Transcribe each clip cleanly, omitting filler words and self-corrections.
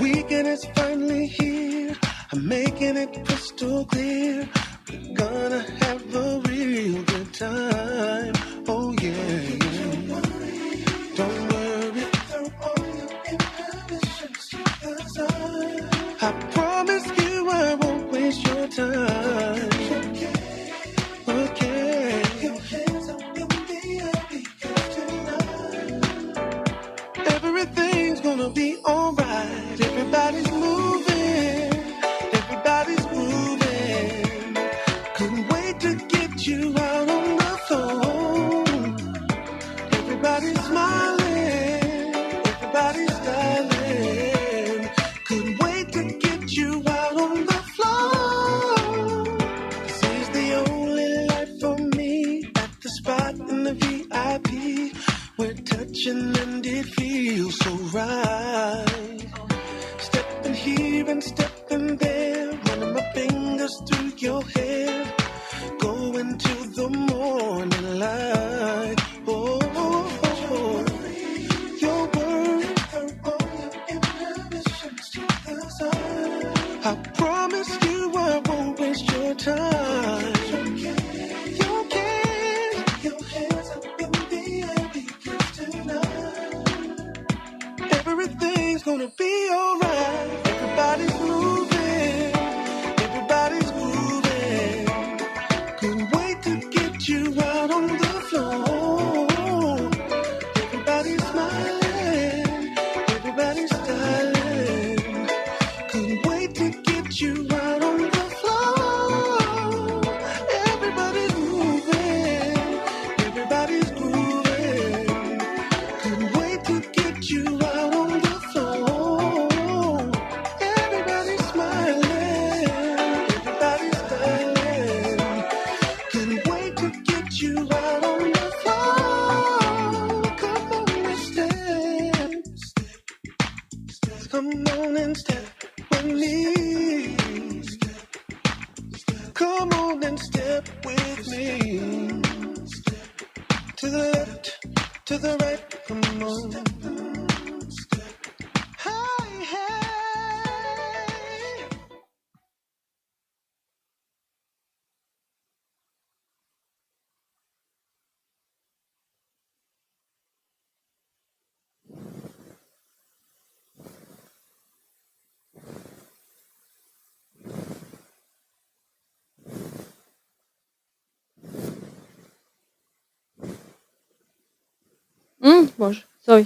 weekend is finally here. I'm making it crystal clear. We're gonna have a real good time. Oh yeah, yeah. Don't worry. Throw all your inhibitions to the side. I promise you I won't waste your time. Okay. Your hands up in the air because tonight everything's gonna be alright. Everybody's moving. Everybody's moving. Couldn't wait to get you out on the floor. Everybody's smiling. Everybody's styling. Couldn't wait to get you out on the floor. This is the only life for me. At the spot in the VIP. We're touching and it feels so right. Stepping here and stepping there. Running my fingers through your hair. Going to the morning light. Oh, oh, oh. Your words are all your inhibitions to the side. I promise you I won't waste your time. You can. Your hands up in the air because tonight everything's gonna be alright. Everybody's moving. Everybody's moving. Couldn't wait to get you out on the floor. Everybody's smiling. Everybody's styling. Couldn't wait to get you out on the floor. Everybody's moving. Everybody's grooving. Couldn't wait to get you out on the floor. Everybody's smiling. Everybody's styling. Couldn't wait to get you out on the floor. Come on and step. Come on and step with me. Come on and step with me. To the left, to the right, come on. Hi, hey. Može, zove.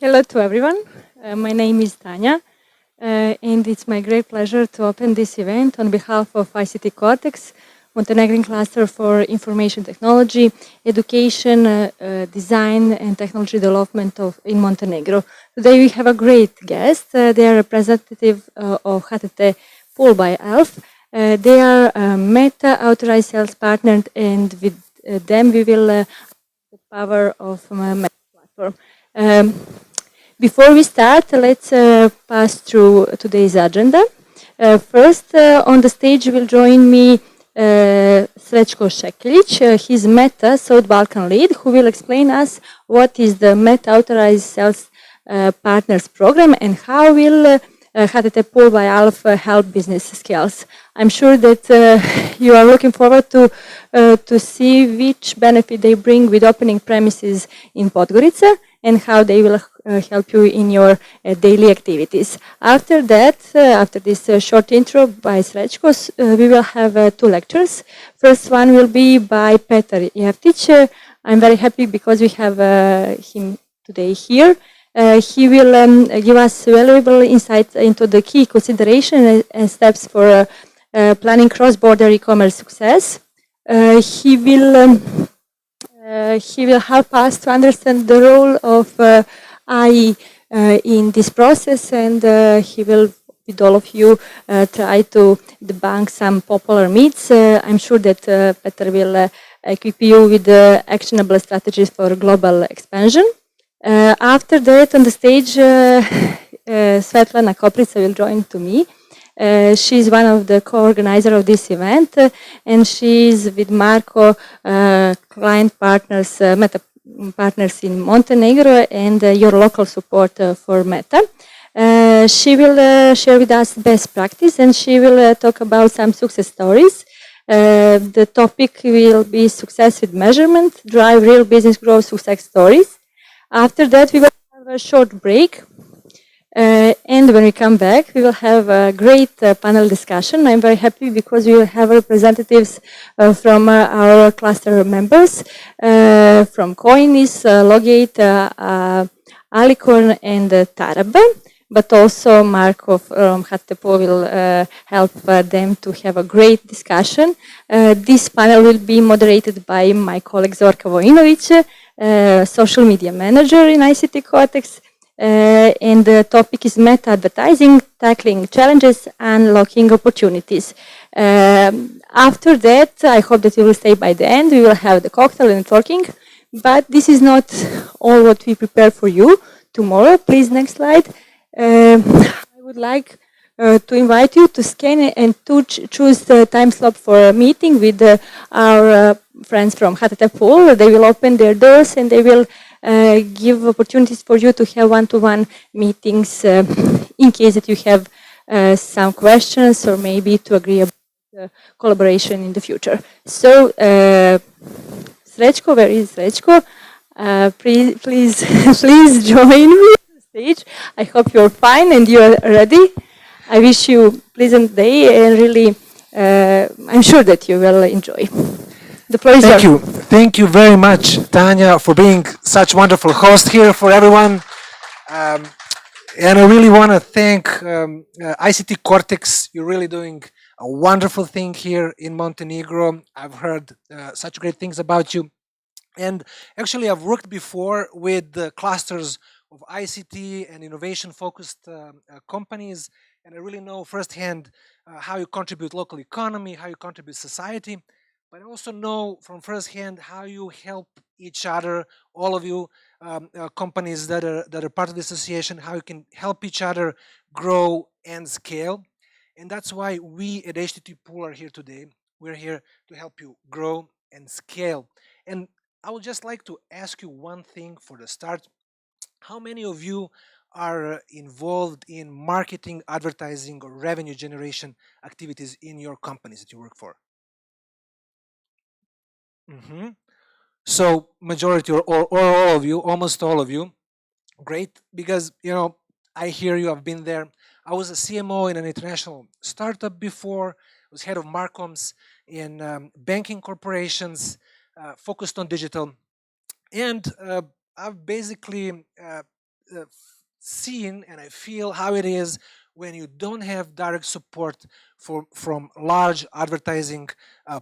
Hello to everyone. My name is Tanya, and it's my great pleasure to open this event on behalf of ICT Cortex, Montenegrin Cluster for Information Technology, Education, Design and Technology Development in Montenegro. Today we have a great guest. They are representative of Httpool by Aleph. They are a Meta authorized sales partner, and with them we will the power of Meta Platform. Before we start, let's pass through today's agenda. First, on the stage will join me Srećko Šekelić. He's Meta South Balkan lead, who will explain us what is the Meta authorized sales Partners Program, and how will Httpool by Aleph help business scales. I'm sure that you are looking forward to see which benefit they bring with opening premises in Podgorica and how they will help you in your daily activities. After that, after this short intro by Srećko, we will have 2 lectures. First one will be by Petar Jeftić. I'm very happy because we have him today here. He will give us valuable insights into the key considerations and steps for planning cross-border e-commerce success. He will help us to understand the role of AI in this process, and he will, with all of you, try to debunk some popular myths. I'm sure that Petar will equip you with actionable strategies for global expansion. After that, on the stage, Svetlana Koprica will join to me. She's one of the co-organizers of this event, and she's with Marco, client partners, Meta partners in Montenegro, and your local support for Meta. She will share with us best practice, and she will talk about some success stories. The topic will be success with measurement, drive real business growth success stories. After that, we will have a short break. And when we come back, we will have a great panel discussion. I'm very happy because we will have representatives from our cluster members, from Coinis, Logate, Alicorn, and Tarab. But also Marco from Httpool will help them to have a great discussion. This panel will be moderated by my colleague Zorka Vojinovic, social media manager in ICT Cortex, and the topic is meta advertising, tackling challenges, unlocking opportunities. After that, I hope that you will stay by the end. We will have the cocktail and networking, but this is not all what we prepare for you tomorrow. Please, next slide. I would like to invite you to scan and to choose the time slot for a meeting with our friends from Httpool. They will open their doors and they will give opportunities for you to have one-to-one meetings in case that you have some questions or maybe to agree about collaboration in the future. So, Srećko, where is Srećko? Please, please join me on the stage. I hope you're fine and you're ready. I wish you a pleasant day and really, I'm sure that you will enjoy. The floor is yours. Thank you very much, Tanya, for being such wonderful host here for everyone. And I really want to thank ICT Cortex. You're really doing a wonderful thing here in Montenegro. I've heard such great things about you. And actually, I've worked before with the clusters of ICT and innovation-focused companies, and I really know firsthand how you contribute local economy, how you contribute society, but I also know from firsthand how you help each other, all of you companies that are part of the association, how you can help each other grow and scale. And that's why we at Httpool are here today. We're here to help you grow and scale. And I would just like to ask you one thing for the start. How many of you are involved in marketing, advertising, or revenue generation activities in your companies that you work for? So majority or all of you, almost all of you, great, because I hear you, I've been there. I was a CMO in an international startup before. I was head of Marcoms in banking corporations, focused on digital, and I've basically seen and I feel how it is when you don't have direct support from large advertising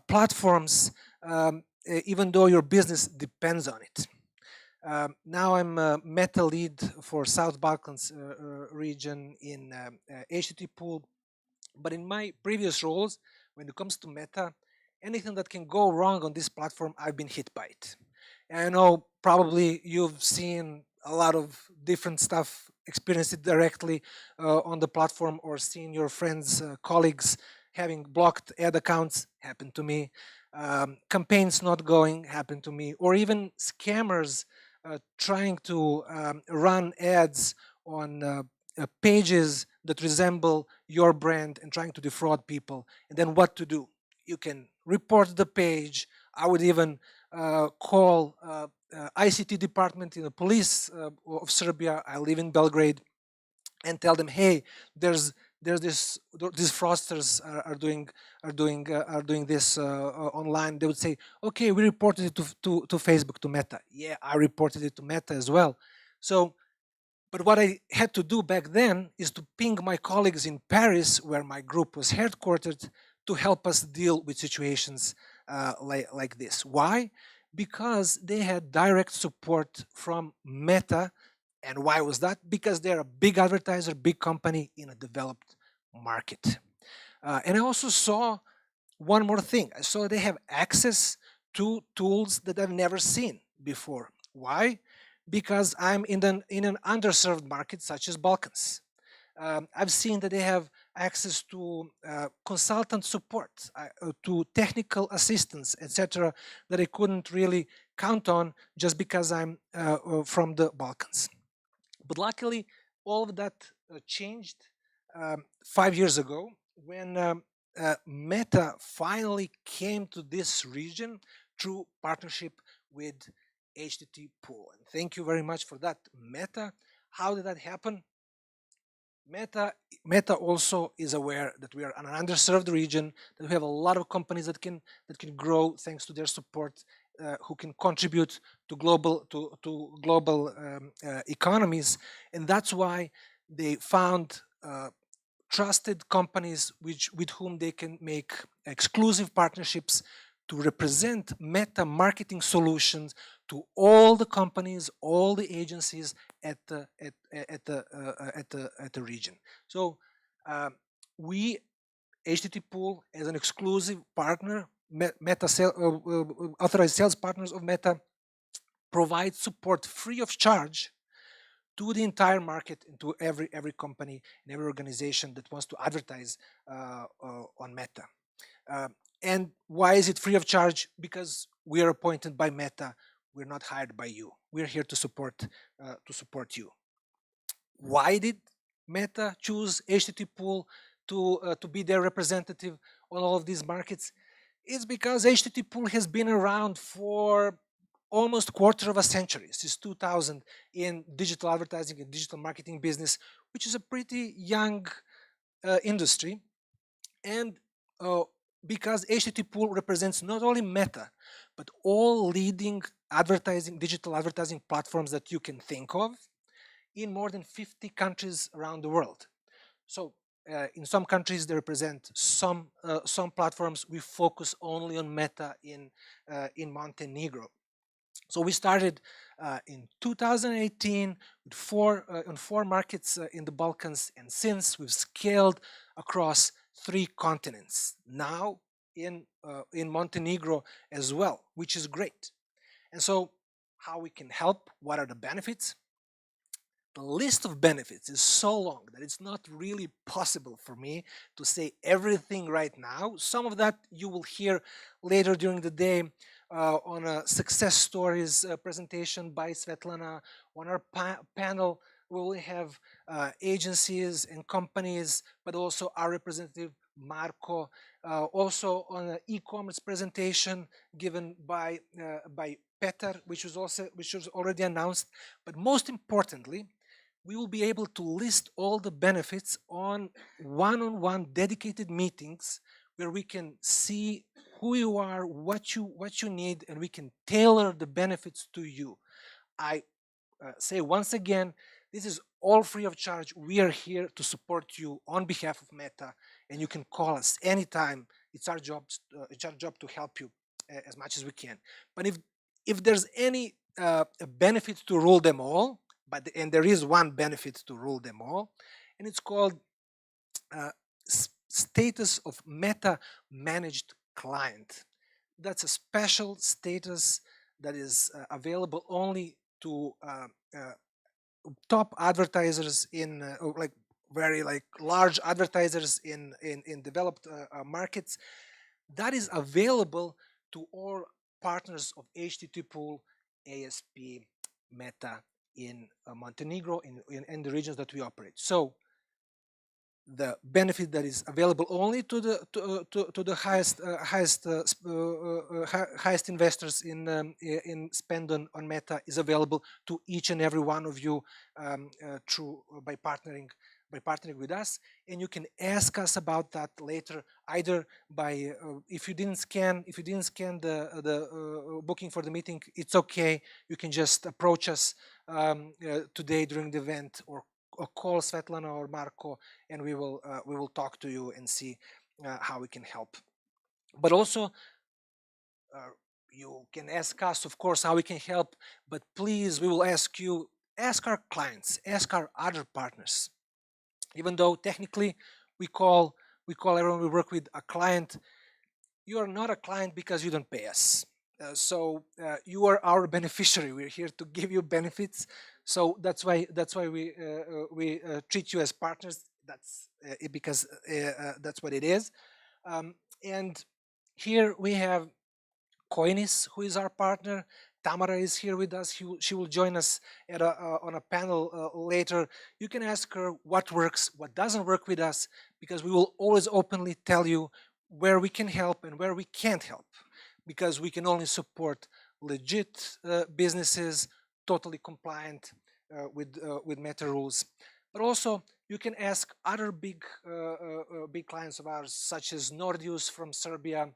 platforms, even though your business depends on it. Now I'm a Meta lead for South Balkans region in Httpool, but in my previous roles, when it comes to Meta, anything that can go wrong on this platform, I've been hit by it. And I know probably you've seen a lot of different stuff, experienced it directly on the platform, or seen your friends, colleagues having blocked ad accounts, happened to me. Campaigns not going, happened to me, or even scammers trying to run ads on pages that resemble your brand and trying to defraud people, and then what to do. You can report the page. I would even call ICT department in the police of Serbia. I live in Belgrade, and tell them, hey, there's these fraudsters are doing this online. They would say, okay, we reported it to Facebook, to Meta. Yeah, I reported it to Meta as well. So, but what I had to do back then is to ping my colleagues in Paris, where my group was headquartered, to help us deal with situations like this. Why? Because they had direct support from Meta. And why was that? Because they're a big advertiser, big company in a developed market. And I also saw one more thing. I saw they have access to tools that I've never seen before. Why? Because I'm in an underserved market such as Balkans. I've seen that they have access to consultant support, to technical assistance, etc., that I couldn't really count on just because I'm from the Balkans. But luckily, all of that changed 5 years ago when Meta finally came to this region through partnership with Httpool. And thank you very much for that, Meta. How did that happen? Meta also is aware that we are an underserved region, that we have a lot of companies that can grow thanks to their support, who can contribute to global economies, and that's why they found trusted companies with whom they can make exclusive partnerships to represent Meta marketing solutions to all the companies, all the agencies at the region. So we, Httpool, as an exclusive partner, Meta authorized sales partners of Meta, provide support free of charge to the entire market and to every company and every organization that wants to advertise on Meta. And why is it free of charge? Because we are appointed by Meta. We're not hired by you. We're here to support you. Why did Meta choose Httpool to be their representative on all of these markets? It's because Httpool has been around for almost a quarter of a century, since 2000, in digital advertising and digital marketing business, which is a pretty young industry. And because Httpool represents not only Meta, but all leading digital advertising platforms that you can think of in more than 50 countries around the world. So in some countries they represent some platforms. We focus only on Meta in Montenegro. So we started in 2018 with four markets in the Balkans, and since we've scaled across 3 continents, now in Montenegro as well, which is great. And so how we can help, what are the benefits? The list of benefits is so long that it's not really possible for me to say everything right now. Some of that you will hear later during the day on a success stories presentation by Svetlana. On our panel, we will have agencies and companies, but also our representative Marco. Also on an e-commerce presentation given by Petar, which was already announced. But most importantly, we will be able to list all the benefits on one-on-one dedicated meetings where we can see who you are, what you need, and we can tailor the benefits to you. I say once again, this is all free of charge. We are here to support you on behalf of Meta, and you can call us anytime. It's our job to help you as much as we can. But if there's any benefit to rule them all, and there is one benefit to rule them all, and it's called status of Meta managed client. That's a special status that is available only to top advertisers in very large advertisers in developed markets. That is available to all partners of Httpool, ASP, Meta in Montenegro, in the regions that we operate. So the benefit that is available only to the highest investors in spend on Meta is available to each and every one of you through by partnering with us. And you can ask us about that later, either by if you didn't scan the booking for the meeting, it's okay. You can just approach us today during the event, or call Svetlana or Marco, and we will talk to you and see how we can help. But also, you can ask us, of course, how we can help. But please, we will ask you, ask our clients, ask our other partners. Even though technically we call everyone we work with a client, you are not a client because you don't pay us. So you are our beneficiary. We're here to give you benefits. So that's why we treat you as partners. That's because that's what it is. And here we have Koinis, who is our partner. Tamara is here with us. She will join us on a panel later. You can ask her what works, what doesn't work with us, because we will always openly tell you where we can help and where we can't help, because we can only support legit businesses, totally compliant with Meta rules. But also, you can ask other big clients of ours, such as Nordius from Serbia,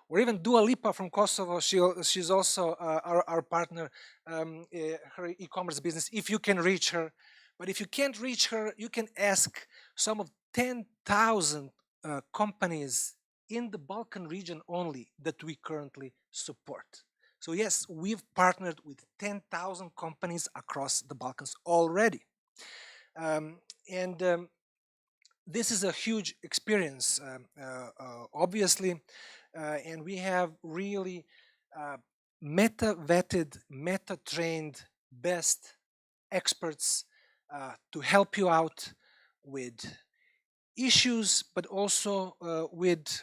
or even Dua Lipa from Kosovo. She's also our partner, her e-commerce business, if you can reach her. But if you can't reach her, you can ask some of 10,000 companies in the Balkan region only that we currently support. So yes, we've partnered with 10,000 companies across the Balkans already. This is a huge experience, obviously, and we have really Meta-vetted, Meta-trained, best experts to help you out with issues, but also with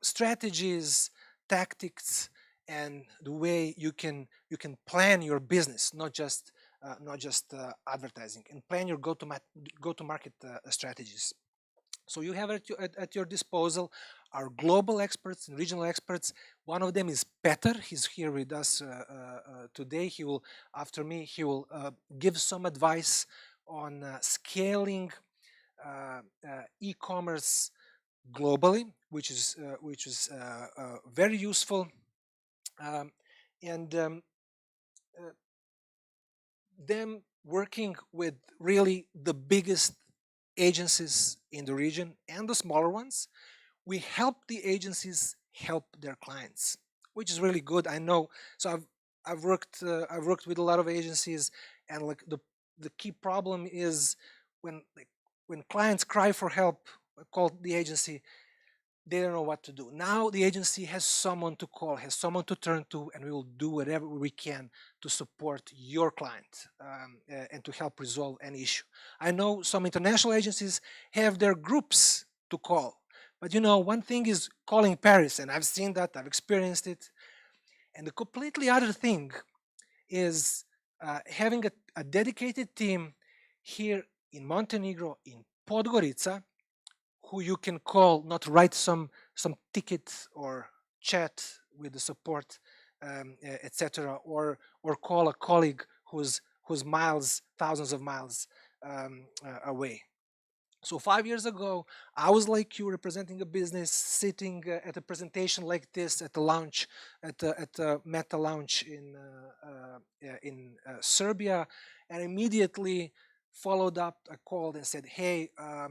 strategies, tactics, and the way you can plan your business, not just advertising, and plan your go-to-market strategies. So you have at your disposal our global experts and regional experts. One of them is Peter. He's here with us today. He will, after me, he will give some advice on scaling e-commerce globally, which is very useful. Them working with really the biggest agencies in the region and the smaller ones, we help the agencies help their clients, which is really good. I know. So I've worked with a lot of agencies, and like the key problem is when clients cry for help, call the agency, they don't know what to do. Now the agency has someone to call, has someone to turn to, and we will do whatever we can to support your client and to help resolve any issue. I know some international agencies have their groups to call, but you know, one thing is calling Paris, and I've seen that, I've experienced it, and the completely other thing is having a dedicated team here in Montenegro, in Podgorica, who you can call, not write some ticket or chat with the support, etc., or call a colleague who's miles, thousands of miles away. So 5 years ago, I was like you, representing a business, sitting at a presentation like this at the launch, at the Meta launch in Serbia, and immediately followed up a call and said, "Hey, I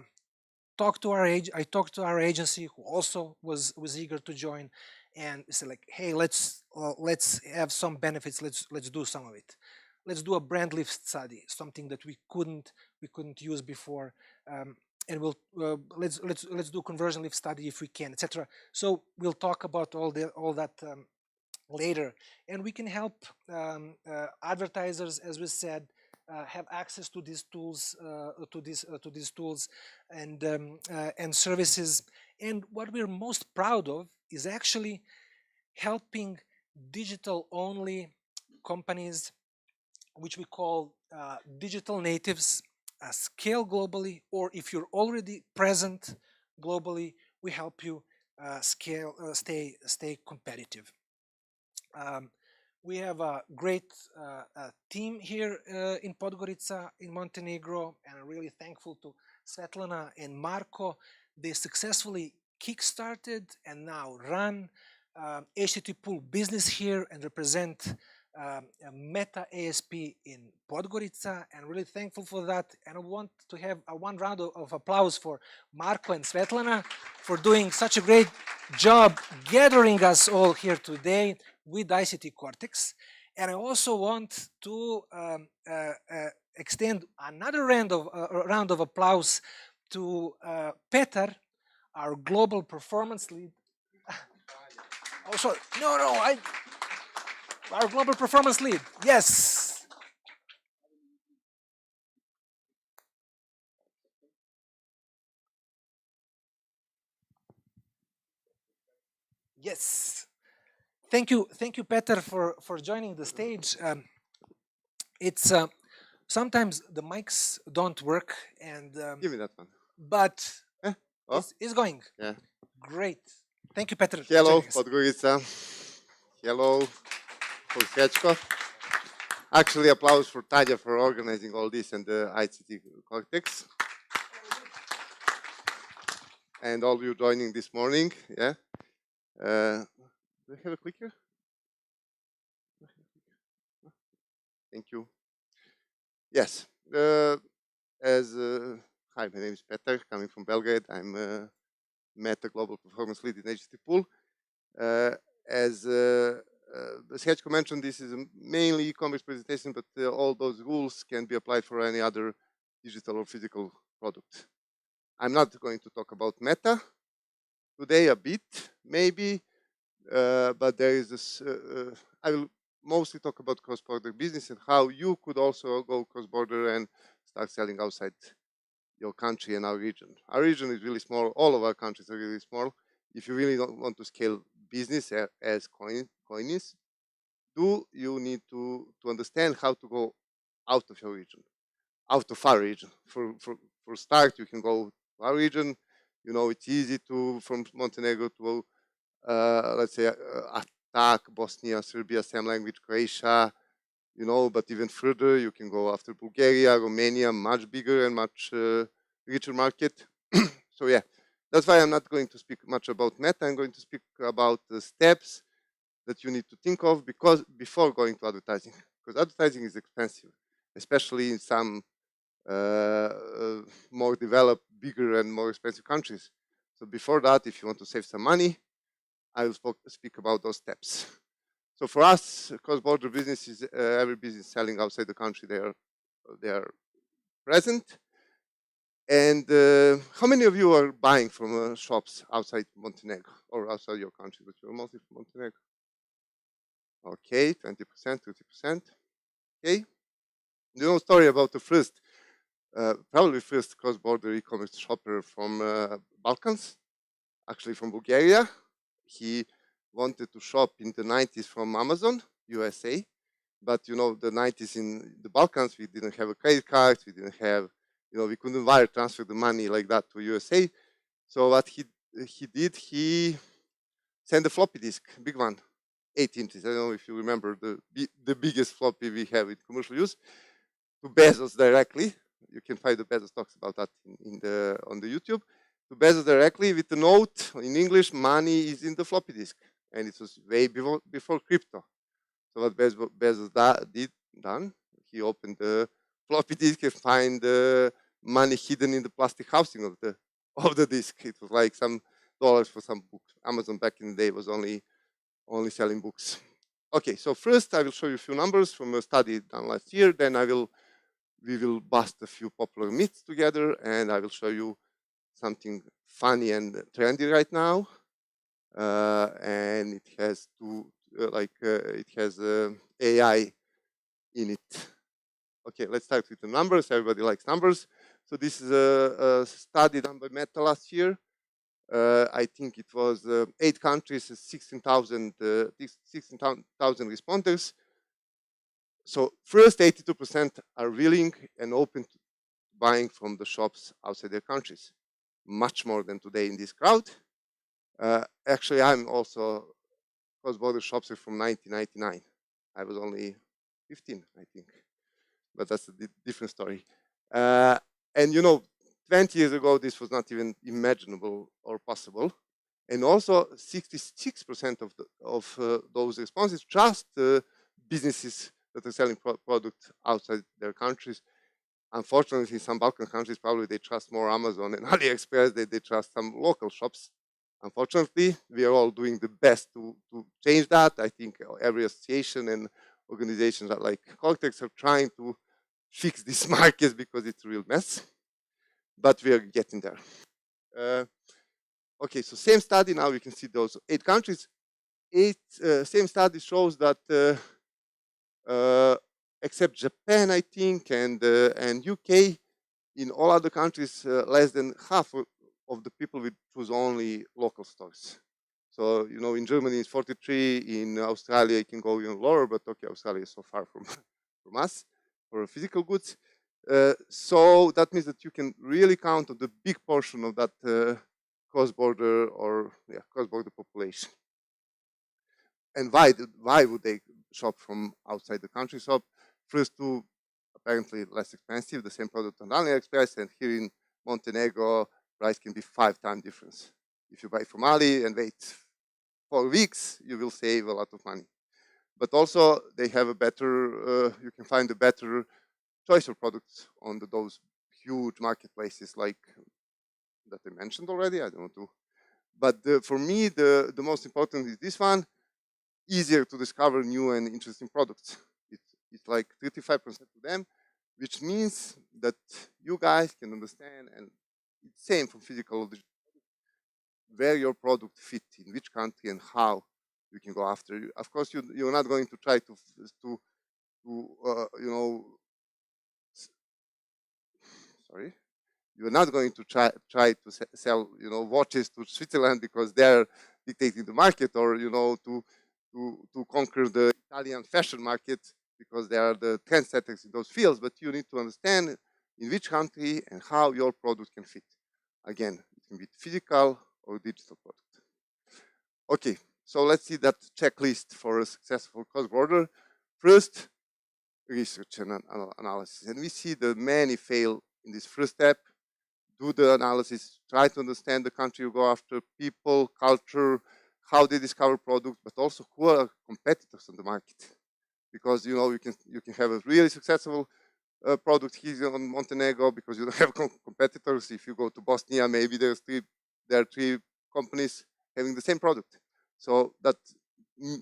talked to our agency, who also was eager to join, and said like, hey, let's have some benefits. Let's do some of it. Let's do a brand lift study, something that we couldn't use before, and we'll let's do conversion lift study if we can, etc." So we'll talk about all that later, and we can help advertisers, as we said, have access to these tools, to these tools and services. And what we're most proud of is actually helping digital-only companies, which we call digital natives, scale globally, or if you're already present globally, we help you scale, stay competitive. We have a great team here in Podgorica, in Montenegro, and I'm really thankful to Svetlana and Marko. They successfully kickstarted and now run Httpool business here and represent Meta ASP in Podgorica, and really thankful for that. And I want to have one round of applause for Marko and Svetlana for doing such a great job gathering us all here today with ICT Cortex. And I also want to extend another round of applause to Petar, our global performance lead. Oh, sorry. No, our global performance lead. Yes. Yes. Thank you, Petar, for joining the stage. It's sometimes the mics don't work, and give me that one. But Oh, it's going. yeah. Great. Thank you, Petar. Hello, Podgorica. Hello, Polsechko. Actually, applause for Tanya for organizing all this and the ICT Cortex. And all you joining this morning. Yeah. Do we have a clicker? Thank you. Yes. Hi, my name is Petar, coming from Belgrade. I'm Meta Global Performance Lead in Httpool. As Sechko mentioned, this is mainly e-commerce presentation, but all those rules can be applied for any other digital or physical product. I'm not going to talk about Meta today a bit, maybe, but there is this, I will mostly talk about cross-border business and how you could also go cross-border and start selling outside your country and our region. Our region is really small. All of our countries are really small. If you really don't want to scale business as coin is, you need to understand how to go out of your region, out of our region. For start, you can go to our region. You know, it's easy to from Montenegro to let's say attack Bosnia, Serbia, same language, Croatia. You know, but even further, you can go after Bulgaria, Romania, much bigger and much richer market. So yeah, that's why I'm not going to speak much about Meta. I'm going to speak about the steps that you need to think of before going to advertising, because advertising is expensive, especially in some more developed, bigger and more expensive countries. So before that, if you want to save some money, I will speak about those steps. So for us, cross-border business is every business selling outside the country. They are present. And how many of you are buying from shops outside Montenegro or outside your country? But you're mostly from Montenegro. Okay, 20%, 30%. Okay. You know a story about the first, probably first cross-border e-commerce shopper from Balkans, actually from Bulgaria. He wanted to shop in the 90s from Amazon, USA. But you know, the 90s in the Balkans, we didn't have a credit card, we didn't have, you know, we couldn't wire transfer the money like that to USA. So what he did, he sent a floppy disk, big one, 8 inches. I don't know if you remember the biggest floppy we have in commercial use, to Bezos directly. You can find the Bezos talks about that on the YouTube. To Bezos directly with a note in English, money is in the floppy disk. And it was way before crypto. So what Bezos done, he opened the floppy disk and find the money hidden in the plastic housing of the disk. It was like some dollars for some books. Amazon back in the day was only selling books. Okay, so first I will show you a few numbers from a study done last year. Then we will bust a few popular myths together, and I will show you something funny and trendy right now. And it has AI in it. Okay, let's start with the numbers. Everybody likes numbers. So this is a study done by Meta last year. I think it was 8 countries, 16,000 responders. So first, 82% are willing and open to buying from the shops outside their countries, much more than today in this crowd. Actually, I'm also cross-border shops from 1999. I was only 15, I think, but that's a different story. And 20 years ago, this was not even imaginable or possible. And also, 66% of those responses trust businesses that are selling products outside their countries. Unfortunately, in some Balkan countries, probably they trust more Amazon and AliExpress. They trust some local shops. Unfortunately, we are all doing the best to change that. I think every association and organizations like Cortex are trying to fix this market because it's a real mess. But we are getting there. Okay, so same study. Now we can see those 8 countries. Same study shows that except Japan, I think, and UK, in all other countries, less than half of the people will choose only local stores. So, in Germany it's 43, in Australia it can go even lower, but okay, Australia is so far from, from us for physical goods. So that means that you can really count on the big portion of that cross-border cross-border population. And why would they shop from outside the country? So first, two, apparently less expensive, the same product on AliExpress, and here in Montenegro, price can be 5 times difference. If you buy from Ali and wait 4 weeks, you will save a lot of money. But also, they have a better, you can find a better choice of products on those huge marketplaces like that I mentioned already. I don't want to. But for me, the most important is this one, easier to discover new and interesting products. It's like 35% to them, which means that you guys can understand, and it's same for physical or digital, where your product fits, in which country and how you can go after. Of course, you're not going to try to sorry, you're not going to try to sell watches to Switzerland because they're dictating the market, or to conquer the Italian fashion market because they are the trendsetters in those fields. But you need to understand in which country and how your product can fit. Again, it can be physical or digital product. Okay, so let's see that checklist for a successful cross-border. First, research and analysis. And we see that many fail in this first step. Do the analysis, try to understand the country you go after, people, culture, how they discover products, but also who are competitors on the market. Because you can have a really successful product here in Montenegro because you don't have competitors. If you go to Bosnia, maybe there are 3 companies having the same product. So that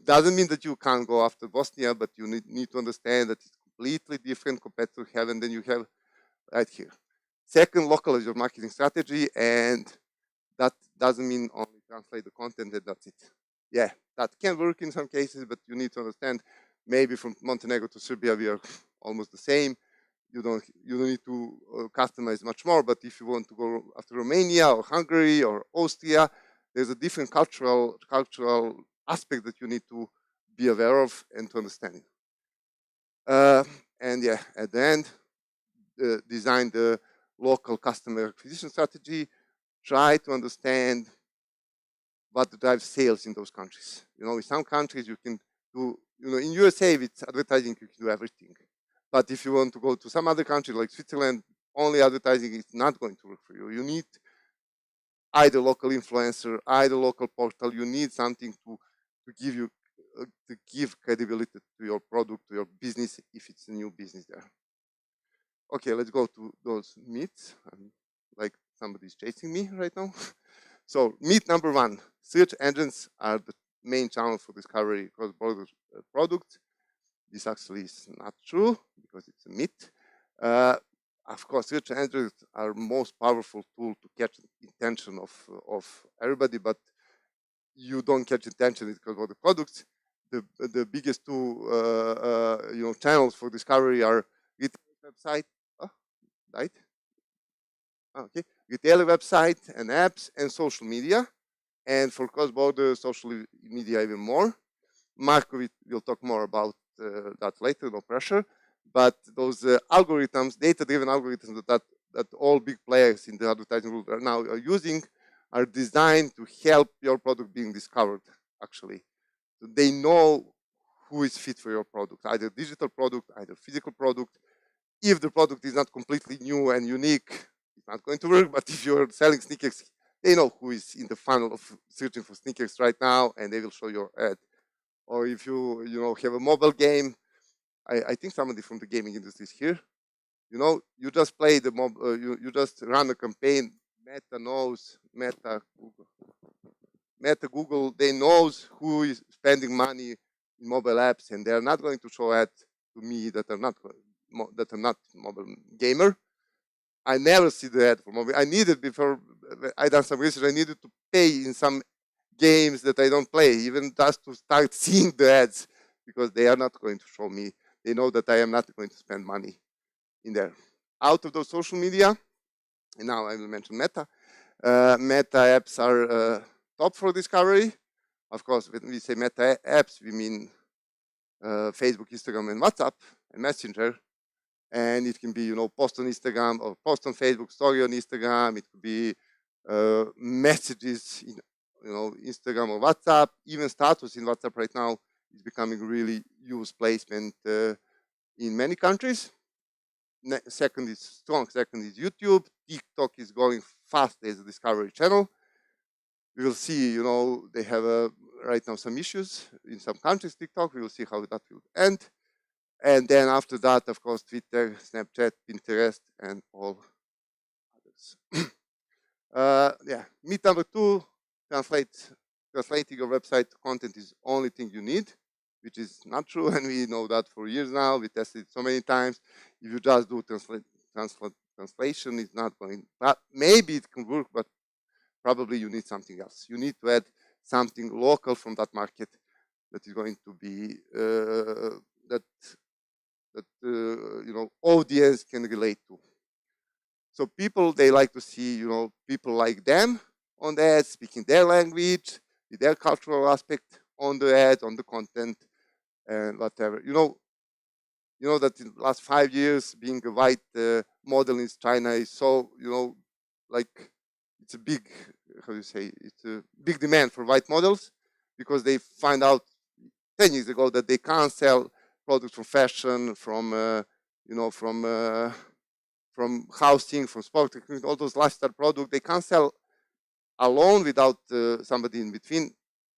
doesn't mean that you can't go after Bosnia, but you need to understand that it's completely different competitor have than you have right here. Second, localize your marketing strategy, and that doesn't mean only translate the content and that's it. Yeah, that can work in some cases, but you need to understand, maybe from Montenegro to Serbia, we are almost the same. You don't need to customize much more, but if you want to go after Romania or Hungary or Austria, there's a different cultural aspect that you need to be aware of and to understand. And yeah, at the end, design the local customer acquisition strategy. Try to understand what drives sales in those countries. In some countries you can do, in USA with advertising you can do everything. But if you want to go to some other country like Switzerland, only advertising is not going to work for you. You need either local influencer, either local portal. You need something to give credibility to your product, to your business, if it's a new business there. Okay, let's go to those myths. Like somebody's chasing me right now. So myth number 1, search engines are the main channel for discovery cross-border products. This actually is not true because it's a myth. Of course, search engines are most powerful tool to catch the attention of everybody, but you don't catch attention because of the products. The biggest 2 channels for discovery are retailer website, right? Okay, retailer website and apps and social media, and for cross-border social media even more. Marco will talk more about that later, no pressure. But those algorithms, data-driven algorithms that all big players in the advertising world are now using are designed to help your product being discovered, actually. So they know who is fit for your product, either digital product, either physical product. If the product is not completely new and unique, it's not going to work. But if you're selling sneakers, they know who is in the funnel of searching for sneakers right now, and they will show your ad. Or if you have a mobile game, I think somebody from the gaming industry is here. You just play the you just run a campaign. Meta knows, Meta Google, they knows who is spending money in mobile apps, and they are not going to show ads to me that are not mobile gamer. I never see the ad for mobile. I needed before I done some research. I needed to pay in some games that I don't play, even just to start seeing the ads, because they are not going to show me. They know that I am not going to spend money in there. Out of those social media, and now I will mention Meta. Meta apps are top for discovery. Of course, when we say Meta apps, we mean Facebook, Instagram, and WhatsApp, and Messenger. And it can be, post on Instagram or post on Facebook, story on Instagram. It could be messages in, Instagram or WhatsApp. Even status in WhatsApp right now is becoming really used placement in many countries. Second is YouTube. TikTok is going fast as a discovery channel. We will see, they have right now some issues in some countries, TikTok. We will see how that will end. And then after that, of course, Twitter, Snapchat, Pinterest, and all others. Myth number 2, translating your website content is the only thing you need, which is not true, and we know that for years now. We tested it so many times. If you just do translation, it's not going. But maybe it can work, but probably you need something else. You need to add something local from that market that is going to be that audience can relate to. So people, they like to see people like them on the ad, speaking their language, with their cultural aspect on the ad, on the content, and whatever. You know that in the last 5 years, being a white model in China is so like it's a big, it's a big demand for white models, because they find out 10 years ago that they can't sell products from fashion, from housing, from sport, all those lifestyle products. They can't sell alone without somebody in between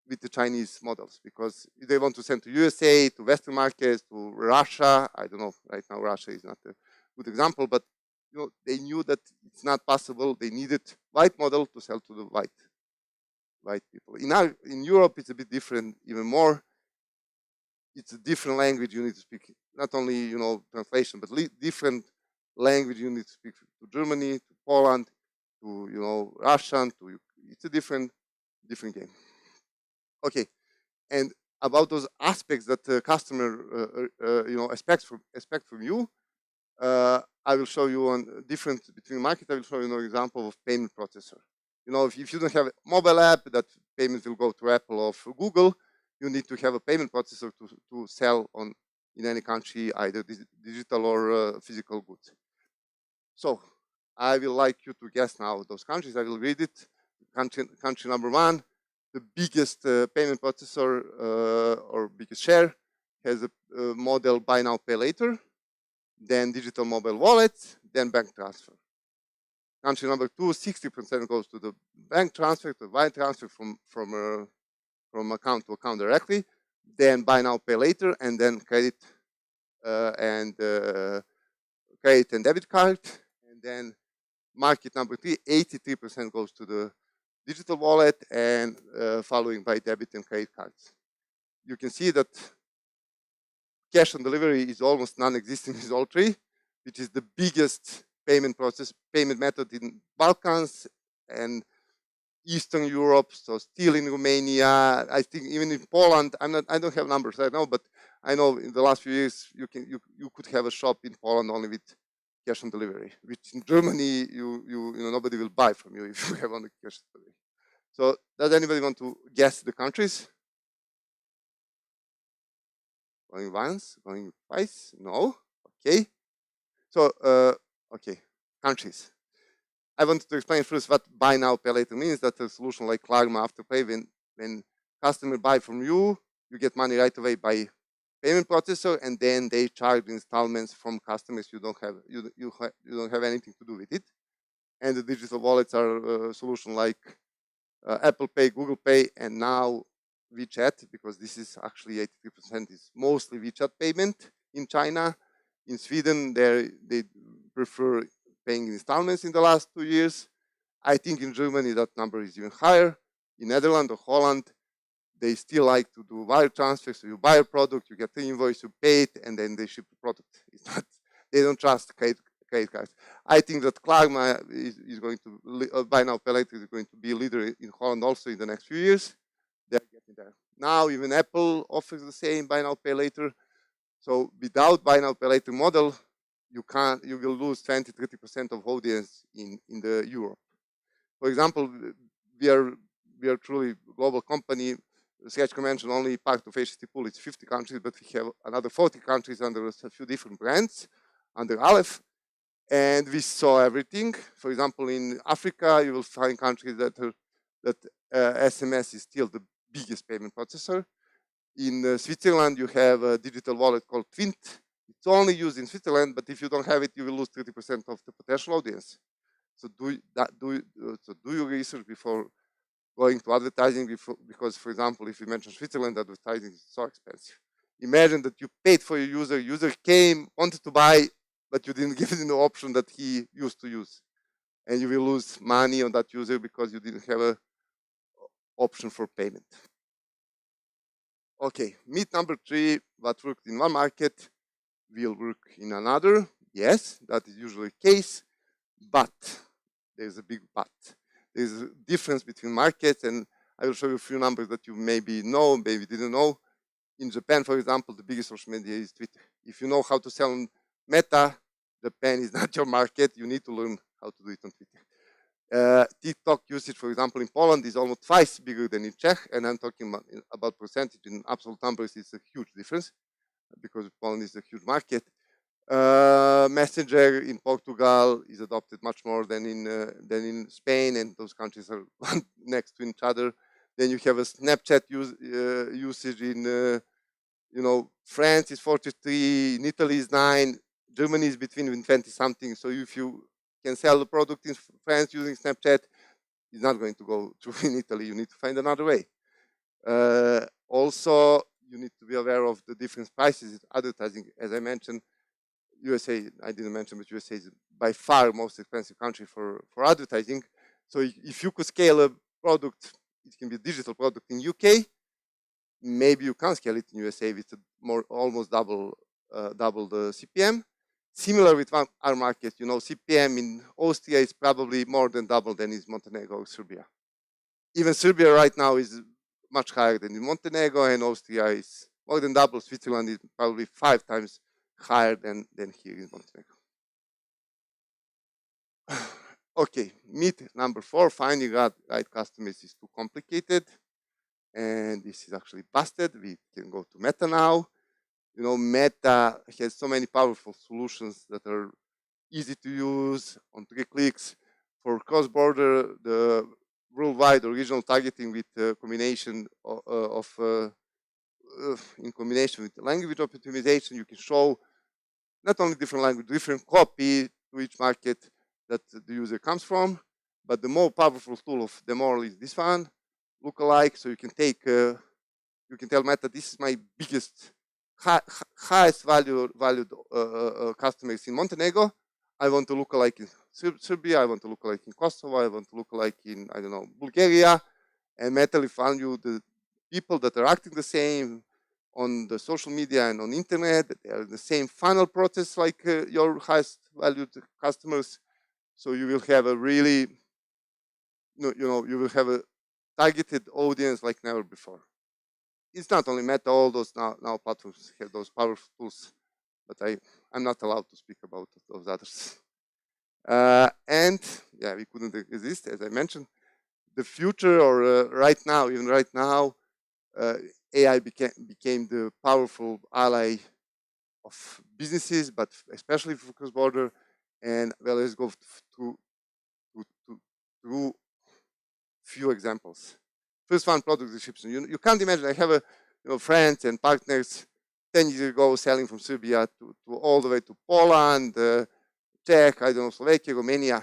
with the Chinese models, because if they want to send to USA, to Western markets, to Russia, I don't know, right now Russia is not a good example, but they knew that it's not possible. They needed white model to sell to the white people. In Europe, it's a bit different, even more. It's a different language you need to speak. Not only translation, but different language you need to speak to Germany, to Poland, to Russian. It's a different game. Okay, and about those aspects that the customer expect from you, I will show you on difference between market. I will show you an example of payment processor. If you don't have a mobile app that payment will go to Apple or Google, you need to have a payment processor to sell in any country, either digital or physical goods. So I will like you to guess now those countries. I will read it. Country number 1, the biggest payment processor or biggest share has a model buy now, pay later, then digital mobile wallet, then bank transfer. Country number 2, 60% goes to the bank transfer, to wire transfer from account to account directly, then buy now, pay later, and then credit and debit card. And then market number 3, 83% goes to the digital wallet, and following by debit and credit cards. You can see that cash on delivery is almost non-existent in all 3, which is the biggest payment method in Balkans and Eastern Europe, so still in Romania. I think even in Poland, I don't have numbers right now, but I know in the last few years you could have a shop in Poland only with cash on delivery, which in Germany nobody will buy from you if you have only cash on delivery. So does anybody want to guess the countries? Going once, going twice, no, okay. So, okay, countries. I wanted to explain first what buy now, pay later means. That a solution like Klarna Afterpay, when customer buy from you, you get money right away by payment processor, and then they charge installments from customers. You don't have anything to do with it. And the digital wallets are a solution like Apple Pay, Google Pay, and now WeChat, because this is actually 83% is mostly WeChat payment in China. In Sweden, they prefer paying installments in the last 2 years. I think in Germany that number is even higher. In Netherlands or Holland, they still like to do wire transfers. So you buy a product, you get the invoice, you pay it, and then they ship the product. It's not, they don't trust credit cards. I think that Klarna is going to, buy now pay later is going to be a leader in Holland also in the next few years. They're getting there. Now even Apple offers the same buy now pay later. So without buy now pay later model, you will lose 20-30% of audience in the Europe. For example, we are truly a global company. Sketch mentioned only part of Httpool, it's 50 countries, but we have another 40 countries under a few different brands, under Aleph, and we saw everything. For example, in Africa, you will find countries that SMS is still the biggest payment processor. In Switzerland, you have a digital wallet called Twint. It's only used in Switzerland, but if you don't have it, you will lose 30% of the potential audience. So do your research before going to advertising, because, for example, if you mention Switzerland, advertising is so expensive. Imagine that you paid for your user came, wanted to buy, but you didn't give him the option that he used to use. And you will lose money on that user because you didn't have an option for payment. Okay, myth number 3, what worked in one market will work in another. Yes, that is usually the case, but there's a big but. There's a difference between markets, and I will show you a few numbers that you maybe know, maybe didn't know. In Japan, for example, the biggest social media is Twitter. If you know how to sell on Meta, Japan is not your market. You need to learn how to do it on Twitter. TikTok usage, for example, in Poland is almost twice bigger than in Czech, and I'm talking about percentage. In absolute numbers, it's a huge difference because Poland is a huge market. Messenger in Portugal is adopted much more than in Spain, and those countries are next to each other. Then you have a Snapchat usage in France is 43, in Italy is 9, Germany is between 20 something. So if you can sell the product in France using Snapchat, it's not going to go through in Italy. You need to find another way. Also, you need to be aware of the different prices in advertising. As I mentioned, USA, I didn't mention, but USA is by far most expensive country for advertising. So if you could scale a product, it can be a digital product in UK, maybe you can scale it in USA with almost double the CPM. Similar with our market, CPM in Austria is probably more than double than is Montenegro or Serbia. Even Serbia right now is much higher than in Montenegro, and Austria is more than double. Switzerland is probably 5 times higher than here in Montenegro. Okay, myth number 4, finding right customers is too complicated. And this is actually busted. We can go to Meta now. Meta has so many powerful solutions that are easy to use on 3 clicks. For cross-border, the worldwide or regional targeting with combination in combination with language optimization, you can show not only different language, different copy to each market that the user comes from, but the more powerful tool of them all is this one, lookalike. So you can take, you can tell Meta, this is my biggest, highest valued customers in Montenegro. I want to lookalike in Serbia. I want to lookalike in Kosovo. I want to lookalike in, I don't know, Bulgaria. And Meta will find you the people that are acting the same on the social media and on internet, that they are in the same funnel process like your highest valued customers. So you will have a really, you will have a targeted audience like never before. It's not only Meta, all those now platforms have those powerful tools, but I'm not allowed to speak about those others. And yeah, we couldn't exist, as I mentioned. The future, or even right now, AI became the powerful ally of businesses, but especially for cross-border. And well, let's go through few examples. First one, product description. You can't imagine. I have friends and partners 10 years ago selling from Serbia to all the way to Poland, Czech, I don't know, Slovakia, Romania.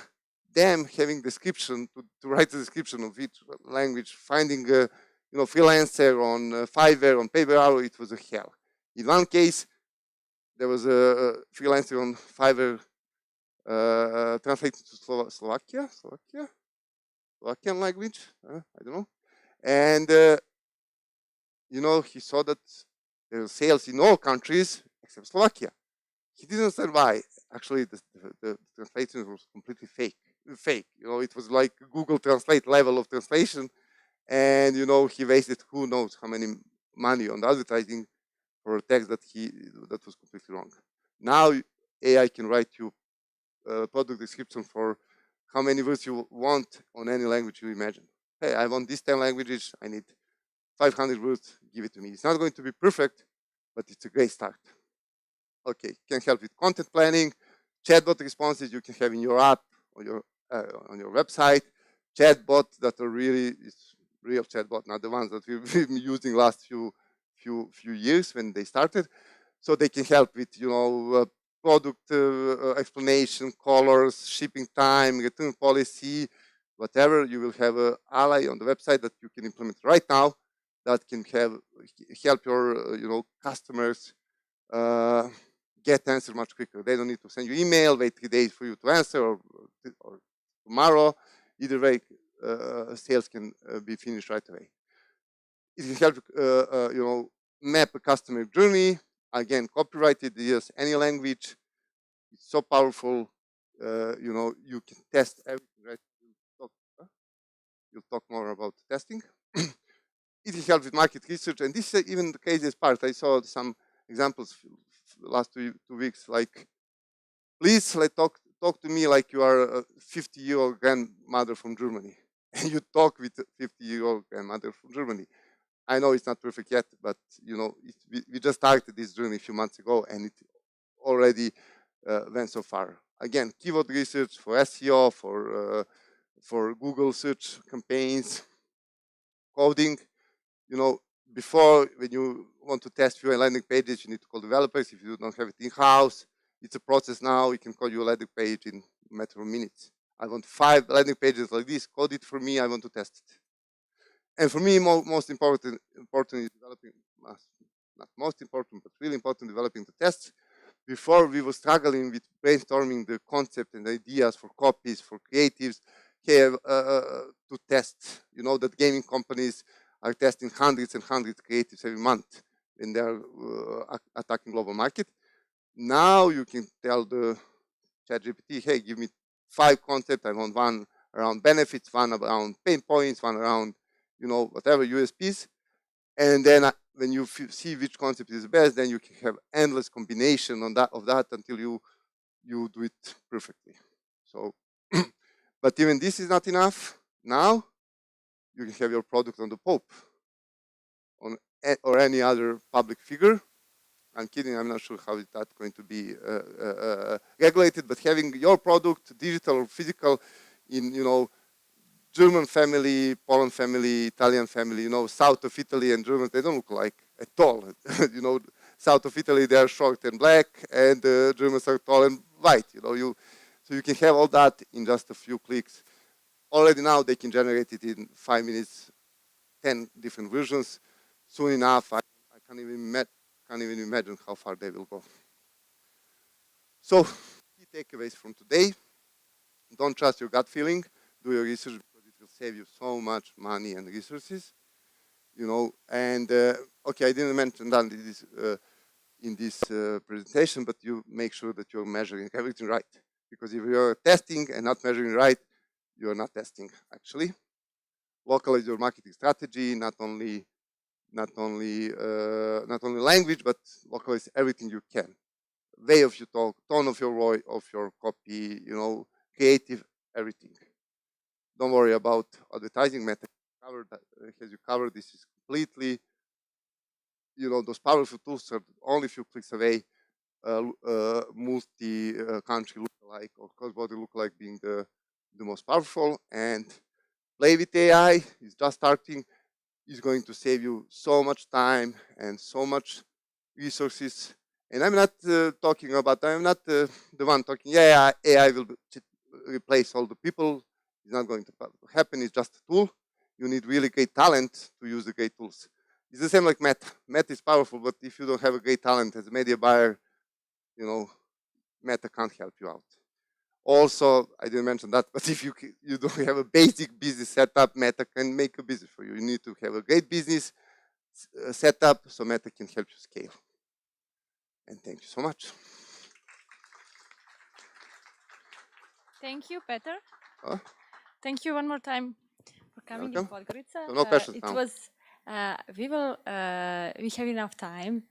Them having description to write a description of each language, finding a freelancer on Fiverr, on pay per hour, it was a hell. In one case, there was a freelancer on Fiverr translated to Slovakian language. I don't know, and he saw that there were sales in all countries except Slovakia. He didn't understand why. Actually, the translation was completely fake. It was like Google Translate level of translation, and he wasted who knows how many money on the advertising for a text that was completely wrong. Now AI can write you a product description for how many words you want on any language you imagine. Hey, I want these 10 languages. I need 500 words. Give it to me. It's not going to be perfect, but it's a great start. Okay, can help with content planning, chatbot responses you can have in your app or on your website. Chatbots that are really real chatbot, not the ones that we've been using last few years when they started. So they can help with product explanation, colors, shipping time, return policy, whatever. You will have an ally on the website that you can implement right now that can help your customers get answer much quicker. They don't need to send you email, wait 3 days for you to answer, or tomorrow. Either way, sales can be finished right away. It can help map a customer journey. Again, copyrighted, yes, any language. It's so powerful. You can test everything. Right? You'll talk more about testing. It can help with market research, and this is even the craziest part. I saw some examples last 2 weeks, like, please talk to me like you are a 50-year-old grandmother from Germany, and you talk with a 50-year-old grandmother from Germany. I know it's not perfect yet, but we just started this journey a few months ago, and it already went so far. Again, keyword research for SEO, for Google search campaigns, coding. Before, when you want to test your landing pages, you need to call developers. If you don't have it in-house, it's a process now. We can code your landing page in a matter of minutes. I want 5 landing pages like this. Code it for me. I want to test it. And for me, most important is developing, not most important, but really important, developing the tests. Before, we were struggling with brainstorming the concept and ideas for copies, for creatives, to test. That gaming companies are testing hundreds and hundreds of creatives every month when they are attacking global market. Now you can tell the ChatGPT, hey, give me 5 concepts. I want one around benefits, one around pain points, one around whatever USPs. And then when you see which concept is the best, then you can have endless combination of that until you do it perfectly. So, but even this is not enough. Now you can have your product on the Pope, or any other public figure. I'm kidding. I'm not sure how is that going to be regulated. But having your product, digital or physical, in German family, Poland family, Italian family, south of Italy and Germans, they don't look like at all. South of Italy, they are short and black, and Germans are tall and white. So you can have all that in just a few clicks. Already now they can generate it in 5 minutes, 10 different versions. Soon enough, I can't even imagine how far they will go. So, key takeaways from today: don't trust your gut feeling. Do your research, because it will save you so much money and resources. And okay, I didn't mention that in this presentation, but you make sure that you're measuring everything right. Because if you're testing and not measuring right, you're not testing, actually. Localize your marketing strategy, not only language, but localize everything you can. Way of your talk, tone of your copy, creative, everything. Don't worry about advertising. Meta has you covered. This is completely those powerful tools are only a few clicks away. Multi-country lookalike or cross-border lookalike being the most powerful, and play with AI is just starting. Is going to save you so much time and so much resources. And I'm not talking about, I'm not the one talking, yeah, AI will replace all the people. It's not going to happen. It's just a tool. You need really great talent to use the great tools. It's the same like Meta. Meta is powerful, but if you don't have a great talent as a media buyer, Meta can't help you out. Also, I didn't mention that, but if you don't have a basic business setup, Meta can make a business for you. You need to have a great business setup so Meta can help you scale. And thank you so much. Thank you, Peter. Thank you one more time for coming in Podgorica. So no questions now. We have enough time.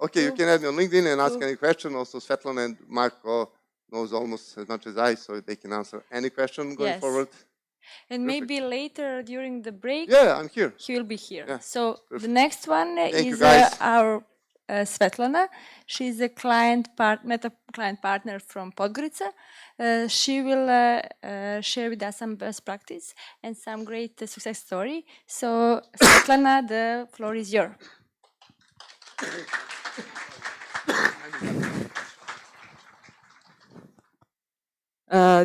Okay, you can add me on LinkedIn and ask any question. Also, Svetlana and Marco knows almost as much as I, so they can answer any question going forward. And maybe later during the break, I'm here. He will be here. Yeah, so the next one is our Svetlana. She's a Meta client partner from Podgorica. She will share with us some best practice and some great success story. So Svetlana, the floor is yours.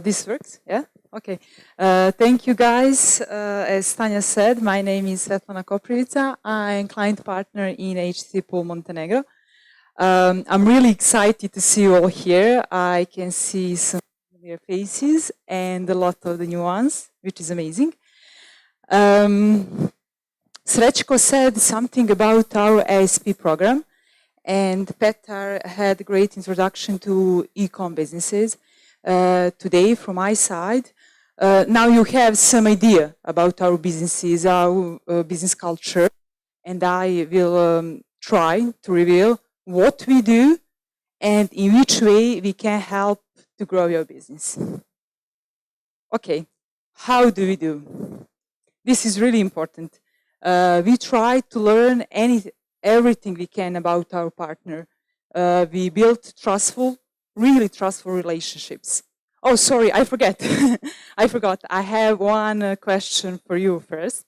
This works, yeah? Okay. Thank you, guys. As Tanya said, my name is Svetlana Koprivica. I'm client partner in Httpool Montenegro. I'm really excited to see you all here. I can see some familiar faces and a lot of the new ones, which is amazing. Srećko said something about our ASP program, and Petar had a great introduction to e-com businesses. Today from my side. Now you have some idea about our businesses, our business culture, and I will try to reveal what we do and in which way we can help to grow your business. Okay, how do we do? This is really important. We try to learn everything we can about our partner. We build really trustful relationships. Oh, sorry, I forget. I forgot. I have one question for you first.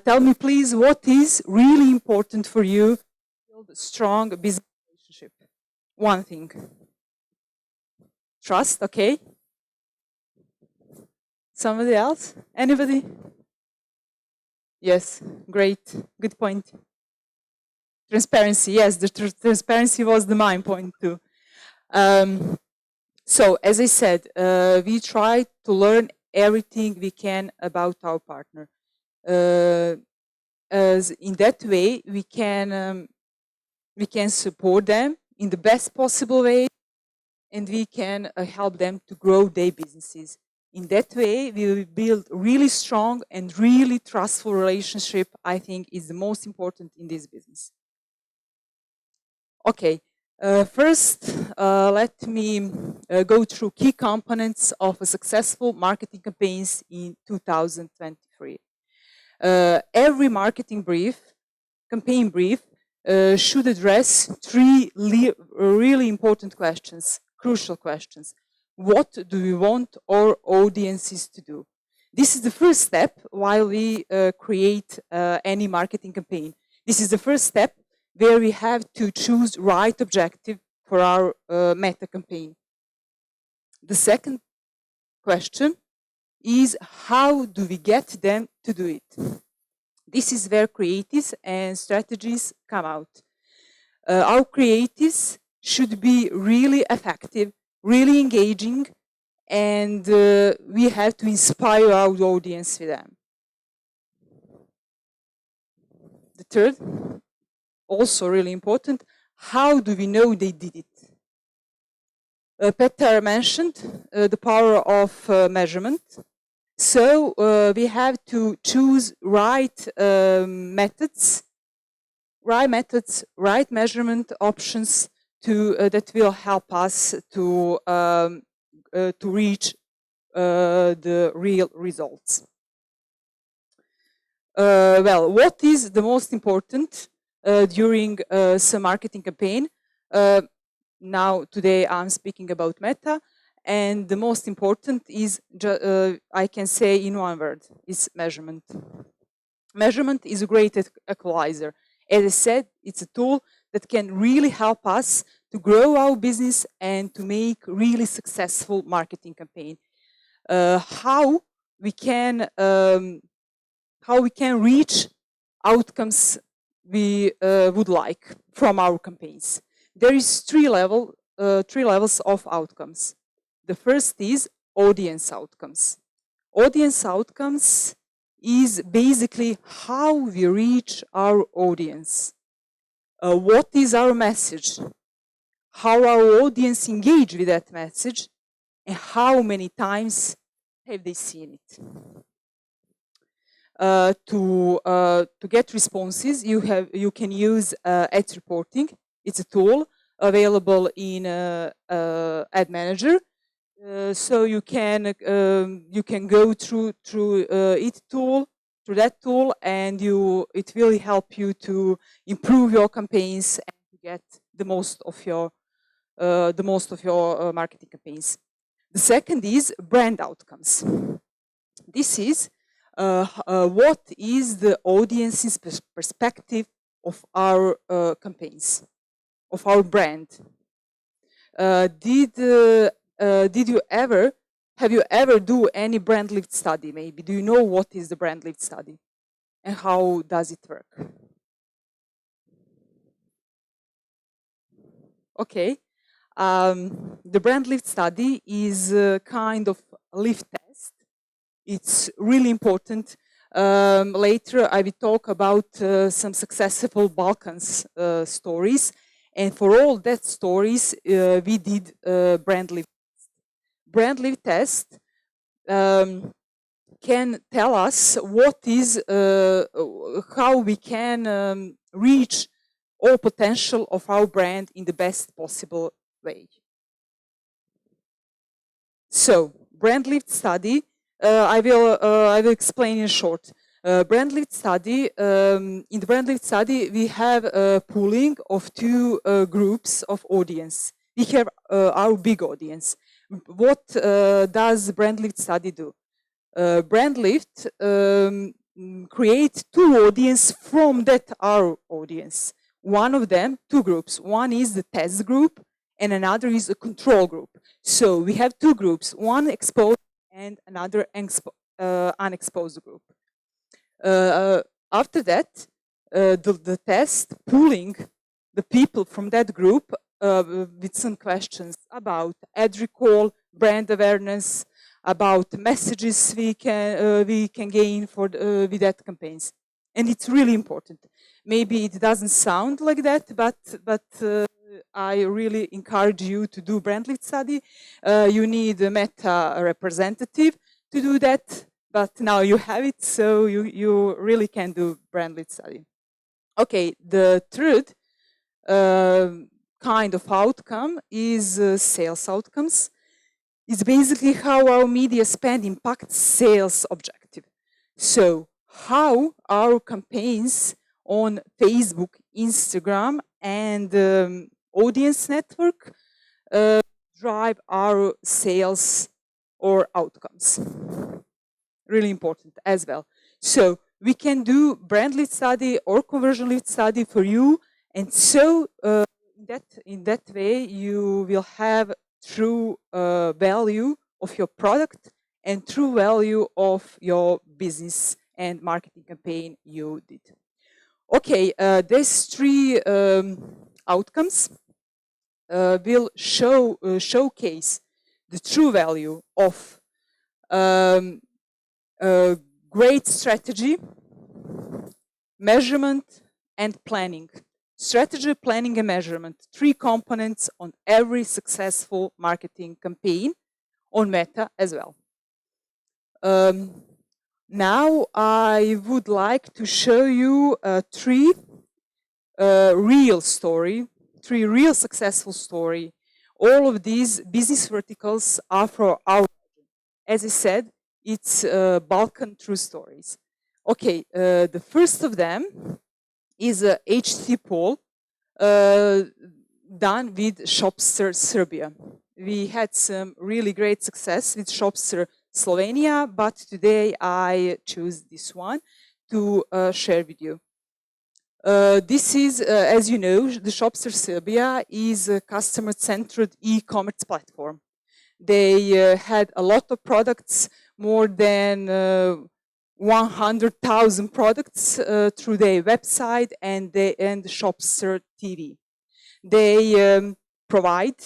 Tell me, please, what is really important for you to build a strong business relationship? One thing. Trust, okay. Somebody else? Anybody? Yes, great. Good point. Transparency, yes, the transparency was the main point too. So, as I said, we try to learn everything we can about our partner. As in that way, we can support them in the best possible way, and we can help them to grow their businesses. In that way, we will build really strong and really trustful relationship. I think is the most important in this business. Okay. First, let me go through key components of a successful marketing campaigns in 2023. Every marketing campaign brief, should address three really important questions, crucial questions. What do we want our audiences to do? This is the first step while we create any marketing campaign. This is the first step where we have to choose right objective for our Meta campaign. The second question is how do we get them to do it? This is where creatives and strategies come out. Our creatives should be really effective, really engaging, and we have to inspire our audience with them. The third, also really important, how do we know they did it? Petar mentioned the power of measurement. So we have to choose right methods, right measurement options that will help us to reach the real results. Well, what is the most important? during some marketing campaign. Now, today I'm speaking about Meta, and the most important is, I can say in one word, is measurement. Measurement is a great equalizer. As I said, it's a tool that can really help us to grow our business and to make really successful marketing campaign. How we can reach outcomes we would like from our campaigns. There is three levels of outcomes. The first is audience outcomes. Audience outcomes is basically how we reach our audience. What is our message? How our audience engage with that message, and how many times have they seen it? To get responses, you can use ads reporting. It's a tool available in Ad Manager. So you can go through that tool, and it will help you to improve your campaigns and to get the most of your marketing campaigns. The second is brand outcomes. This is what is the audience's perspective of our campaigns, of our brand. Have you ever do any brand lift study? Maybe do you know what is the brand lift study and how does it work? Okay, the brand lift study is a kind of lift test. It's really important. Later, I will talk about some successful Balkans stories, and for all that stories, we did brand lift. Brand lift test can tell us what is how we can reach all potential of our brand in the best possible way. So, brand lift study. I will explain in short. Brand lift study. In the brand lift study, we have a pooling of two groups of audience. We have our big audience. What does brand lift study do? Brand lift create two audience from that our audience. One of them, two groups. One is the test group, and another is a control group. So we have two groups, one exposed and another unexposed group. After that, the test pooling the people from that group with some questions about ad recall, brand awareness, about messages we can gain for with that campaigns, and it's really important. Maybe it doesn't sound like that, but I really encourage you to do brand lift study. You need a Meta representative to do that, but now you have it, so you really can do brand lift study. Okay, the third kind of outcome is sales outcomes. It's basically how our media spend impacts sales objective. So how our campaigns on Facebook, Instagram, and audience network drive our sales or outcomes. Really important as well. So we can do brand lift study or conversion lift study for you, and so in that way you will have true value of your product and true value of your business and marketing campaign you did. Okay, these three outcomes will showcase the true value of great strategy, measurement, and planning. Strategy, planning, and measurement. Three components on every successful marketing campaign on Meta as well. Now I would like to show you three real successful story. All of these business verticals are for our, as I said, it's Balkan true stories. Okay, the first of them is a HTTP done with Shopster Serbia. We had some really great success with Shopster Slovenia, but today I choose this one to share with you. This is, as you know, the Shopster Serbia is a customer-centered e-commerce platform. They had a lot of products, more than 100,000 products through their website and Shopster TV. They provide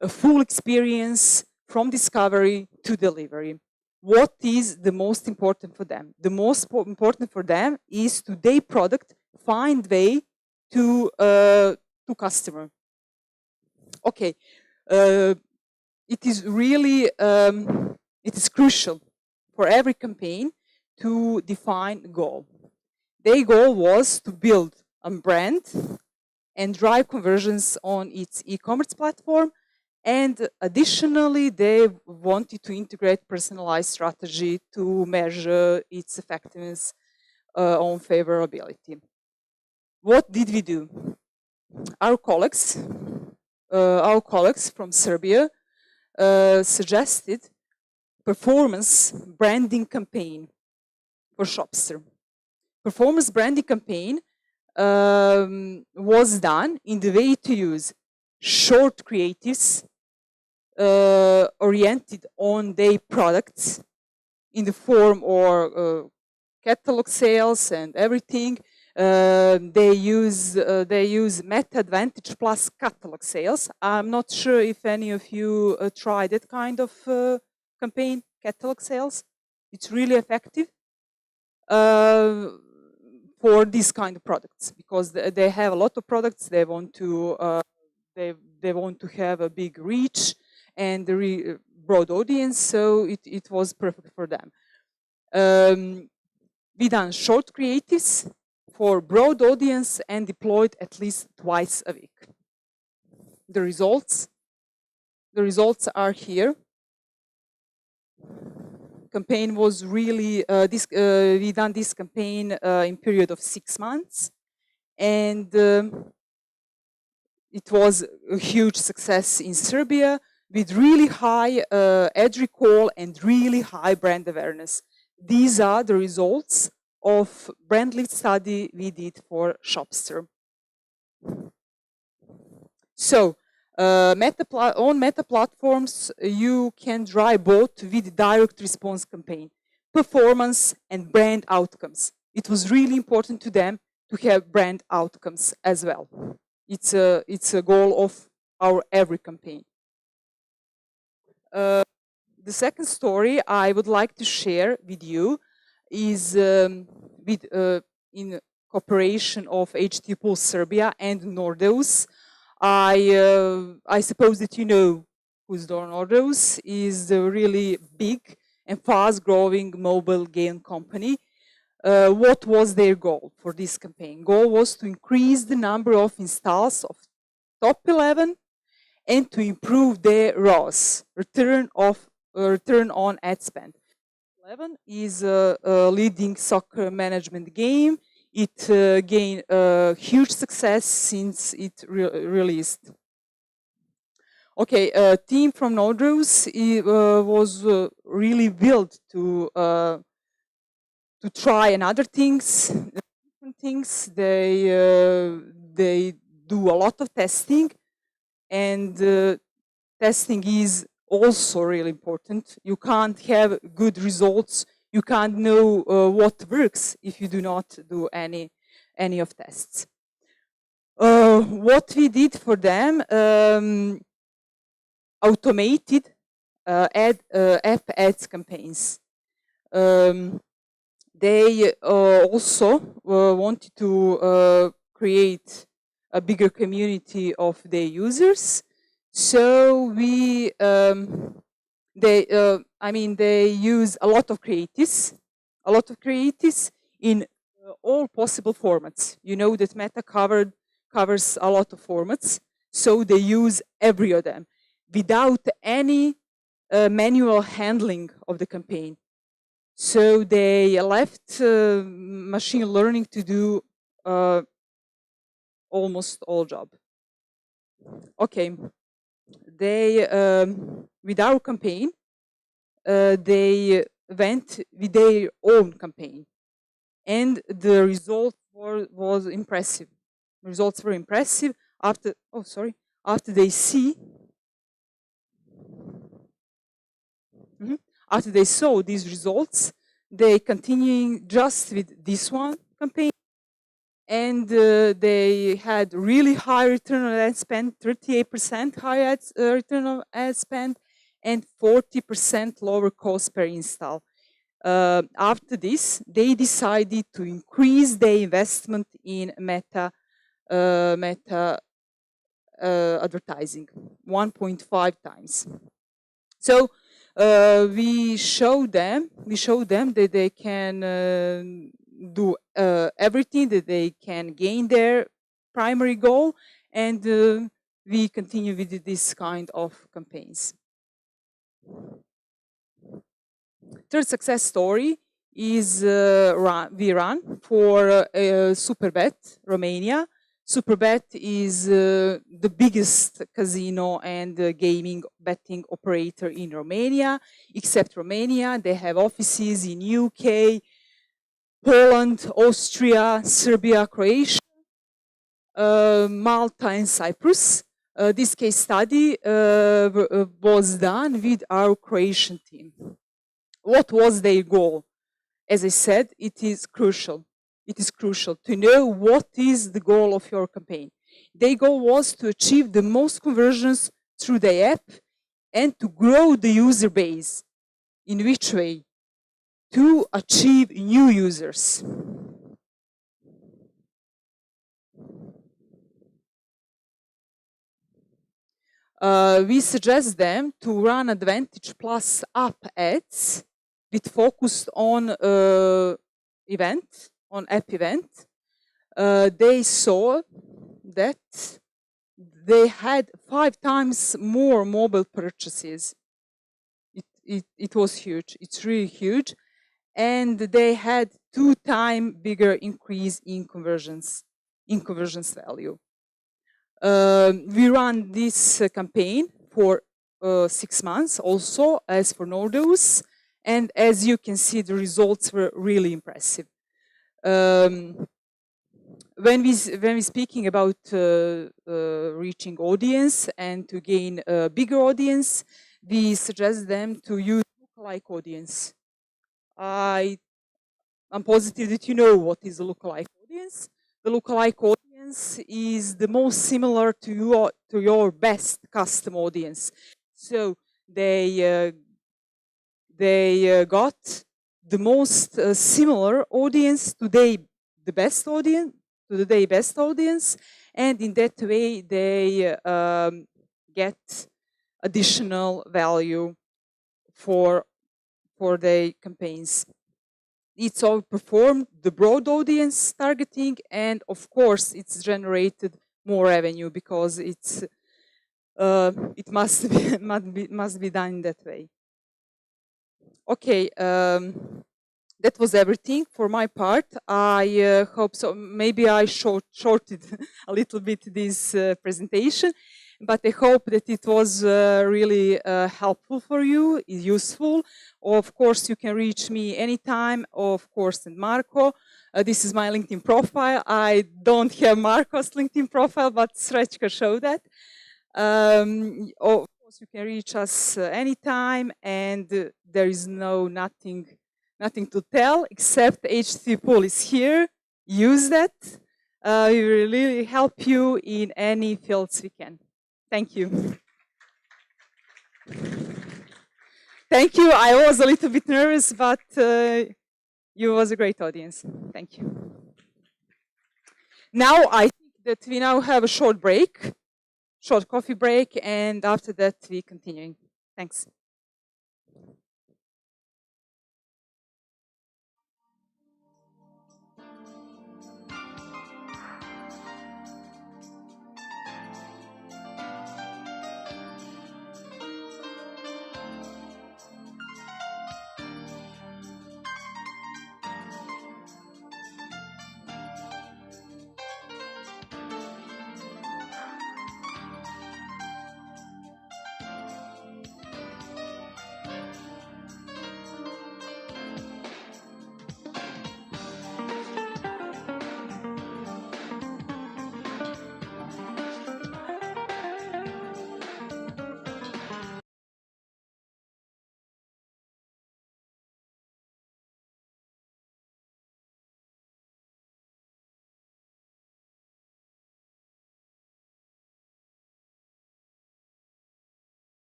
a full experience from discovery to delivery. What is the most important for them? The most important for them is to their product find way to customer. Okay, it is really it is crucial for every campaign to define a goal. Their goal was to build a brand and drive conversions on its e-commerce platform. And additionally, they wanted to integrate personalized strategy to measure its effectiveness on favorability. What did we do? Our colleagues from Serbia suggested performance branding campaign for Shopster. Performance branding campaign was done in the way to use short creatives oriented on their products in the form or catalog sales and everything. They use Meta Advantage Plus catalog sales. I'm not sure if any of you tried that kind of campaign, catalog sales. It's really effective for these kind of products because they have a lot of products. They want to they want to have a big reach and a broad audience, so it was perfect for them. We done short creatives for broad audience and deployed at least twice a week. The results are here. Campaign was really we done this campaign in period of 6 months, and it was a huge success in Serbia with really high ad recall and really high brand awareness. These are the results of brand lift study we did for Shopster. So on Meta platforms, you can drive both with direct response campaign, performance and brand outcomes. It was really important to them to have brand outcomes as well. It's a goal of our every campaign. The second story I would like to share with you is in cooperation of Httpool Serbia and Nordeus. I suppose that you know who's Nordeus is a really big and fast-growing mobile game company. What was their goal for this campaign? Goal was to increase the number of installs of top 11 and to improve their ROAS, return on ad spend. 11 is a leading soccer management game. It gained a huge success since it released. Okay, a team from Nordeus was really built to try another things, different things. They do a lot of testing, and testing is also really important. You can't have good results. You can't know what works if you do not do any of tests. What we did for them, automated app ads campaigns. They also wanted to create a bigger community of their users. So they use a lot of creatives in all possible formats. You know that Meta covers a lot of formats, so they use every of them without any manual handling of the campaign. So they left machine learning to do almost all job. Okay, they with our campaign, they went with their own campaign, and the result was impressive. Results were impressive after after they see after they saw these results, they continuing just with this one campaign, and they had really high return on ad spend, 38% higher return on ad spend, and 40% lower cost per install. After this, they decided to increase their investment in Meta advertising 1.5 times. So we show them that they can do everything, that they can gain their primary goal, and we continue with this kind of campaigns. Third success story is we run for Superbet Romania. Superbet is the biggest casino and gaming betting operator in Romania. Except Romania, they have offices in UK, Poland, Austria, Serbia, Croatia, Malta, and Cyprus. This case study was done with our Croatian team. What was their goal? As I said, it is crucial. It is crucial to know what is the goal of your campaign. Their goal was to achieve the most conversions through the app and to grow the user base. In which way? To achieve new users. We suggest them to run Advantage Plus app ads with focus on app event. They saw that they had 5 times more mobile purchases. It was huge. It's really huge. And they had 2 times bigger increase in conversions value. We ran this campaign for 6 months also as for Nordeus. And as you can see, the results were really impressive. When we're speaking about reaching audience and to gain a bigger audience, we suggest them to use lookalike audience. I'm positive that you know what is a lookalike audience. The lookalike audience is the most similar to your best custom audience. So they got the most similar audience to their best audience, and in that way they get additional value for their campaigns. It's outperformed the broad audience targeting, and of course it's generated more revenue because it's it must be done in that way. Okay, that was everything for my part. I hope so. Maybe I shorted a little bit this presentation, but I hope that it was really helpful for you, useful. Of course, you can reach me anytime, of course, and Marco. This is my LinkedIn profile. I don't have Marco's LinkedIn profile, but Srećka showed that. Of course, you can reach us anytime, and there is nothing to tell except Httpool is here. Use that. We will really help you in any fields we can. Thank you. Thank you. I was a little bit nervous, but you was a great audience. Thank you. Now I think that we now have a short coffee break, and after that we continuing. Thanks.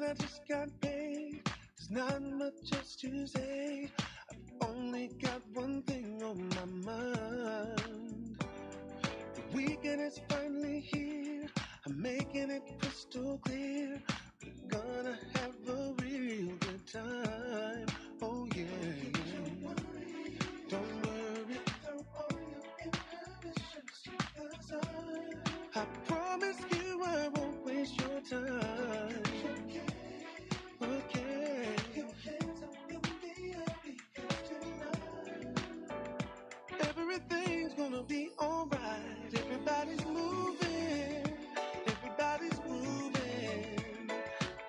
I just got paid. There's not much else to say. I've only got one thing on my mind. The weekend is finally here. I'm making it crystal clear. We're gonna have a real good time. Oh yeah, yeah. Don't worry. Throw all your inhibitions to the side. I promise you I won't waste your time. Okay. Your hands up in the air because tonight everything's gonna be alright. Everybody's moving. Everybody's moving.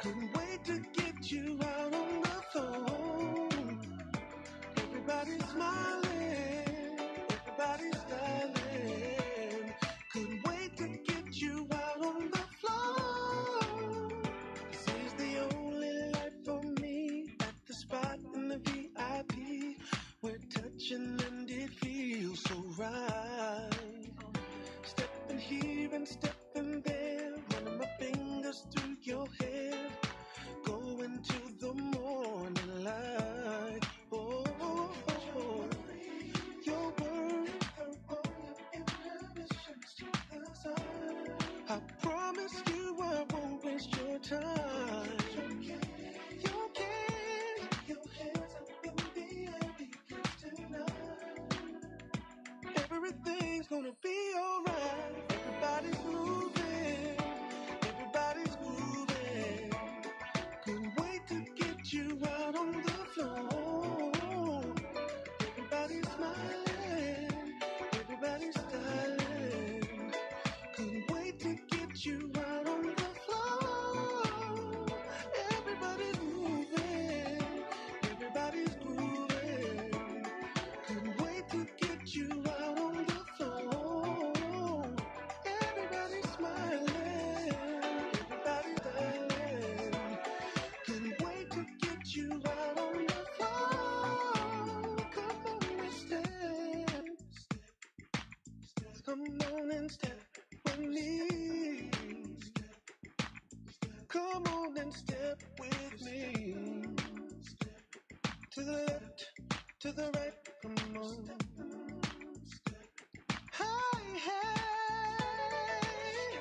Couldn't wait to get you out on the floor. Everybody's smiling. Everybody's styling. Couldn't wait to get you out on the floor. This is the only life for me. At the spot in the VIP. We're touching and it feels so right. Stepping here and stepping there. Running my fingers through your hair. Going to the morning light. Oh, your words are all your inhibitions to the side. I promise you I won't waste your time. You can. Your hands up in the air because tonight everything's gonna be alright. Everybody's moving. Everybody's moving. Couldn't wait to get you out on the floor. Everybody's smiling, everybody's styling. Couldn't wait to get you out on the floor. Everybody's moving, everybody's grooving. Couldn't wait to get you out on the floor. Everybody's smiling, everybody's styling. Couldn't wait to get you out on the floor. Come on and step. Come on and step with me. Come on and step with me. To the left, to the right, come on. Hey, hey.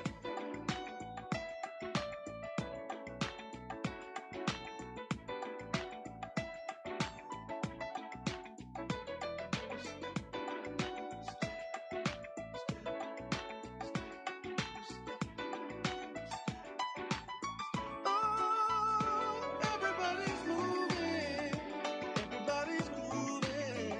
Oh, everybody's moving. Everybody's moving.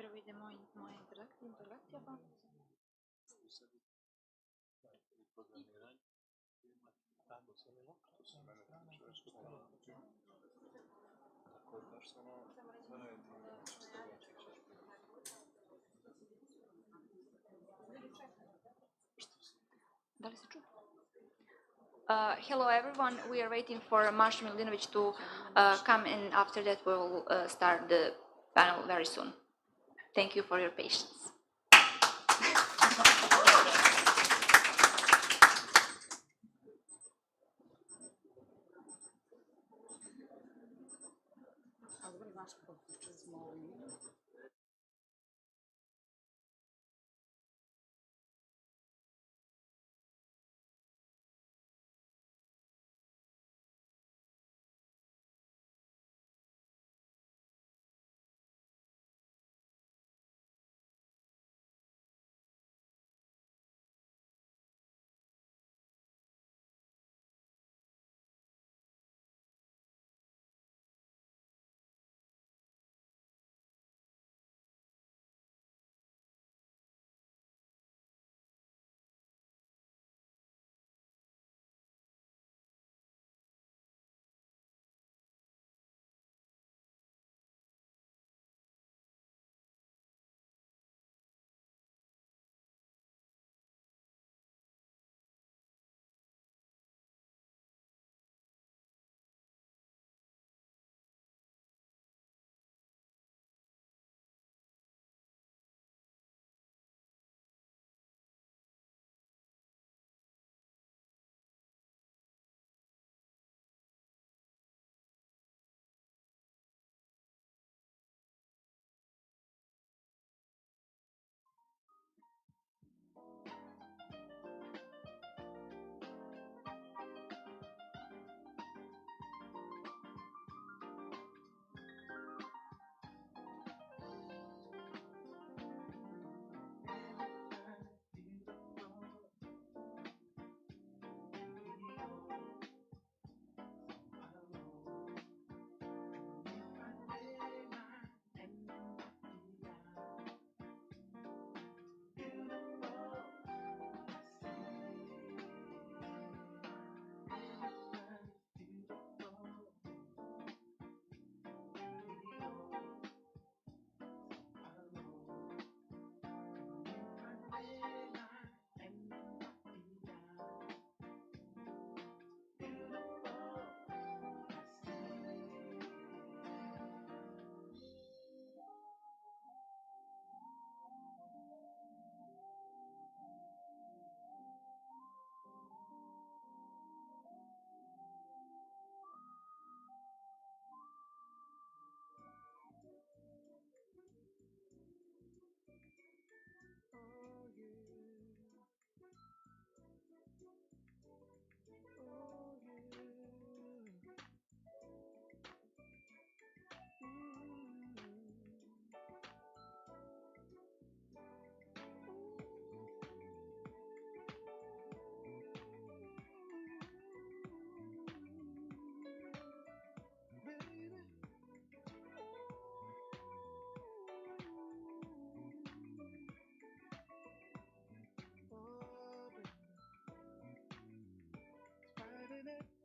Prvo idemo moja interakcija pa. Da li se čuje? Hello everyone, we are waiting for Maša Milinović to come, and after that we will start the panel very soon. Thank you for your patience.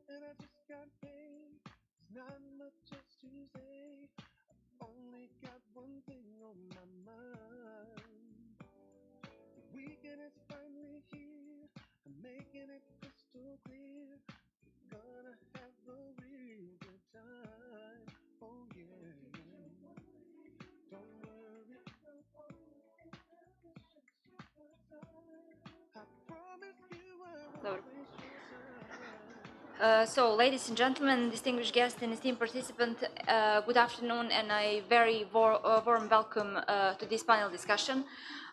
And I just got paid. There's not much else to say. Only got one thing on my mind. The weekend is finally here. I'm making it crystal clear. We're gonna have a real good time. Oh yeah. Don't worry. I promise you I won't waste your time. So, ladies and gentlemen, distinguished guests and esteemed participant, good afternoon and a very warm welcome to this panel discussion.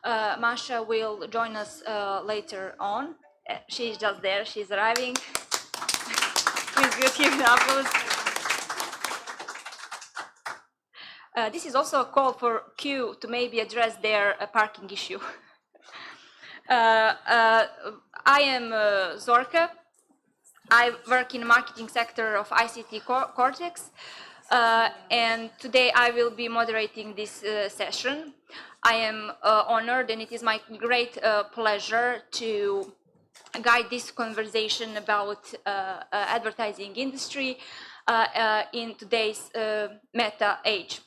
Masha will join us later on. She's just there, she's arriving. Please give an applause. This is also a call for Q to maybe address their parking issue. I am Zorka. I work in the marketing sector of ICT Cortex. And today I will be moderating this session. I am honored, and it is my great pleasure to guide this conversation about advertising industry in today's meta age.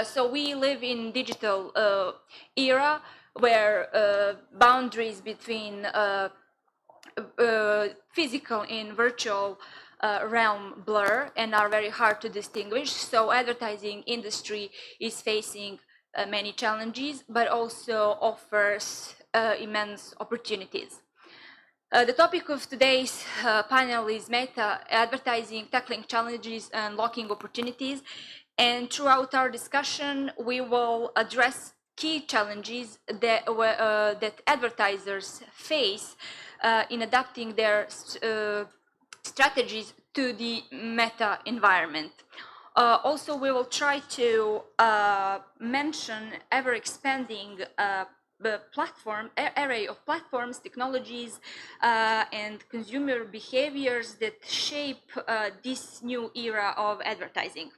So we live in digital era where boundaries between physical and virtual realm blur and are very hard to distinguish. So advertising industry is facing many challenges, but also offers immense opportunities. The topic of today's panel is Meta Advertising, Tackling Challenges and Unlocking Opportunities. And throughout our discussion, we will address key challenges that advertisers face in adapting their strategies to the Meta environment. Also, we will try to mention ever-expanding the array of platforms, technologies, and consumer behaviors that shape this new era of advertising.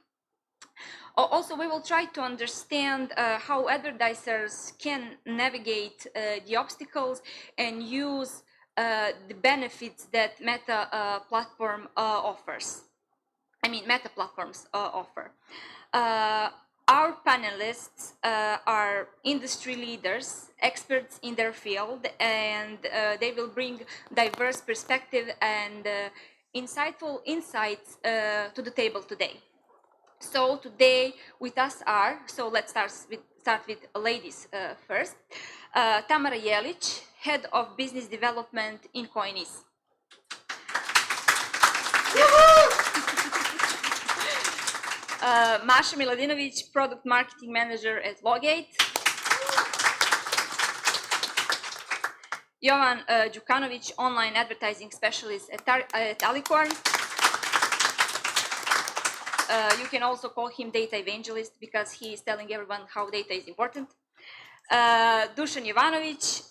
Also, we will try to understand how advertisers can navigate the obstacles and use the benefits that Meta platform offers. Meta platforms offer. Our panelists are industry leaders, experts in their field, and they will bring diverse perspective and insightful insights to the table today. So today with us are, so let's start with ladies first. Tamara Jelic, Head of Business Development in Coinis. Masha Miladinovic, Product Marketing Manager at Logate. Jovan Đukanović, Online Advertising Specialist at Alicorn. You can also call him Data Evangelist because he is telling everyone how data is important. Dusan Jovanović,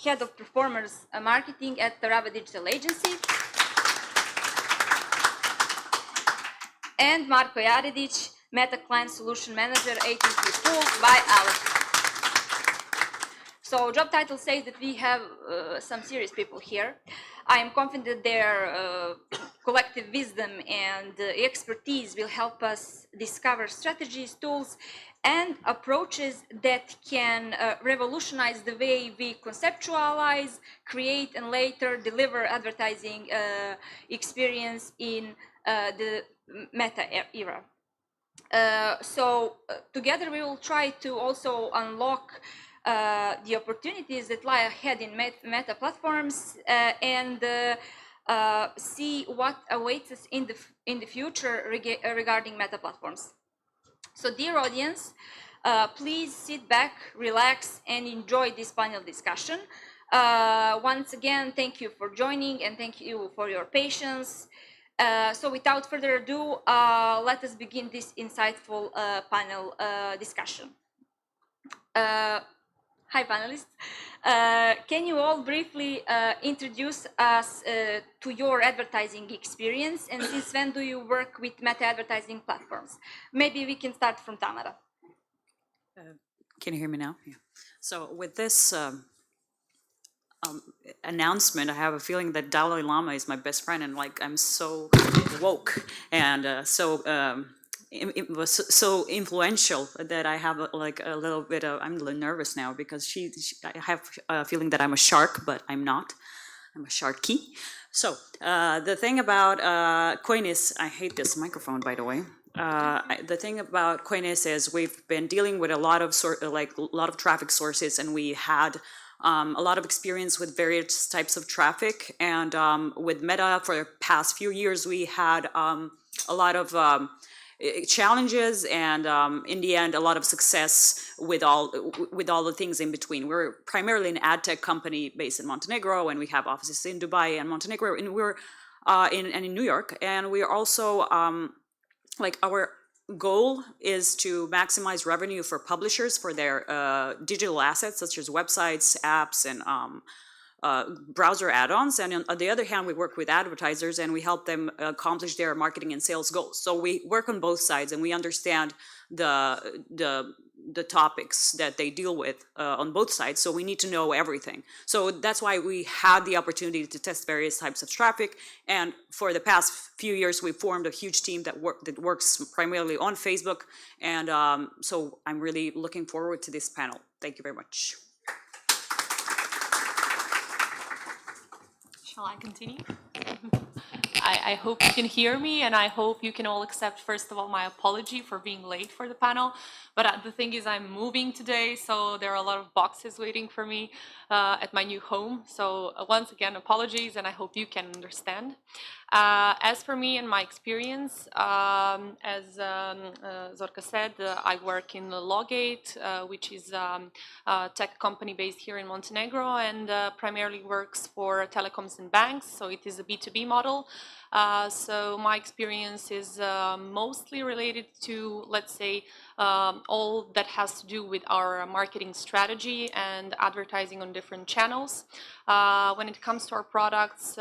Head of Performance Marketing at Taraba Digital Agency. And Marko Jaredić, Meta Client Solution Manager, Httpool by Aleph. So job title says that we have some serious people here. I am confident their collective wisdom and expertise will help us discover strategies, tools, and approaches that can revolutionize the way we conceptualize, create, and later deliver advertising experience in the Meta era. So together we will try to also unlock the opportunities that lie ahead in Meta platforms and see what awaits us in the future regarding Meta platforms. So dear audience, please sit back, relax, and enjoy this panel discussion. Once again, thank you for joining and thank you for your patience. So without further ado, let us begin this insightful panel discussion. Hi panelists. Can you all briefly introduce us to your advertising experience, and since when do you work with Meta advertising platforms? Maybe we can start from Tamara. Can you hear me now? Yeah. So with this announcement, I have a feeling that Dalai Lama is my best friend, and like I'm so woke and it was so influential that I have like a little bit of, I'm a little nervous now because I have a feeling that I'm a shark, but I'm not. I'm a sharky. So the thing about Coinis, I hate this microphone, by the way. The thing about Coinis is we've been dealing with a lot of traffic sources, and we had a lot of experience with various types of traffic. And with Meta for the past few years, we had a lot of challenges and in the end a lot of success with all the things in between. We're primarily an ad tech company based in Montenegro, and we have offices in Dubai and Montenegro, and we're in New York. And we are also like our goal is to maximize revenue for publishers for their digital assets such as websites, apps, and browser add-ons, and on the other hand, we work with advertisers and we help them accomplish their marketing and sales goals. So we work on both sides, and we understand the topics that they deal with on both sides. So we need to know everything. So that's why we had the opportunity to test various types of traffic. And for the past few years, we formed a huge team that works primarily on Facebook. And so I'm really looking forward to this panel. Thank you very much. Shall I continue? I hope you can hear me, and I hope you can all accept, first of all, my apology for being late for the panel. But the thing is, I'm moving today, so there are a lot of boxes waiting for me at my new home. So once again, apologies, and I hope you can understand. As for me and my experience, as Zorka said, I work in Logate, which is a tech company based here in Montenegro, and primarily works for telecoms and banks. So it is a B2B model. So my experience is mostly related to, let's say, all that has to do with our marketing strategy and advertising on different channels. When it comes to our products,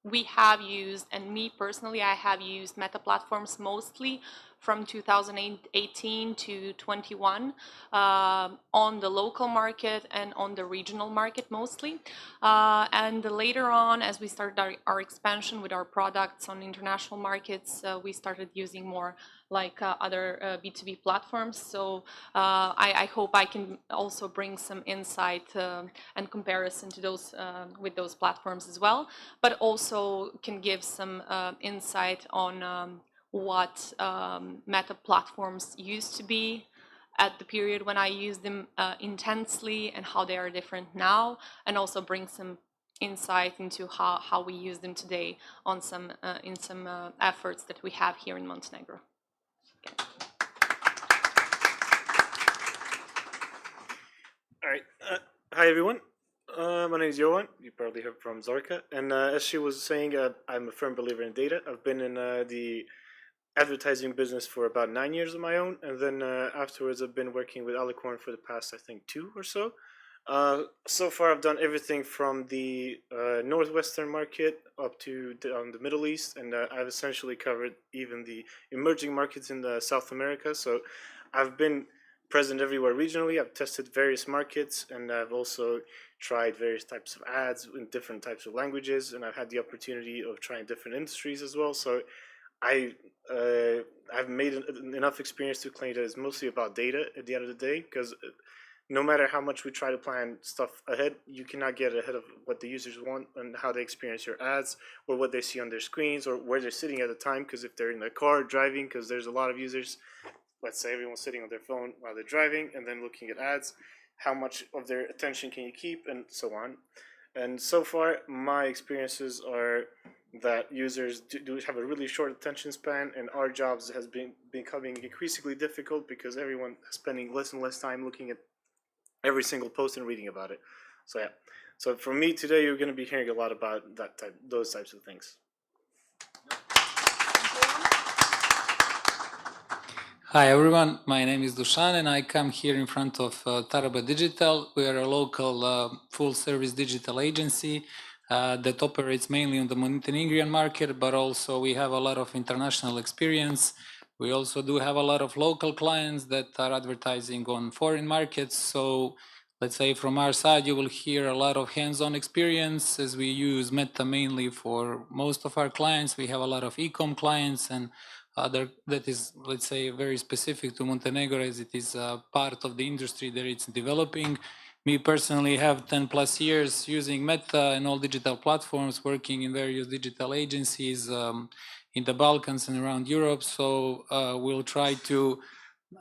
we have used, and me personally, I have used Meta Platforms mostly from 2018 to 21 on the local market and on the regional market mostly. And later on, as we started our expansion with our products on international markets, we started using more like other B2B platforms. So I hope I can also bring some insight and comparison to those with those platforms as well, but also can give some insight on what Meta platforms used to be at the period when I used them intensely and how they are different now, and also bring some insight into how we use them today on some efforts that we have here in Montenegro. Okay. All right. Hi, everyone. My name is Johan. You probably heard from Zorka. And as she was saying, I'm a firm believer in data. I've been in the advertising business for about 9 years of my own. And then afterwards, I've been working with Alicorn for the past, I think, 2 or so. So far, I've done everything from the Northwestern market up to the Middle East. And I've essentially covered even the emerging markets in South America. So I've been present everywhere regionally. I've tested various markets, and I've also tried various types of ads in different types of languages, and I've had the opportunity of trying different industries as well. So I've made enough experience to claim that it's mostly about data at the end of the day, because no matter how much we try to plan stuff ahead, you cannot get ahead of what the users want and how they experience your ads, or what they see on their screens, or where they're sitting at the time. Because if they're in the car driving, because there's a lot of users, let's say everyone's sitting on their phone while they're driving and then looking at ads, how much of their attention can you keep, and so on. And so far, my experiences are that users do have a really short attention span, and our jobs has been becoming increasingly difficult because everyone is spending less and less time looking at every single post and reading about it. So yeah. So for me today, you're going to be hearing a lot about those types of things. Hi everyone, my name is Dusan and I come here in front of Taraba Digital. We are a local full-service digital agency that operates mainly on the Montenegrin market, but also we have a lot of international experience. We also do have a lot of local clients that are advertising on foreign markets. So let's say from our side, you will hear a lot of hands-on experience as we use Meta mainly for most of our clients. We have a lot of e-com clients and other that is, let's say, very specific to Montenegro, as it is part of the industry that it's developing. Me personally have 10 plus years using Meta and all digital platforms, working in various digital agencies in the Balkans and around Europe. So we'll try to,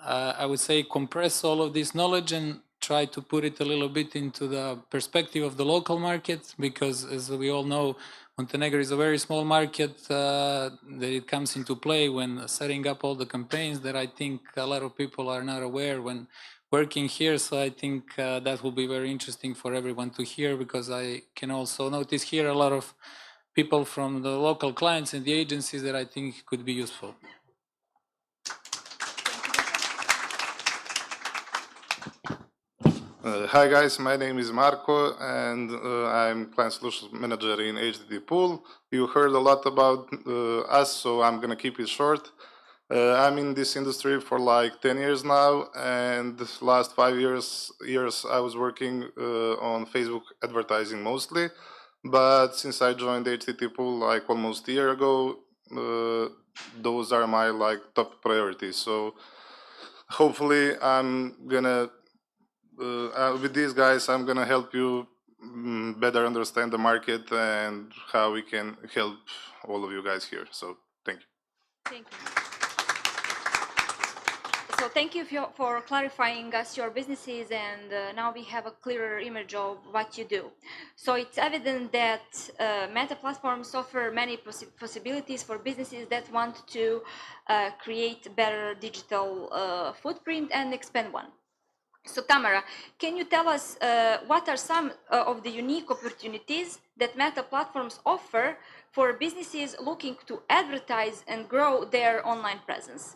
I would say, compress all of this knowledge and try to put it a little bit into the perspective of the local market, because as we all know, Montenegro is a very small market that it comes into play when setting up all the campaigns that I think a lot of people are not aware when working here. So I think that will be very interesting for everyone to hear, because I can also notice here a lot of people from the local clients and the agencies that I think could be useful. Hi guys, my name is Marco and I'm Client Solutions Manager in Httpool. You heard a lot about us, so I'm gonna keep it short. I'm in this industry for like 10 years now, and the last 5 years I was working on Facebook advertising mostly. But since I joined Httpool like almost a year ago, those are my like top priorities. So hopefully I'm gonna with these guys, I'm gonna help you better understand the market and how we can help all of you guys here. So thank you. Thank you. So thank you for clarifying us your businesses, and now we have a clearer image of what you do. So it's evident that Meta platforms offer many possibilities for businesses that want to create better digital footprint and expand one. So Tamara, can you tell us what are some of the unique opportunities that Meta platforms offer for businesses looking to advertise and grow their online presence?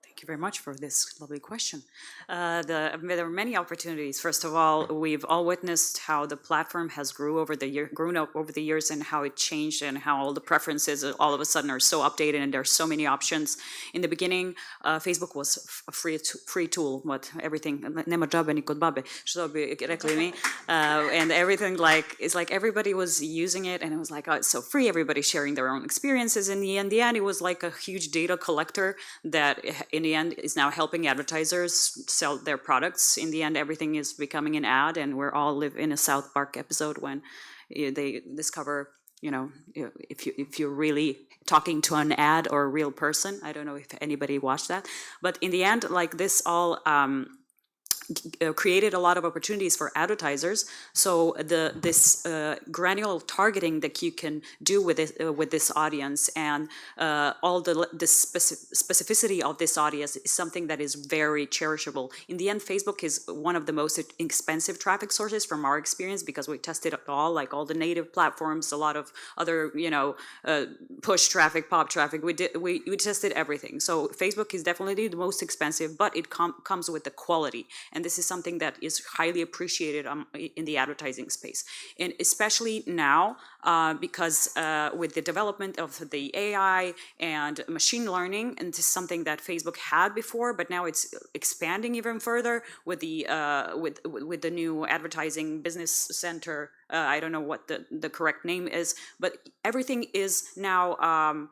Thank you very much for this lovely question. There are many opportunities. First of all, we've all witnessed how the platform has grown up over the years, and how it changed, and how all the preferences all of a sudden are so updated, and there are so many options. In the beginning, Facebook was a free tool. Everything nema džabe ni kod babe, što bi rekli mi, and everything it's like everybody was using it, and it was like, oh, it's so free. Everybody's sharing their own experiences. In the end, it was like a huge data collector that in the end is now helping advertisers sell their products. In the end, everything is becoming an ad, and we're all live in a South Park episode when they discover, if you're really talking to an ad or a real person. I don't know if anybody watched that, but in the end, like this all created a lot of opportunities for advertisers. So this granular targeting that you can do with this audience, and all the specificity of this audience is something that is very cherishable. In the end, Facebook is one of the most expensive traffic sources from our experience, because we tested it all, like all the native platforms, a lot of other push traffic, pop traffic. We tested everything. So Facebook is definitely the most expensive, but it comes with the quality. And this is something that is highly appreciated in the advertising space. And especially now, because with the development of the AI and machine learning, and this is something that Facebook had before, but now it's expanding even further with the new advertising business center. I don't know what the correct name is, but everything is now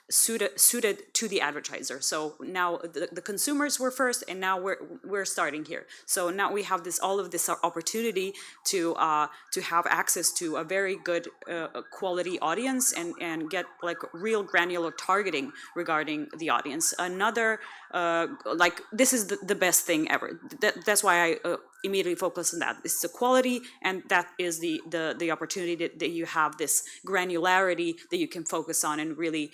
suited to the advertiser. So now the consumers were first, and now we're starting here. So now we have all of this opportunity to have access to a very good quality audience, and get like real granular targeting regarding the audience. Another this is the best thing ever. That's why I immediately focus on that. It's the quality, and that is the opportunity that you have this granularity that you can focus on, and really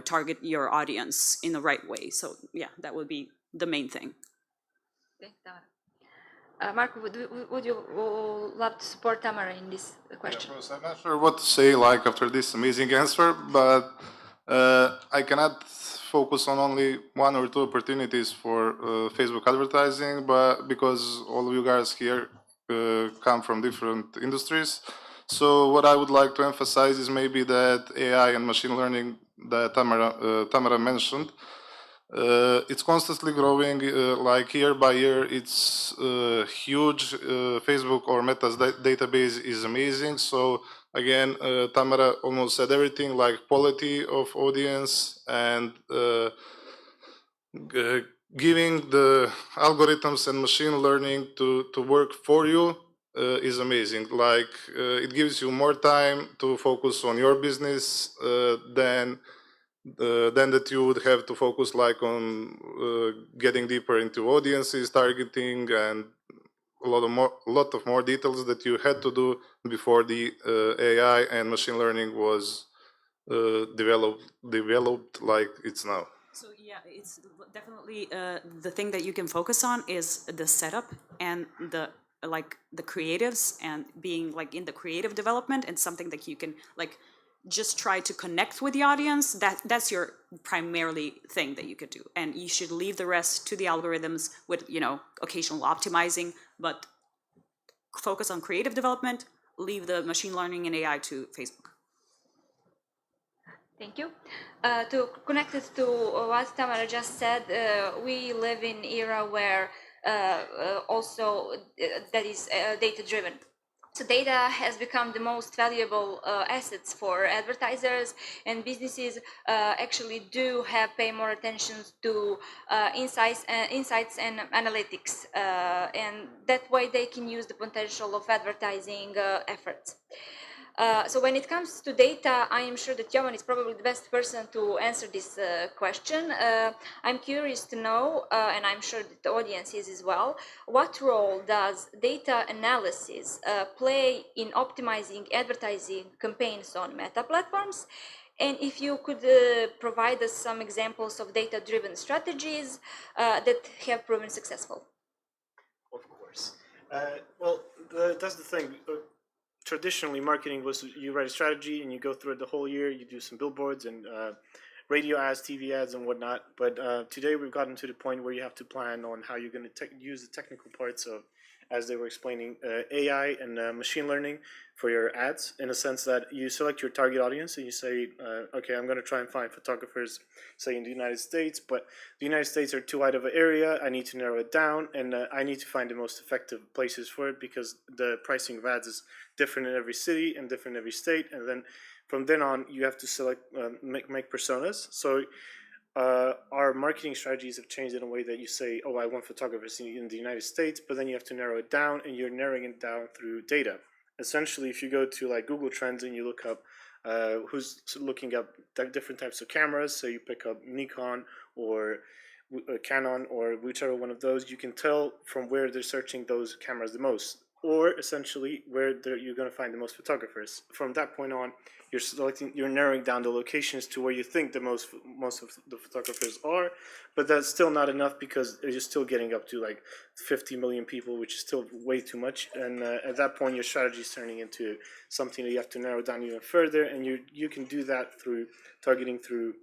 target your audience in the right way. So yeah, that would be the main thing. Thanks, Tamara. Marco, would you love to support Tamara in this question? Yeah, of course. I'm not sure what to say like after this amazing answer, but I cannot focus on only one or two opportunities for Facebook advertising, but because all of you guys here come from different industries. So what I would like to emphasize is maybe that AI and machine learning that Tamara mentioned, it's constantly growing, like year by year. It's huge. Facebook or Meta's database is amazing. So again, Tamara almost said everything, like quality of audience, and giving the algorithms and machine learning to work for you is amazing. Like it gives you more time to focus on your business than that you would have to focus like on getting deeper into audiences, targeting, and a lot of more details that you had to do before the AI and machine learning was developed like it's now. So yeah, it's definitely the thing that you can focus on is the setup and the creatives, and being like in the creative development, and something that you can like just try to connect with the audience, that's your primarily thing that you could do. And you should leave the rest to the algorithms with, occasional optimizing, but focus on creative development, leave the machine learning and AI to Facebook. Thank you. To connect it to what Tamara just said, we live in an era where also that is data-driven. So data has become the most valuable assets for advertisers, and businesses actually do pay more attention to insights and analytics, and that way they can use the potential of advertising efforts. So when it comes to data, I am sure that Jovan is probably the best person to answer this question. I'm curious to know, and I'm sure that the audience is as well, what role does data analysis play in optimizing advertising campaigns on Meta platforms? And if you could provide us some examples of data-driven strategies that have proven successful. Of course. Well, that's the thing. Traditionally, marketing was you write a strategy and you go through it the whole year. You do some billboards and radio ads, TV ads, and whatnot. But today we've gotten to the point where you have to plan on how you're going to use the technical parts of, as they were explaining, AI and machine learning for your ads, in a sense that you select your target audience and you say, okay, I'm going to try and find photographers, say in the United States, but the United States are too wide of an area. I need to narrow it down, and I need to find the most effective places for it, because the pricing of ads is different in every city and different in every state. And then from then on, you have to select, make personas. So our marketing strategies have changed in a way that you say, oh, I want photographers in the United States, but then you have to narrow it down, and you're narrowing it down through data. Essentially, if you go to like Google Trends and you look up who's looking up different types of cameras, so you pick up Nikon or Canon or whichever one of those, you can tell from where they're searching those cameras the most, or essentially where you're going to find the most photographers. From that point on, you're narrowing down the locations to where you think the most of the photographers are, but that's still not enough, because you're still getting up to like 50 million people, which is still way too much. And at that point, your strategy is turning into something that you have to narrow down even further, and you can do that through targeting through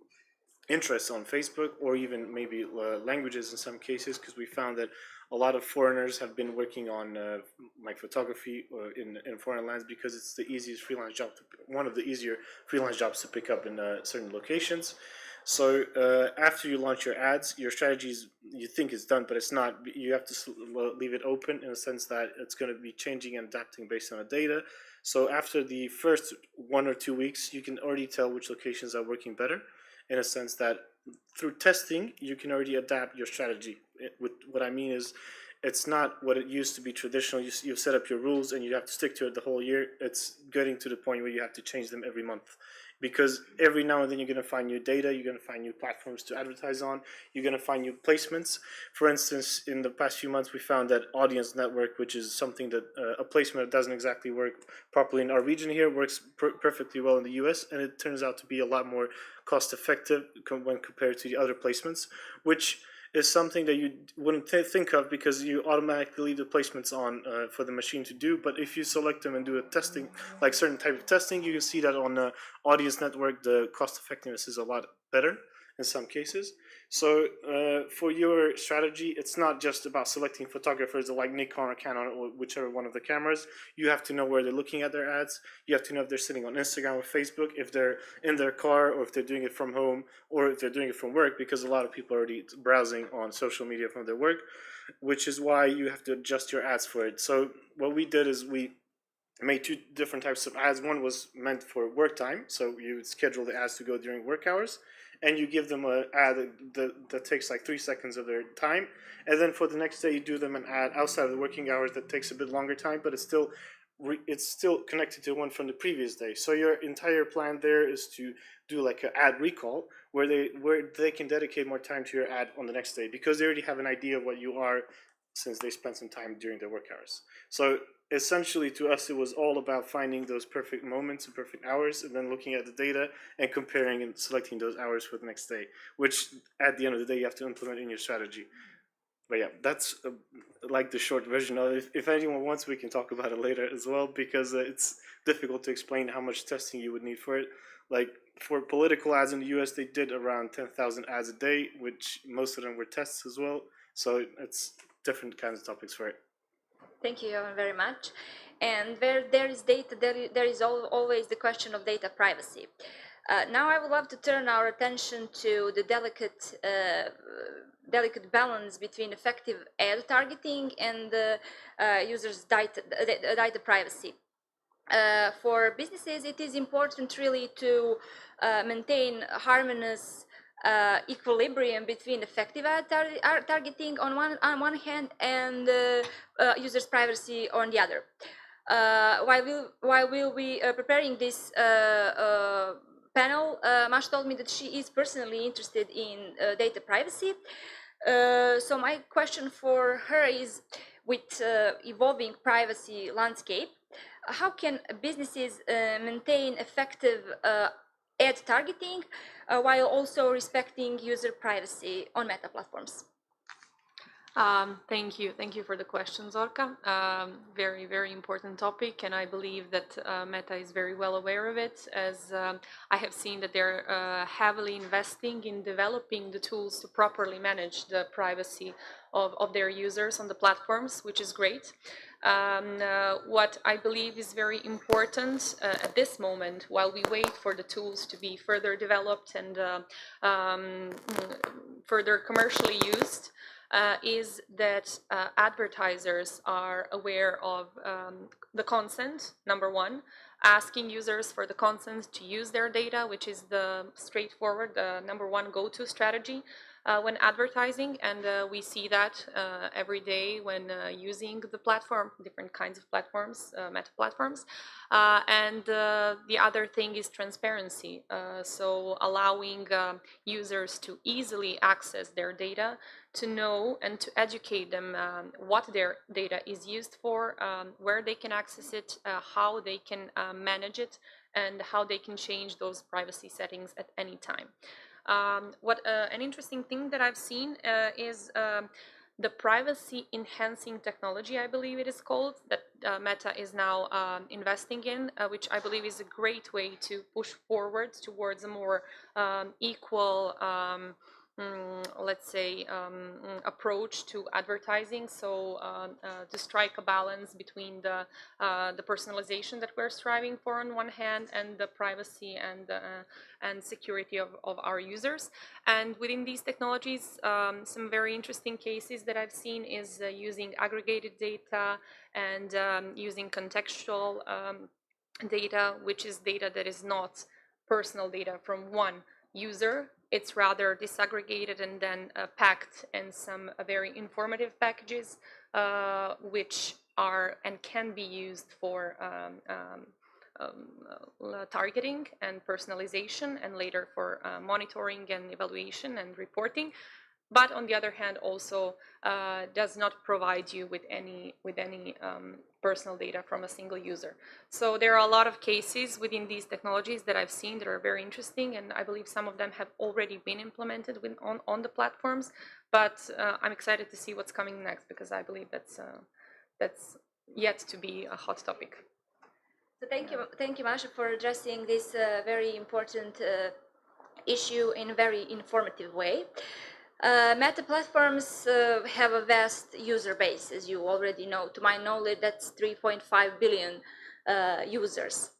interests on Facebook, or even maybe languages in some cases, because we found that a lot of foreigners have been working on like photography in foreign lands, because it's the easiest freelance job, one of the easier freelance jobs to pick up in certain locations. So after you launch your ads, your strategies, you think it's done, but it's not. You have to leave it open, in a sense that it's going to be changing and adapting based on the data. So after the first 1 or 2 weeks, you can already tell which locations are working better, in a sense that through testing, you can already adapt your strategy. What I mean is, it's not what it used to be traditional. You've set up your rules and you have to stick to it the whole year. It's getting to the point where you have to change them every month, because every now and then you're going to find new data, you're going to find new platforms to advertise on, you're going to find new placements. For instance, in the past few months, we found that audience network, which is something that a placement that doesn't exactly work properly in our region here, works perfectly well in the US, and it turns out to be a lot more cost effective when compared to the other placements, which is something that you wouldn't think of, because you automatically leave the placements on for the machine to do. But if you select them and do a testing, like certain type of testing, you can see that on the audience network, the cost effectiveness is a lot better in some cases. So for your strategy, it's not just about selecting photographers like Nikon or Canon or whichever one of the cameras. You have to know where they're looking at their ads. You have to know if they're sitting on Instagram or Facebook, if they're in their car, or if they're doing it from home, or if they're doing it from work, because a lot of people are already browsing on social media from their work, which is why you have to adjust your ads for it. So what we did is we made 2 different types of ads. One was meant for work time, so you would schedule the ads to go during work hours, and you give them an ad that takes like 3 seconds of their time. And then for the next day, you do them an ad outside of the working hours that takes a bit longer time, but it's still connected to one from the previous day. So your entire plan there is to do like an ad recall, where they can dedicate more time to your ad on the next day, because they already have an idea of what you are, since they spent some time during their work hours. So essentially, to us, it was all about finding those perfect moments and perfect hours, and then looking at the data and comparing and selecting those hours for the next day, which at the end of the day, you have to implement in your strategy. But yeah, that's like the short version of it. If anyone wants, we can talk about it later as well, because it's difficult to explain how much testing you would need for it. Like for political ads in the US, they did around 10,000 ads a day, which most of them were tests as well. So it's different kinds of topics for it. Thank you very much. And where there is data, there is always the question of data privacy. Now I would love to turn our attention to the delicate balance between effective ad targeting and users' data privacy. For businesses, it is important really to maintain harmonious equilibrium between effective ad targeting on one hand and users' privacy on the other. While we'll be preparing this panel, Mash told me that she is personally interested in data privacy. So my question for her is, with evolving privacy landscape, how can businesses maintain effective ad targeting while also respecting user privacy on Meta platforms? Thank you for the question, Zorka. Very, very important topic, and I believe that Meta is very well aware of it, as I have seen that they're heavily investing in developing the tools to properly manage the privacy of their users on the platforms, which is great. What I believe is very important at this moment, while we wait for the tools to be further developed and further commercially used, is that advertisers are aware of the consent, number one, asking users for the consent to use their data, which is the straightforward, the number one go-to strategy when advertising, and we see that every day when using the platform, different kinds of platforms, Meta platforms. And the other thing is transparency, so allowing users to easily access their data, to know and to educate them what their data is used for, where they can access it, how they can manage it, and how they can change those privacy settings at any time. An interesting thing that I've seen is the privacy enhancing technology, I believe it is called, that Meta is now investing in, which I believe is a great way to push forward towards a more equal let's say, approach to advertising. So to strike a balance between the personalization that we're striving for on one hand, and the privacy and security of our users. And within these technologies, some very interesting cases that I've seen is using aggregated data and using contextual data, which is data that is not personal data from one user. It's rather disaggregated and then packed in some very informative packages, which are and can be used for targeting and personalization, and later for monitoring and evaluation and reporting. But on the other hand, also does not provide you with any personal data from a single user. So there are a lot of cases within these technologies that I've seen that are very interesting, and I believe some of them have already been implemented on the platforms. But I'm excited to see what's coming next, because I believe that's yet to be a hot topic. So thank you, Masha, for addressing this very important issue in a very informative way. Meta platforms have a vast user base, as you already know. To my knowledge, that's 3.5 billion users,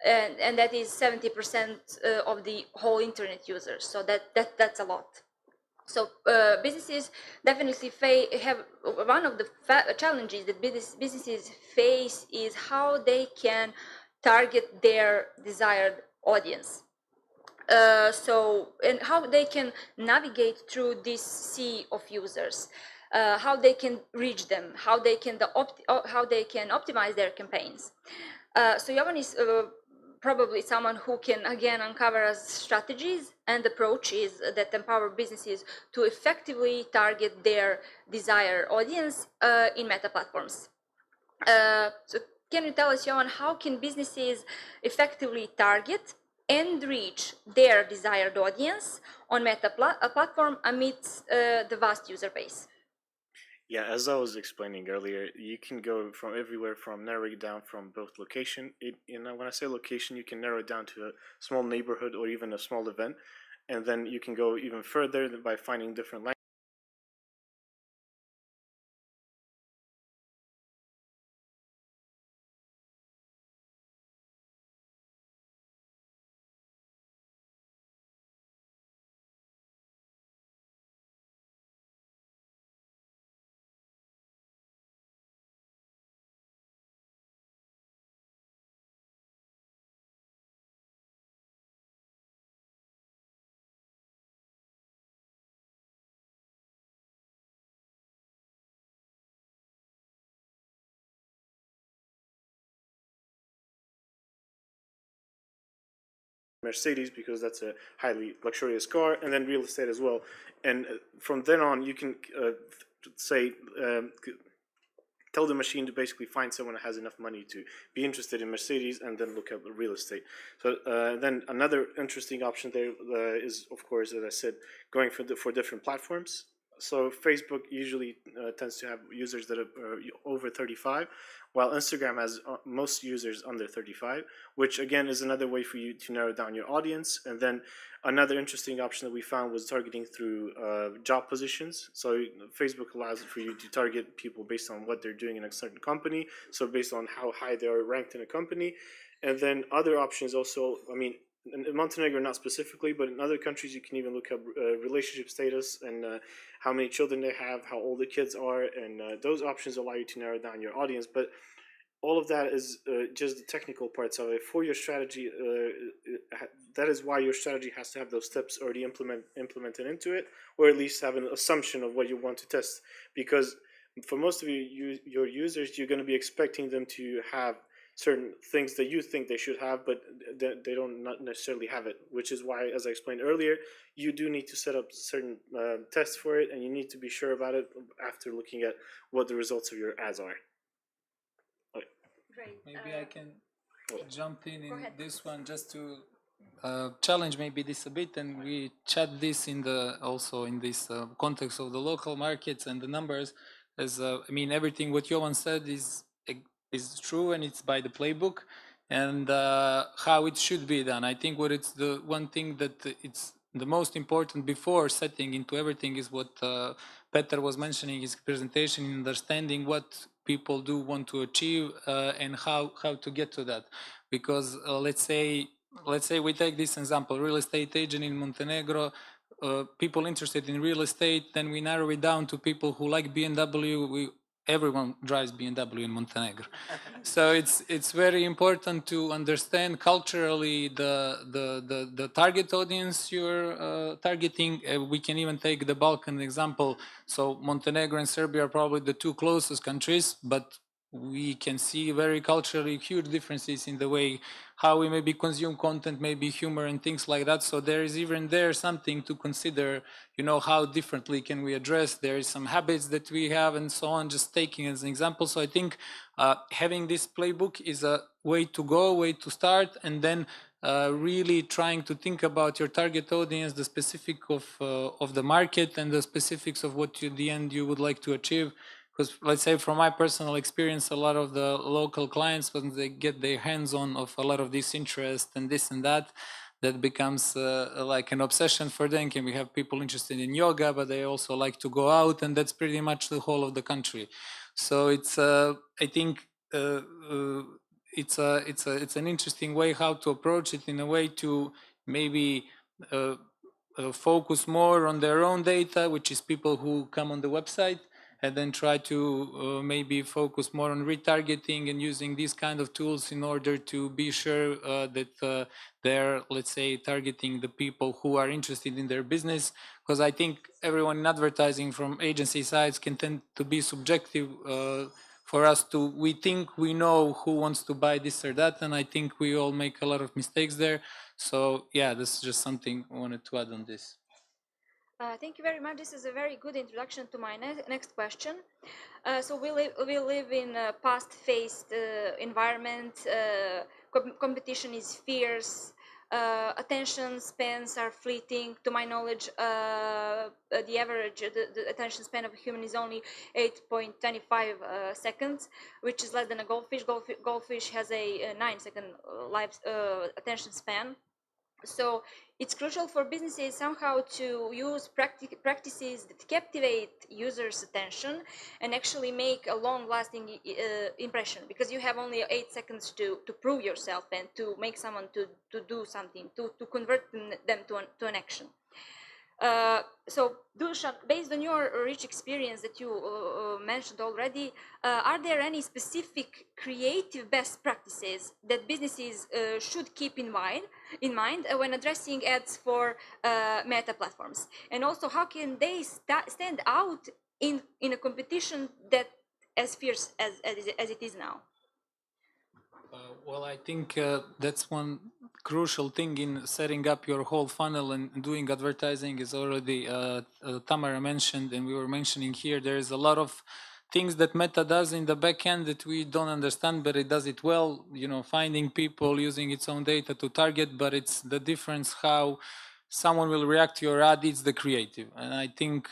and that is 70% of the whole internet users. So that's a lot. So businesses definitely have one of the challenges that businesses face is how they can target their desired audience. And how they can navigate through this sea of users, how they can reach them, how they can optimize their campaigns. So Jovan is probably someone who can again uncover us strategies and approaches that empower businesses to effectively target their desired audience in Meta platforms. So can you tell us, Jovan, how can businesses effectively target and reach their desired audience on Meta platform amidst the vast user base? Yeah, as I was explaining earlier, you can go from everywhere from narrowing down from both location. When I say location, you can narrow it down to a small neighborhood or even a small event, and then you can go even further by finding different languages. Mercedes, because that's a highly luxurious car, and then real estate as well. And from then on, you can say tell the machine to basically find someone that has enough money to be interested in Mercedes, and then look up real estate. So then another interesting option there is, of course, as I said, going for different platforms. So Facebook usually tends to have users that are over 35, while Instagram has most users under 35, which again is another way for you to narrow down your audience. And then another interesting option that we found was targeting through job positions. So Facebook allows for you to target people based on what they're doing in a certain company, so based on how high they are ranked in a company. And then other options also, I mean, in Montenegro not specifically, but in other countries you can even look up relationship status and how many children they have, how old the kids are, and those options allow you to narrow down your audience. But all of that is just the technical parts of it. For your strategy, that is why your strategy has to have those steps already implemented into it, or at least have an assumption of what you want to test. Because for most of your users, you're going to be expecting them to have certain things that you think they should have, but they don't not necessarily have it, which is why, as I explained earlier, you do need to set up certain tests for it, and you need to be sure about it after looking at what the results of your ads are. Okay. Great. Maybe I can jump in this one just to challenge maybe this a bit, and we chat this in the also in this context of the local markets and the numbers. As I mean, everything what Jovan said is true, and it's by the playbook, and how it should be done. I think what it's the one thing that it's the most important before setting into everything is what Peter was mentioning in his presentation, in understanding what people do want to achieve and how to get to that. Because let's say we take this example, real estate agent in Montenegro, people interested in real estate, then we narrow it down to people who like BMW. Everyone drives BMW in Montenegro. So it's very important to understand culturally the target audience you're targeting. We can even take the Balkan example. So Montenegro and Serbia are probably the two closest countries, but we can see very culturally huge differences in the way how we maybe consume content, maybe humor and things like that. So there is even there something to consider, you know, how differently can we address. There is some habits that we have and so on, just taking as an example. So I think having this playbook is a way to go, way to start, and then really trying to think about your target audience, the specific of the market and the specifics of what you, the end you would like to achieve. Because let's say from my personal experience, a lot of the local clients, when they get their hands on of a lot of this interest and this and that, that becomes like an obsession for them. And we have people interested in yoga, but they also like to go out, and that's pretty much the whole of the country. So it's I think it's an interesting way how to approach it, in a way to maybe focus more on their own data, which is people who come on the website, and then try to maybe focus more on retargeting and using these kind of tools in order to be sure that they're, let's say, targeting the people who are interested in their business. Because I think everyone in advertising from agency sides can tend to be subjective. For us to, we think we know who wants to buy this or that, and I think we all make a lot of mistakes there. So yeah, this is just something I wanted to add on this. Thank you very much. This is a very good introduction to my next question. So we live in a fast-paced environment. Competition is fierce. Attention spans are fleeting. To my knowledge, the average the attention span of a human is only 8.25 seconds, which is less than a goldfish. Goldfish has a 9-second life attention span. So it's crucial for businesses somehow to use practices that captivate users' attention and actually make a long-lasting impression, because you have only 8 seconds to prove yourself and to make someone to do something, to convert them to an action. So, Dushan, based on your rich experience that you mentioned already, are there any specific creative best practices that businesses should keep in mind when addressing ads for Meta platforms? And also, how can they stand out in a competition that as fierce as it is now? Well, I think that's one crucial thing in setting up your whole funnel and doing advertising is already Tamara mentioned, and we were mentioning here. There is a lot of things that Meta does in the back end that we don't understand, but it does it well. You know, finding people, using its own data to target, but it's the difference how someone will react to your ad. It's the creative, and I think.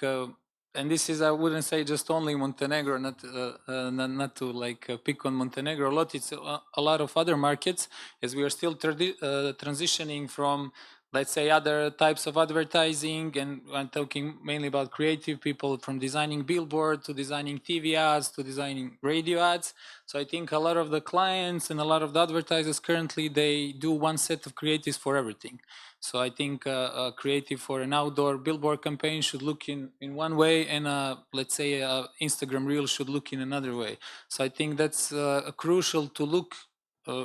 And this is, I wouldn't say just only Montenegro, not to like pick on Montenegro a lot. It's a lot of other markets, as we are still transitioning from, let's say, other types of advertising, and I'm talking mainly about creative people, from designing billboard to designing TV ads to designing radio ads. So I think a lot of the clients and a lot of the advertisers currently, they do one set of creatives for everything. So I think a creative for an outdoor billboard campaign should look in one way, and let's say Instagram reel should look in another way. So I think that's crucial to look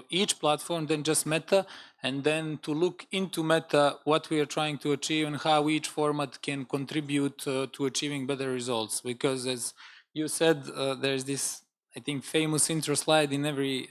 each platform than just Meta, and then to look into Meta what we are trying to achieve and how each format can contribute to achieving better results. Because as you said, there's this, I think, famous intro slide in every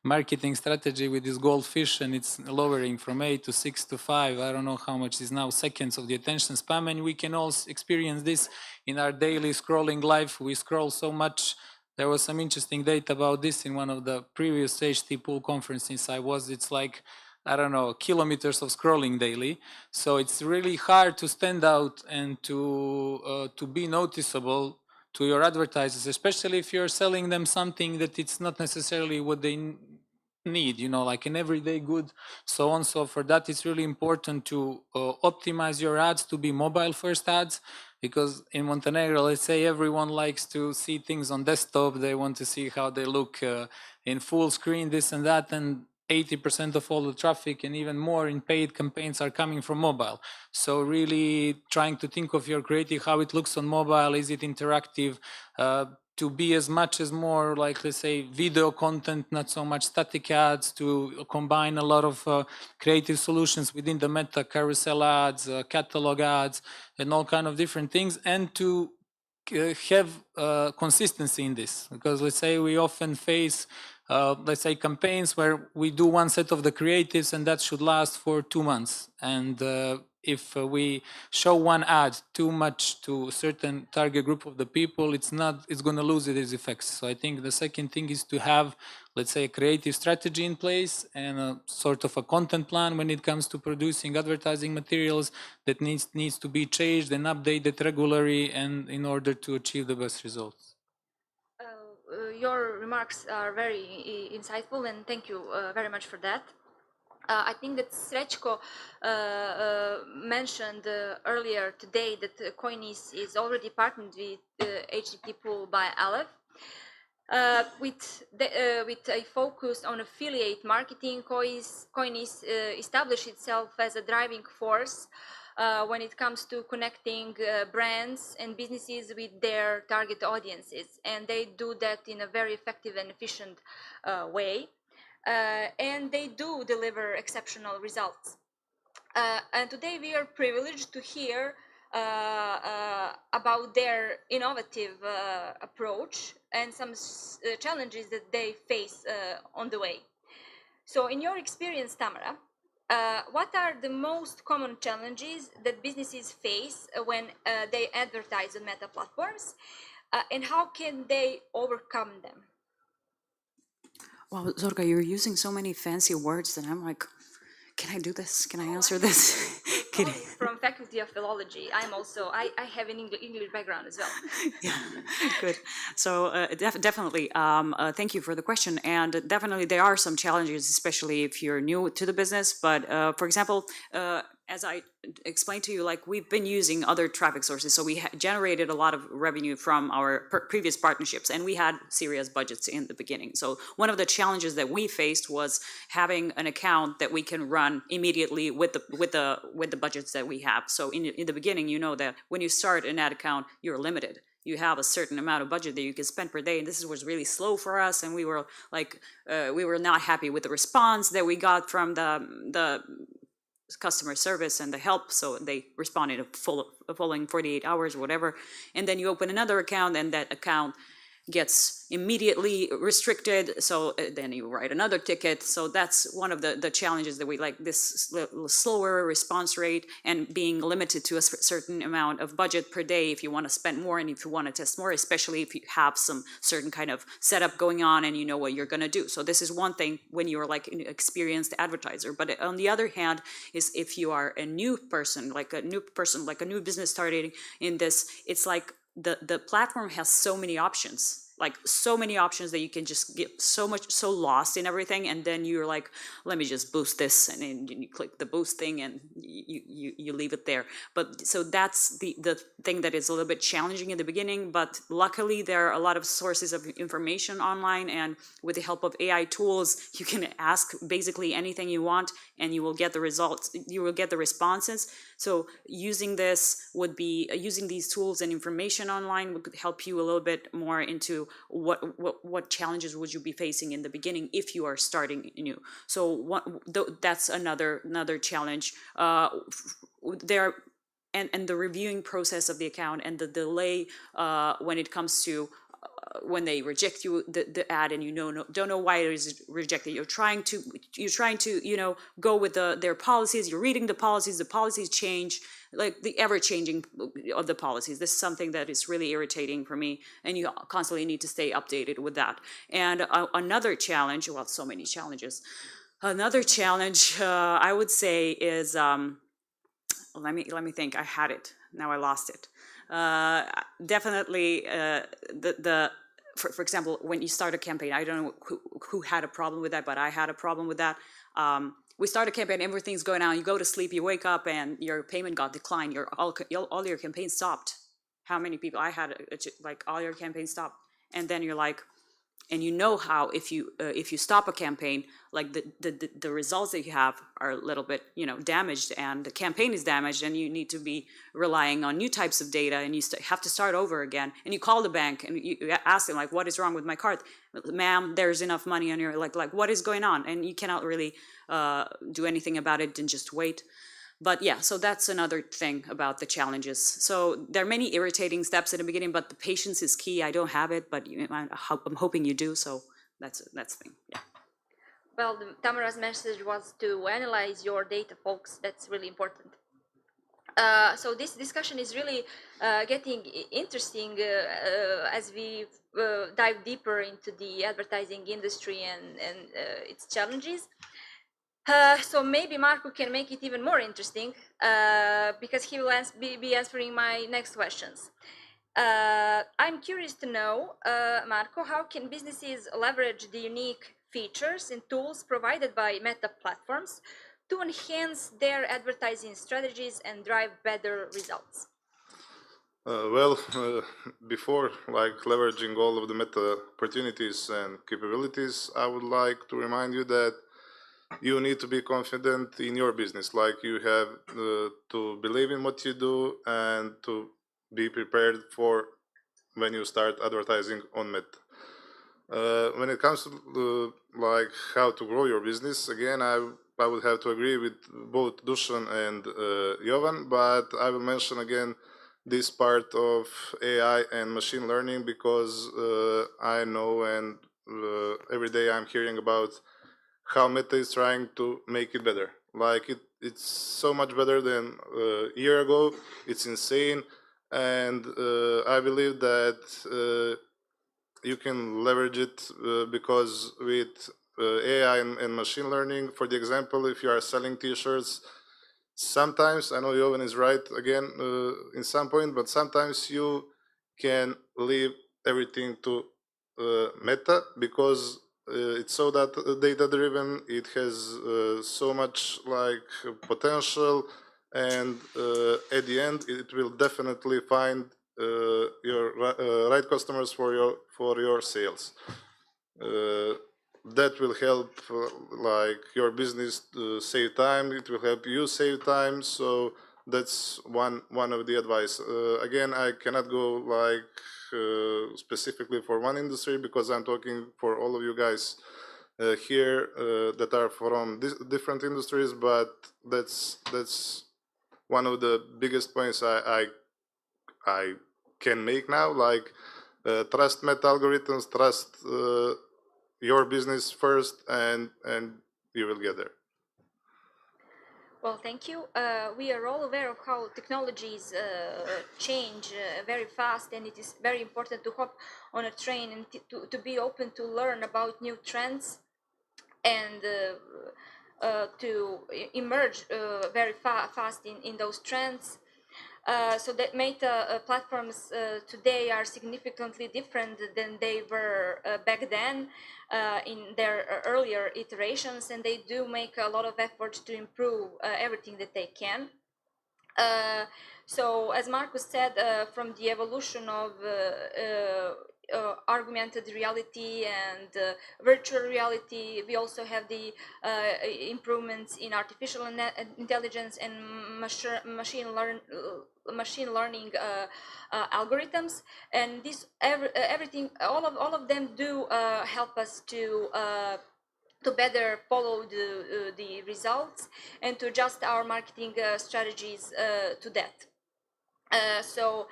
marketing strategy with this goldfish, and it's lowering from 8 to 6 to 5. I don't know how much is now seconds of the attention span, and we can all experience this in our daily scrolling life. We scroll so much. There was some interesting data about this in one of the previous Httpool conferences I was. It's like, I don't know, kilometers of scrolling daily. So it's really hard to stand out and to be noticeable to your advertisers, especially if you're selling them something that it's not necessarily what they need, you know, like an everyday good, so on. So for that, it's really important to optimize your ads to be mobile first ads, because in Montenegro, let's say, everyone likes to see things on desktop. They want to see how they look in full screen, this and that, and 80% of all the traffic and even more in paid campaigns are coming from mobile. So really trying to think of your creative, how it looks on mobile, is it interactive, to be as much as more like, let's say, video content, not so much static ads, to combine a lot of creative solutions within the Meta, carousel ads, catalog ads, and all kind of different things, and to have consistency in this. Because let's say we often face let's say campaigns where we do one set of the creatives and that should last for 2 months, and if we show one ad too much to a certain target group of the people, it's going to lose its effects. So I think the second thing is to have, let's say, a creative strategy in place and a sort of a content plan when it comes to producing advertising materials that needs to be changed and updated regularly, and in order to achieve the best results. Your remarks are very insightful, and thank you very much for that. I think that Srećko mentioned earlier today that Coinis is already partnered with Httpool by Aleph. With a focus on affiliate marketing, Coinis established itself as a driving force when it comes to connecting brands and businesses with their target audiences, and they do that in a very effective and efficient way, and they do deliver exceptional results. And today we are privileged to hear about their innovative approach and some challenges that they face on the way. So in your experience, Tamara, what are the most common challenges that businesses face when they advertise on Meta platforms, and how can they overcome them? Wow, Zorka, you're using so many fancy words that I'm like, can I do this? Can I answer this? Kidding. From Faculty of Philology. I have an English background as well. Yeah, good. So definitely, thank you for the question. And definitely there are some challenges, especially if you're new to the business. But for example, as I explained to you, like we've been using other traffic sources. So we generated a lot of revenue from our previous partnerships, and we had serious budgets in the beginning. So one of the challenges that we faced was having an account that we can run immediately with the budgets that we have. So in the beginning, you know that when you start an ad account, you're limited. You have a certain amount of budget that you can spend per day, and this was really slow for us. And we were like, we were not happy with the response that we got from the customer service and the help. So they responded following 48 hours or whatever. And then you open another account, and that account gets immediately restricted. So then you write another ticket. So that's one of the challenges that we like, this slower response rate and being limited to a certain amount of budget per day if you want to spend more and if you want to test more, especially if you have some certain kind of setup going on and you know what you're going to do. So this is one thing when you're like an experienced advertiser. But on the other hand is if you are a new person, like a new business starting in this, it's like the platform has so many options, that you can just get so lost in everything, and then you're like, let me just boost this, and then you click the boost thing and you leave it there. But so that's the thing that is a little bit challenging in the beginning, but luckily there are a lot of sources of information online, and with the help of AI tools you can ask basically anything you want and you will get the results, you will get the responses. So using these tools and information online would help you a little bit more into what challenges would you be facing in the beginning if you are starting new. So that's another challenge. There and the reviewing process of the account and the delay when it comes to when they reject you the ad and you don't know why it is rejected. You're trying to go with their policies. You're reading the policies change, like the ever-changing of the policies. This is something that is really irritating for me, and you constantly need to stay updated with that. And another challenge, well, so many challenges. Another challenge I would say is let me think. I had it, now I lost it. Definitely for example, when you start a campaign, I don't know who had a problem with that, but I had a problem with that. We start a campaign, everything's going on, you go to sleep, you wake up and your payment got declined, all your campaigns stopped. How many people I had, like all your campaigns stopped, and then you're like, and you know how if you stop a campaign, like the results that you have are a little bit damaged, and the campaign is damaged, and you need to be relying on new types of data, and you have to start over again. And you call the bank and you ask them, like, what is wrong with my card? Ma'am, there's enough money on your, like what is going on? And you cannot really do anything about it and just wait. But yeah, so that's another thing about the challenges. So there are many irritating steps in the beginning, but the patience is key. I don't have it, but I'm hoping you do. So that's the thing. Yeah. Well, Tamara's message was to analyze your data, folks. That's really important. So this discussion is really getting interesting as we dive deeper into the advertising industry and its challenges. So maybe Marco can make it even more interesting because he will be answering my next questions. I'm curious to know, Marco, how can businesses leverage the unique features and tools provided by Meta Platforms to enhance their advertising strategies and drive better results? Before leveraging all of the Meta opportunities and capabilities, I would like to remind you that you need to be confident in your business. Like, you have to believe in what you do and to be prepared for when you start advertising on Meta. When it comes to how to grow your business, again, I would have to agree with both Dusan and Jovan, but I will mention again this part of AI and machine learning because I know, and every day I'm hearing about how Meta is trying to make it better. It's so much better than a year ago. It's insane, and I believe that you can leverage it because with AI and machine learning. For the example, if you are selling t-shirts, sometimes, I know Jovan is right again in some point, but sometimes you can leave everything to Meta because it's so that data driven, it has so much like potential, and at the end it will definitely find your right customers for your sales. That will help like your business save time. It will help you save time. So that's one of the advice. Again, I cannot go like specifically for one industry because I'm talking for all of you guys here that are from different industries. But that's one of the biggest points I can make now. Like trust Meta algorithms, trust your business first, and you will get there. Well, thank you. We are all aware of how technologies change very fast, and it is very important to hop on a train and to be open to learn about new trends and to emerge very fast in those trends. So that Meta platforms today are significantly different than they were back then in their earlier iterations, and they do make a lot of effort to improve everything that they can. So as Marcus said, from the evolution of augmented reality and virtual reality, we also have the improvements in artificial intelligence and machine learning algorithms, and this everything, all of them do help us to better follow the results and to adjust our marketing strategies to that. So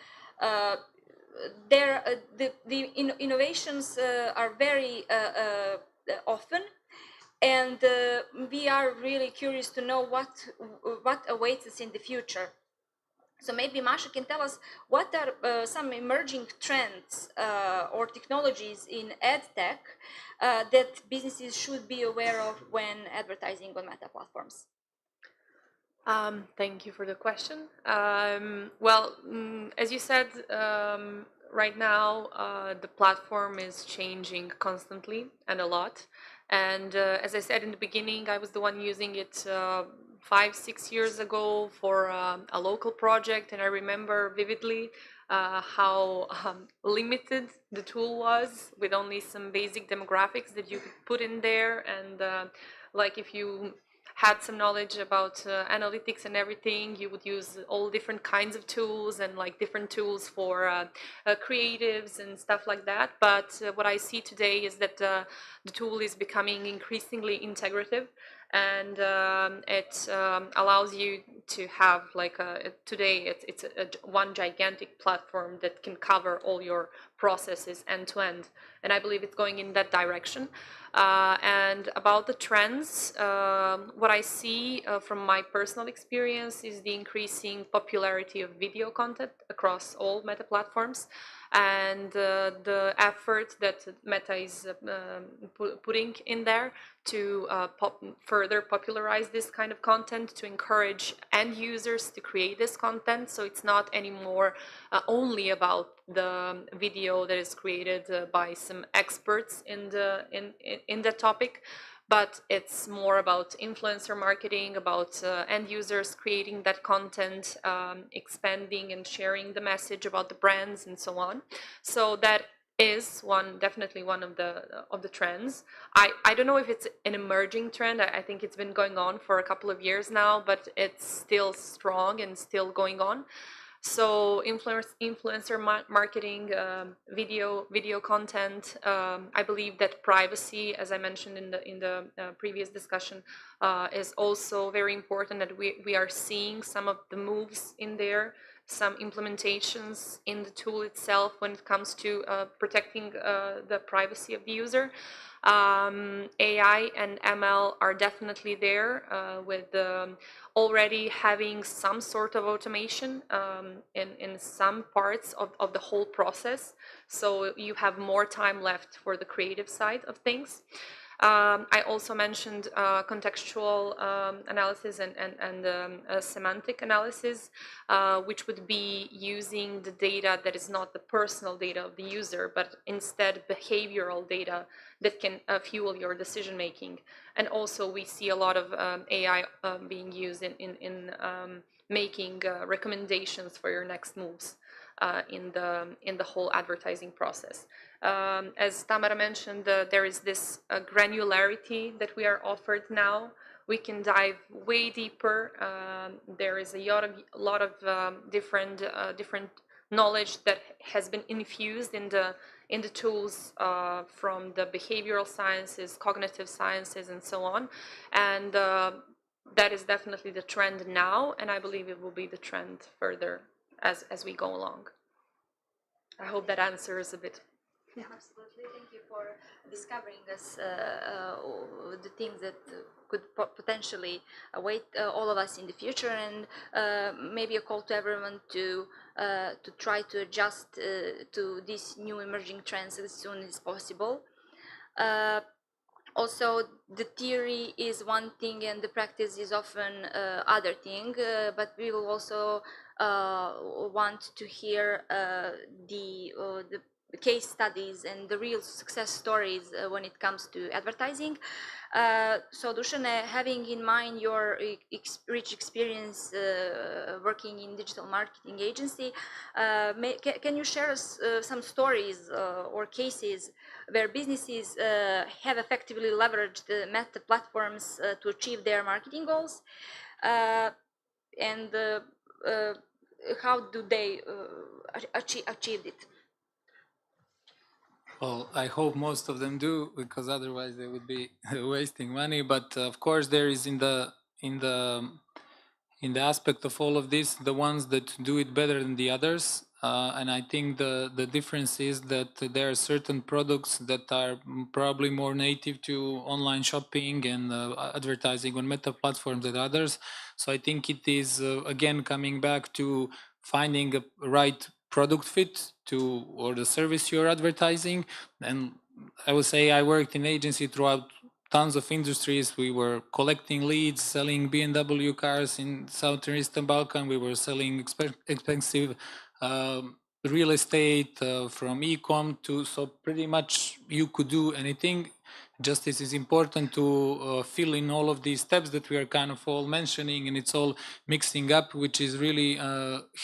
innovations are very often, and we are really curious to know what awaits us in the future. So maybe Masha can tell us what are some emerging trends or technologies in ad tech that businesses should be aware of when advertising on Meta platforms. Thank you for the question. Well, as you said, right now the platform is changing constantly and a lot. And as I said in the beginning, I was the one using it 5-6 years ago for a local project, and I remember vividly how limited the tool was, with only some basic demographics that you could put in there. And like if you had some knowledge about analytics and everything, you would use all different kinds of tools and like different tools for creatives and stuff like that. But what I see today is that the tool is becoming increasingly integrative, and it allows you to have like today it's one gigantic platform that can cover all your processes end to end, and I believe it's going in that direction. And about the trends, what I see from my personal experience is the increasing popularity of video content across all Meta platforms, and the effort that Meta is putting in there to further popularize this kind of content, to encourage end users to create this content. So it's not anymore only about the video that is created by some experts in the topic, but it's more about influencer marketing, about end users creating that content, expanding and sharing the message about the brands and so on. So that is definitely one of the trends. I don't know if it's an emerging trend. I think it's been going on for a couple of years now, but it's still strong and still going on. So influencer marketing, video content. I believe that privacy, as I mentioned in the previous discussion, is also very important. That we are seeing some of the moves in there, some implementations in the tool itself when it comes to protecting the privacy of the user. AI and ML are definitely there, with already having some sort of automation in some parts of the whole process. So you have more time left for the creative side of things. I also mentioned contextual analysis and semantic analysis, which would be using the data that is not the personal data of the user, but instead behavioral data that can fuel your decision making. And also we see a lot of AI being used in making recommendations for your next moves in the whole advertising process. As Tamara mentioned, there is this granularity that we are offered now. We can dive way deeper. There is a lot of different knowledge that has been infused in the tools from the behavioral sciences, cognitive sciences, and so on. And that is definitely the trend now, and I believe it will be the trend further as we go along. I hope that answers a bit. Yeah, absolutely. Thank you for discovering us the things that could potentially await all of us in the future, and maybe a call to everyone to try to adjust to these new emerging trends as soon as possible. Also, the theory is one thing and the practice is often other thing, but we will also want to hear the case studies and the real success stories when it comes to advertising. So Dusan, having in mind your rich experience working in digital marketing agency, can you share us some stories or cases where businesses have effectively leveraged the Meta platforms to achieve their marketing goals, and how do they achieve it? Well, I hope most of them do, because otherwise they would be wasting money. But of course, there is in the aspect of all of this, the ones that do it better than the others. And I think the difference is that there are certain products that are probably more native to online shopping and advertising on Meta platforms than others. So I think it is again coming back to finding a right product fit to or the service you're advertising. And I would say I worked in agency throughout tons of industries. We were collecting leads, selling BMW cars in Southern Eastern Balkan. We were selling expensive real estate from e-com to, so pretty much you could do anything. Just as it's important to fill in all of these steps that we are kind of all mentioning, and it's all mixing up, which is really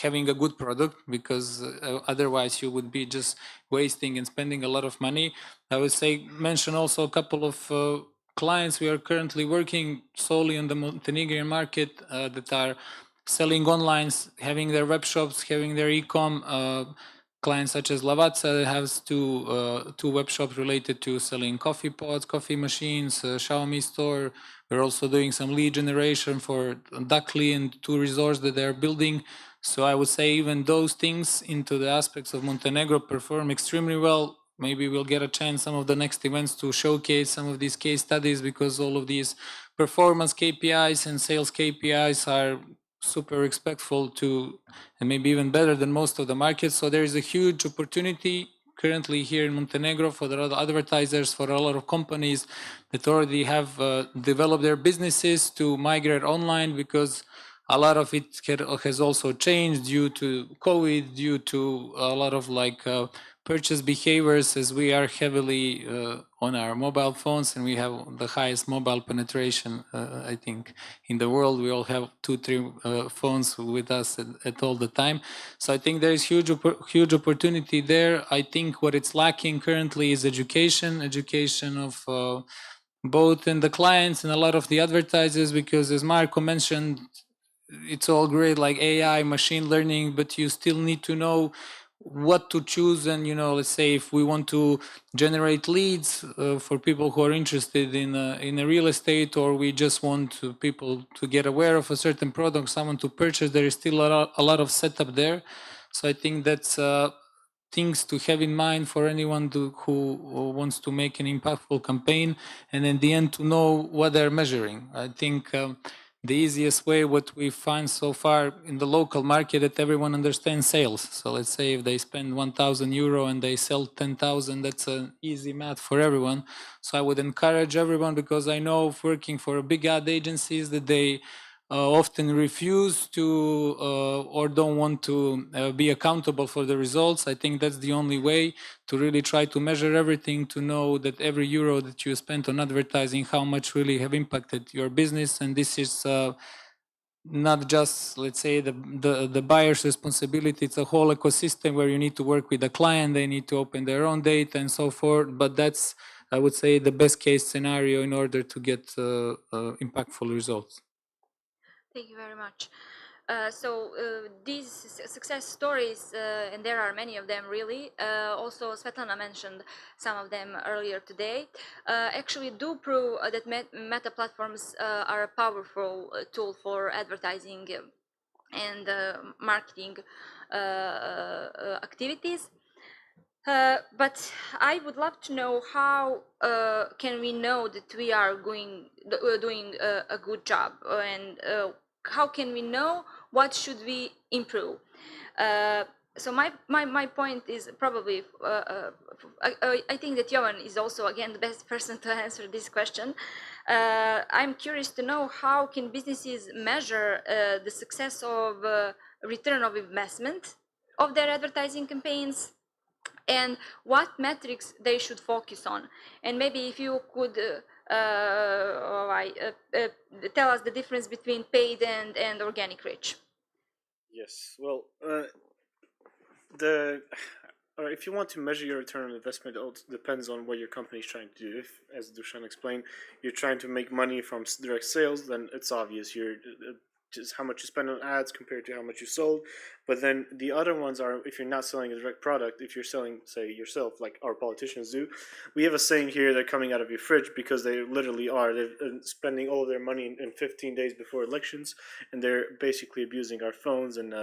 having a good product, because otherwise you would be just wasting and spending a lot of money. I would say mention also a couple of clients we are currently working solely on the Montenegrin market that are selling online, having their web shops, having their e-com. Clients such as Lavazza has two web shops related to selling coffee pods, coffee machines, Xiaomi store. We're also doing some lead generation for Duckly and two resorts that they're building. So I would say even those things into the aspects of Montenegro perform extremely well. Maybe we'll get a chance some of the next events to showcase some of these case studies, because all of these performance KPIs and sales KPIs are super respectful to, and maybe even better than most of the markets. So there is a huge opportunity currently here in Montenegro for the other advertisers, for a lot of companies that already have developed their businesses to migrate online, because a lot of it has also changed due to COVID, due to a lot of purchase behaviors, as we are heavily on our mobile phones and we have the highest mobile penetration, I think, in the world. We all have 2-3 phones with us at all the time. So I think there is huge opportunity there. I think what it's lacking currently is education of both in the clients and a lot of the advertisers, because as Marco mentioned, it's all great like AI, machine learning, but you still need to know what to choose. And let's say if we want to generate leads for people who are interested in a real estate, or we just want people to get aware of a certain product, someone to purchase, there is still a lot of setup there. So I think that's things to have in mind for anyone who wants to make an impactful campaign, and in the end to know what they're measuring. I think the easiest way, what we find so far in the local market, that everyone understands sales. So let's say if they spend 1,000 euro and they sell 10,000, that's an easy math for everyone. So I would encourage everyone, because I know of working for big ad agencies that they often refuse to or don't want to be accountable for the results. I think that's the only way to really try to measure everything, to know that every euro that you spent on advertising, how much really have impacted your business. And this is not just, let's say, the buyer's responsibility. It's a whole ecosystem where you need to work with the client, they need to open their own data and so forth. But that's, I would say, the best case scenario in order to get impactful results. Thank you very much. These success stories, and there are many of them really, also Svetlana mentioned some of them earlier today, actually do prove that meta platforms are a powerful tool for advertising and marketing activities. But I would love to know how can we know that we are doing a good job, and how can we know what should we improve? So my point is probably I think that Jovan is also again the best person to answer this question. I'm curious to know how can businesses measure the success of return of investment of their advertising campaigns, and what metrics they should focus on. And maybe if you could tell us the difference between paid and organic reach. Yes. Well, if you want to measure your return on investment, it depends on what your company is trying to do. If, as Dusan explained, you're trying to make money from direct sales, then it's obvious you're just how much you spend on ads compared to how much you sold. But then the other ones are, if you're not selling a direct product, if you're selling, say, yourself, like our politicians do. We have a saying here, they're coming out of your fridge, because they literally are. They're spending all of their money in 15 days before elections, and they're basically abusing our phones and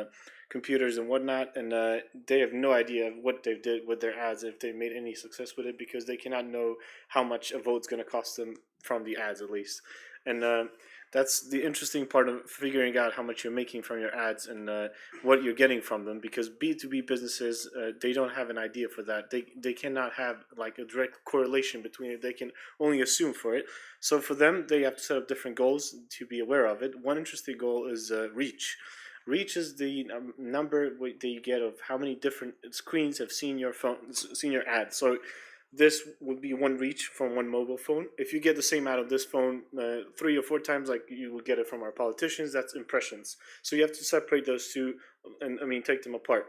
computers and whatnot, and they have no idea what they did with their ads, if they made any success with it, because they cannot know how much a vote's going to cost them from the ads, at least. And that's the interesting part of figuring out how much you're making from your ads and what you're getting from them, because B2B businesses, they don't have an idea for that. They cannot have like a direct correlation between it. They can only assume for it. So for them, they have to set up different goals to be aware of it. One interesting goal is reach. Reach is the number that you get of how many different screens have seen your phone, seen your ad. So this would be one reach from one mobile phone. If you get the same ad of this phone 3 or 4 times, like you would get it from our politicians, that's impressions. So you have to separate those two, and take them apart.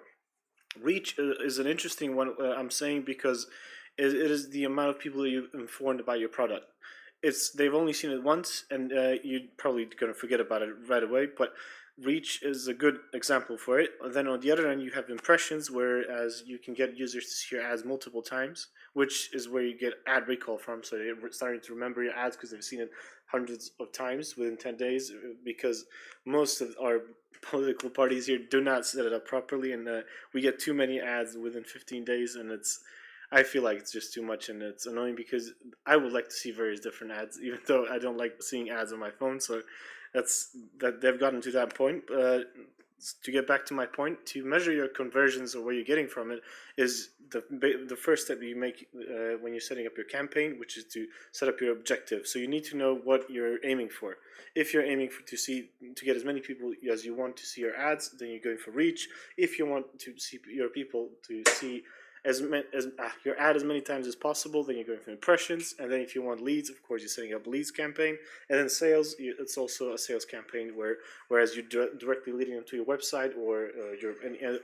Reach is an interesting one, I'm saying, because it is the amount of people that you've informed about your product. They've only seen it once, and you're probably going to forget about it right away, but reach is a good example for it. And then on the other end, you have impressions, whereas you can get users to see your ads multiple times, which is where you get ad recall from. So they're starting to remember your ads because they've seen it hundreds of times within 10 days, because most of our political parties here do not set it up properly, and we get too many ads within 15 days, and I feel like it's just too much, and it's annoying, because I would like to see various different ads, even though I don't like seeing ads on my phone. So that they've gotten to that point. To get back to my point, to measure your conversions or what you're getting from it is the first step you make when you're setting up your campaign, which is to set up your objective. So you need to know what you're aiming for. If you're aiming to get as many people as you want to see your ads, then you're going for reach. If you want to see your people to see your ad as many times as possible, then you're going for impressions. And then if you want leads, of course, you're setting up a leads campaign. And then sales, it's also a sales campaign, whereas you're directly leading them to your website or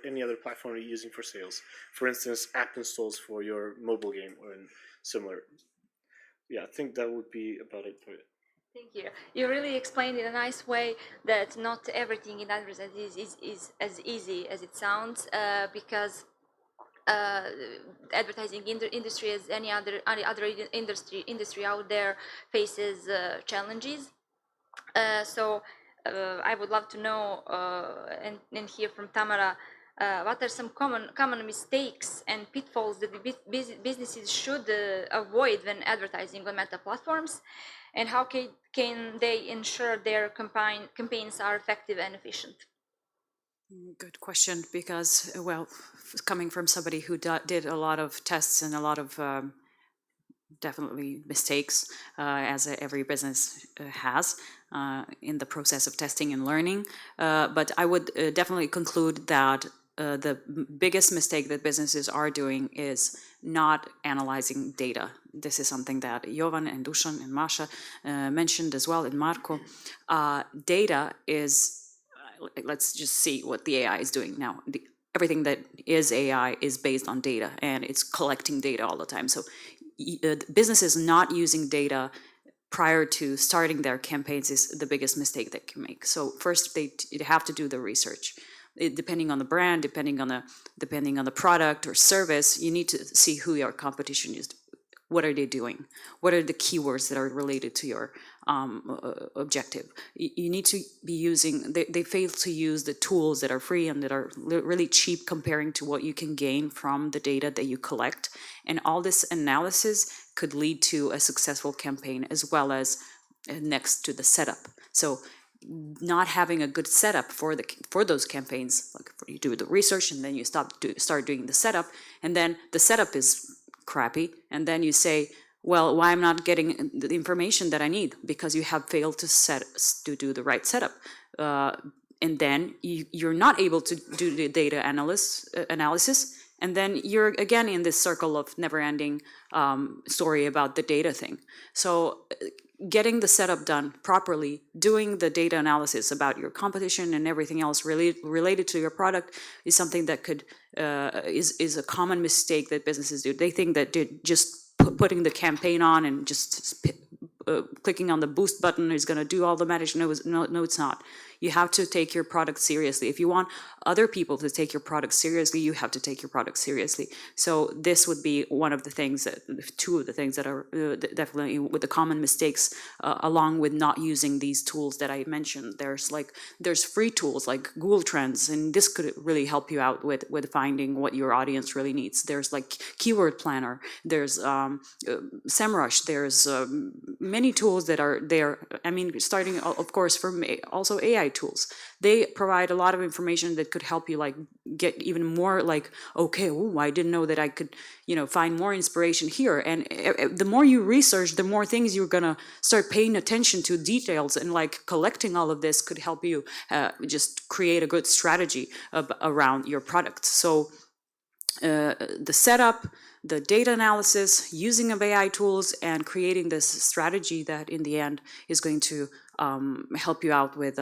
any other platform you're using for sales. For instance, app installs for your mobile game or similar. Yeah, I think that would be about it for it. Thank you. You really explained in a nice way that not everything in advertising is as easy as it sounds, because advertising industry, as any other industry out there, faces challenges. So I would love to know and hear from Tamara, what are some common mistakes and pitfalls that the businesses should avoid when advertising on Meta platforms, and how can they ensure their campaigns are effective and efficient? Good question, because, well, coming from somebody who did a lot of tests and a lot of definitely mistakes, as every business has in the process of testing and learning. But I would definitely conclude that the biggest mistake that businesses are doing is not analyzing data. This is something that Jovan and Dusan and Masha mentioned as well, and Marco. Data is, let's just see what the AI is doing now. Everything that is AI is based on data, and it's collecting data all the time. So businesses not using data prior to starting their campaigns is the biggest mistake they can make. So first, they have to do the research. Depending on the brand, depending on the product or service, you need to see who your competition is. What are they doing? What are the keywords that are related to your objective? You need to be using, they fail to use the tools that are free and that are really cheap comparing to what you can gain from the data that you collect. And all this analysis could lead to a successful campaign, as well as next to the setup. So not having a good setup for those campaigns, like you do the research and then you start doing the setup, and then the setup is crappy, and then you say, well, why I'm not getting the information that I need? Because you have failed to do the right setup, and then you're not able to do the data analysis, and then you're again in this circle of never-ending story about the data thing. So getting the setup done properly, doing the data analysis about your competition and everything else related to your product is something that could is a common mistake that businesses do. They think that just putting the campaign on and just clicking on the boost button is going to do all the magic. No, it's not. You have to take your product seriously. If you want other people to take your product seriously, you have to take your product seriously. So this would be one of the things two of the things that are definitely with the common mistakes, along with not using these tools that I mentioned. There's free tools like Google Trends, and this could really help you out with finding what your audience really needs. There's like Keyword Planner, there's SEMrush, there's many tools that are there. I mean, starting of course from also AI tools. They provide a lot of information that could help you like get even more like, okay, ooh, I didn't know that I could, find more inspiration here. And the more you research, the more things you're gonna start paying attention to details, and like collecting all of this could help you just create a good strategy around your product. So the setup, the data analysis, using of AI tools, and creating this strategy that in the end is going to help you out with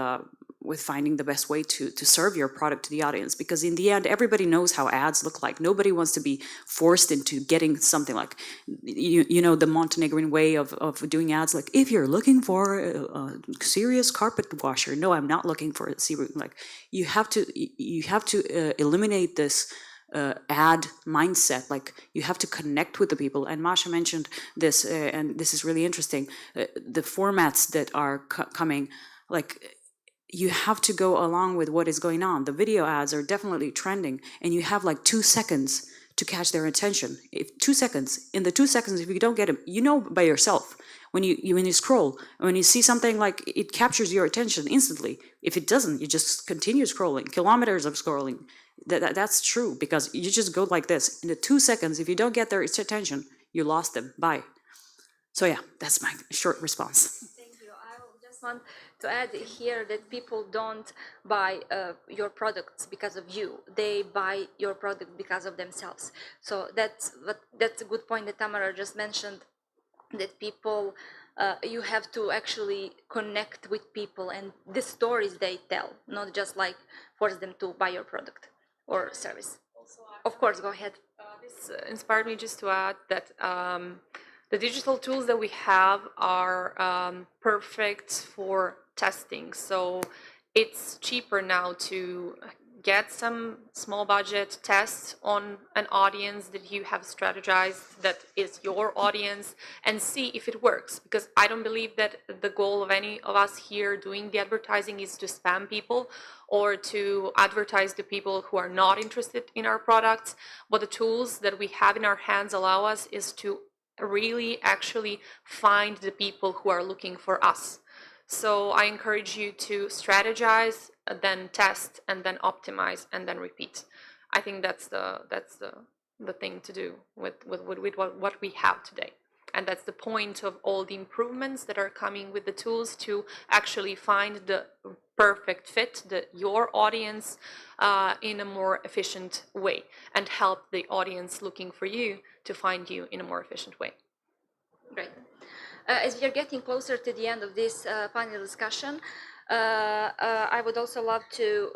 finding the best way to serve your product to the audience. Because in the end, everybody knows how ads look like. Nobody wants to be forced into getting something like, the Montenegrin way of doing ads. Like, if you're looking for a serious carpet washer, no, I'm not looking for a serious, like, you have to eliminate this ad mindset. Like, you have to connect with the people. And Masha mentioned this, and this is really interesting. The formats that are coming, like, you have to go along with what is going on. The video ads are definitely trending, and you have like 2 seconds to catch their attention. If 2 seconds, in the 2 seconds, if you don't get them, by yourself, when you scroll, when you see something, like, it captures your attention instantly. If it doesn't, you just continue scrolling, kilometers of scrolling. That's true, because you just go like this. In the 2 seconds, if you don't get their attention, you lost them. Bye. So yeah, that's my short response. Thank you. I just want to add here that people don't buy your products because of you. They buy your product because of themselves. So that's a good point that Tamara just mentioned, that people, you have to actually connect with people and the stories they tell, not just like force them to buy your product or service. Of course, go ahead. This inspired me just to add that the digital tools that we have are perfect for testing. So it's cheaper now to get some small budget tests on an audience that you have strategized that is your audience, and see if it works. Because I don't believe that the goal of any of us here doing the advertising is to spam people or to advertise to people who are not interested in our products. What the tools that we have in our hands allow us is to really actually find the people who are looking for us. So I encourage you to strategize, then test, and then optimize, and then repeat. I think that's the thing to do with what we have today. And that's the point of all the improvements that are coming with the tools, to actually find the perfect fit, your audience, in a more efficient way, and help the audience looking for you to find you in a more efficient way. Great. As we are getting closer to the end of this panel discussion, I would also love to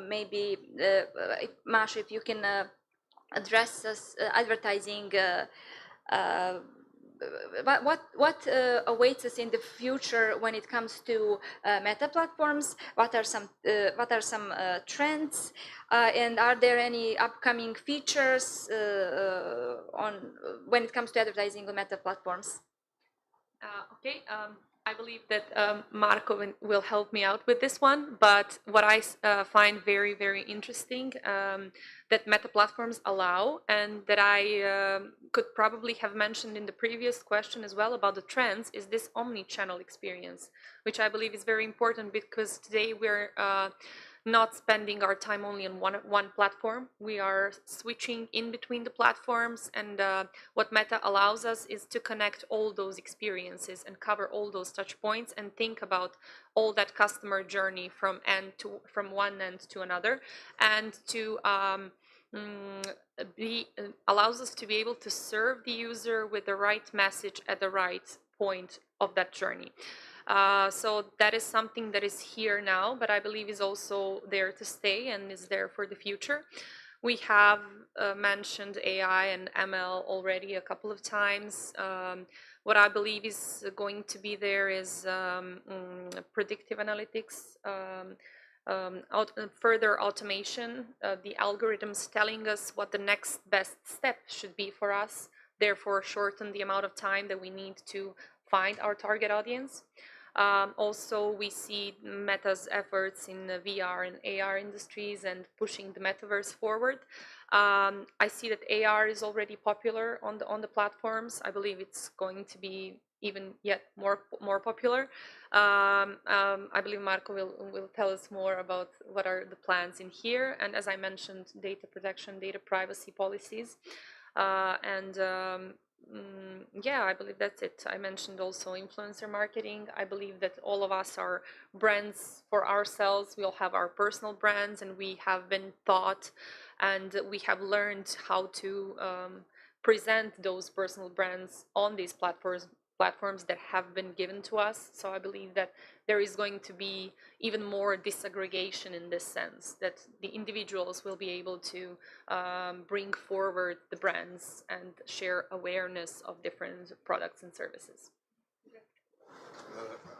maybe, Masha, if you can address us advertising. What awaits us in the future when it comes to meta platforms? What are some trends, and are there any upcoming features on when it comes to advertising on meta platforms? Okay, I believe that Marco will help me out with this one, but what I find very, very interesting, that meta platforms allow, and that I could probably have mentioned in the previous question as well about the trends, is this omni-channel experience, which I believe is very important, because today we're not spending our time only on one platform. We are switching in between the platforms, and what Meta allows us is to connect all those experiences and cover all those touch points, and think about all that customer journey from one end to another, and to allows us to be able to serve the user with the right message at the right point of that journey. So that is something that is here now, but I believe is also there to stay and is there for the future. We have mentioned AI and ML already a couple of times. What I believe is going to be there is predictive analytics, further automation, the algorithms telling us what the next best step should be for us, therefore shorten the amount of time that we need to find our target audience. Also, we see Meta's efforts in the VR and AR industries and pushing the metaverse forward. I see that AR is already popular on the platforms. I believe it's going to be even yet more popular. I believe Marco will tell us more about what are the plans in here. And as I mentioned, data protection, data privacy policies, yeah, I believe that's it. I mentioned also influencer marketing. I believe that all of us are brands for ourselves. We all have our personal brands, and we have been taught and we have learned how to present those personal brands on these platforms that have been given to us. So I believe that there is going to be even more disaggregation in this sense, that the individuals will be able to bring forward the brands and share awareness of different products and services.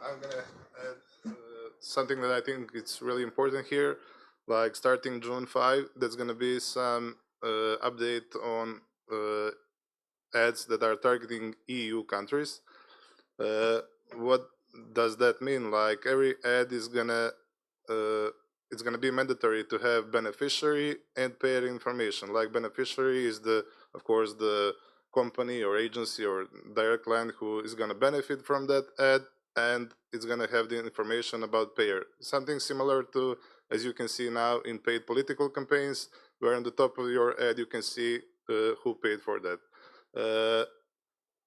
I'm gonna add something that I think it's really important here. Like starting June 5, there's gonna be some update on ads that are targeting EU countries. What does that mean? Like every ad is gonna it's gonna be mandatory to have beneficiary and payer information. Like beneficiary is of course the company or agency or direct client who is gonna benefit from that ad, and it's gonna have the information about payer. Something similar to, as you can see now in paid political campaigns, where on the top of your ad you can see who paid for that.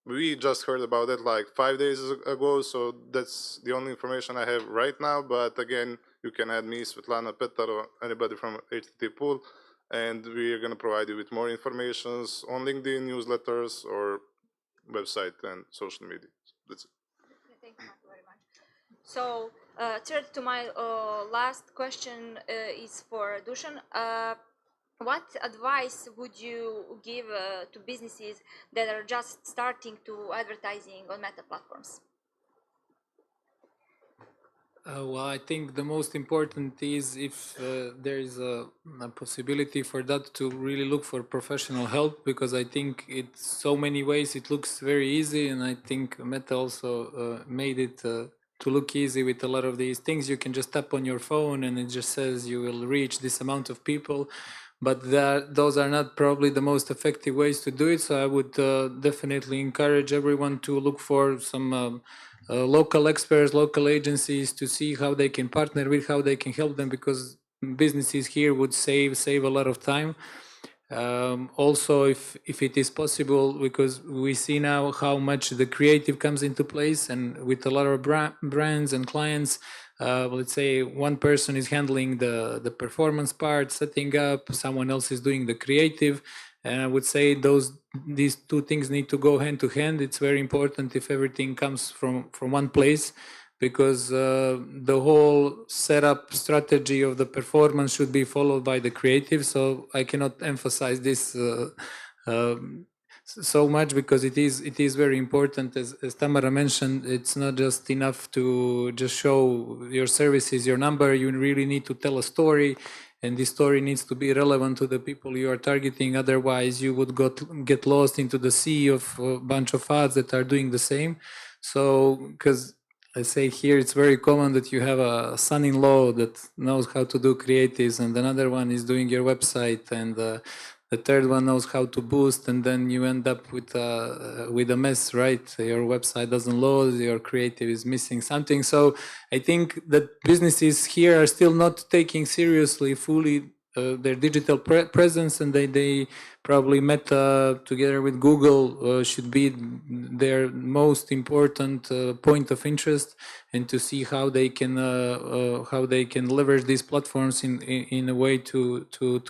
We just heard about it like 5 days ago, so that's the only information I have right now. But again, you can add me, Svetlana, Petar, or anybody from Httpool, and we are going to provide you with more information on LinkedIn, newsletters, or website and social media. That's it. Thank you, Marco, very much. So, third to my last question is for Dusan. What advice would you give to businesses that are just starting to advertising on Meta platforms? Well, I think the most important is if there is a possibility for that to really look for professional help, because I think it's so many ways it looks very easy, and I think Meta also made it to look easy with a lot of these things. You can just tap on your phone and it just says you will reach this amount of people. but those are not probably the most effective ways to do it. So I would definitely encourage everyone to look for some local experts, local agencies to see how they can partner with, how they can help them, because businesses here would save a lot of time. Also, if it is possible, because we see now how much the creative comes into place, and with a lot of brands and clients, let's say one person is handling the performance part, setting up, someone else is doing the creative, and I would say these two things need to go hand to hand. It's very important if everything comes from one place, because the whole setup strategy of the performance should be followed by the creative. So I cannot emphasize this so much, because it is very important. As Tamara mentioned, it's not just enough to just show your services, your number. You really need to tell a story, and this story needs to be relevant to the people you are targeting. Otherwise, you would get lost into the sea of a bunch of ads that are doing the same. So, because I say here, it's very common that you have a son-in-law that knows how to do creatives, and another one is doing your website, and the third one knows how to boost, and then you end up with a mess, right? Your website doesn't load, your creative is missing something. So I think that businesses here are still not taking seriously fully their digital presence, and they probably Meta together with Google should be their most important point of interest, and to see how they can leverage these platforms in a way to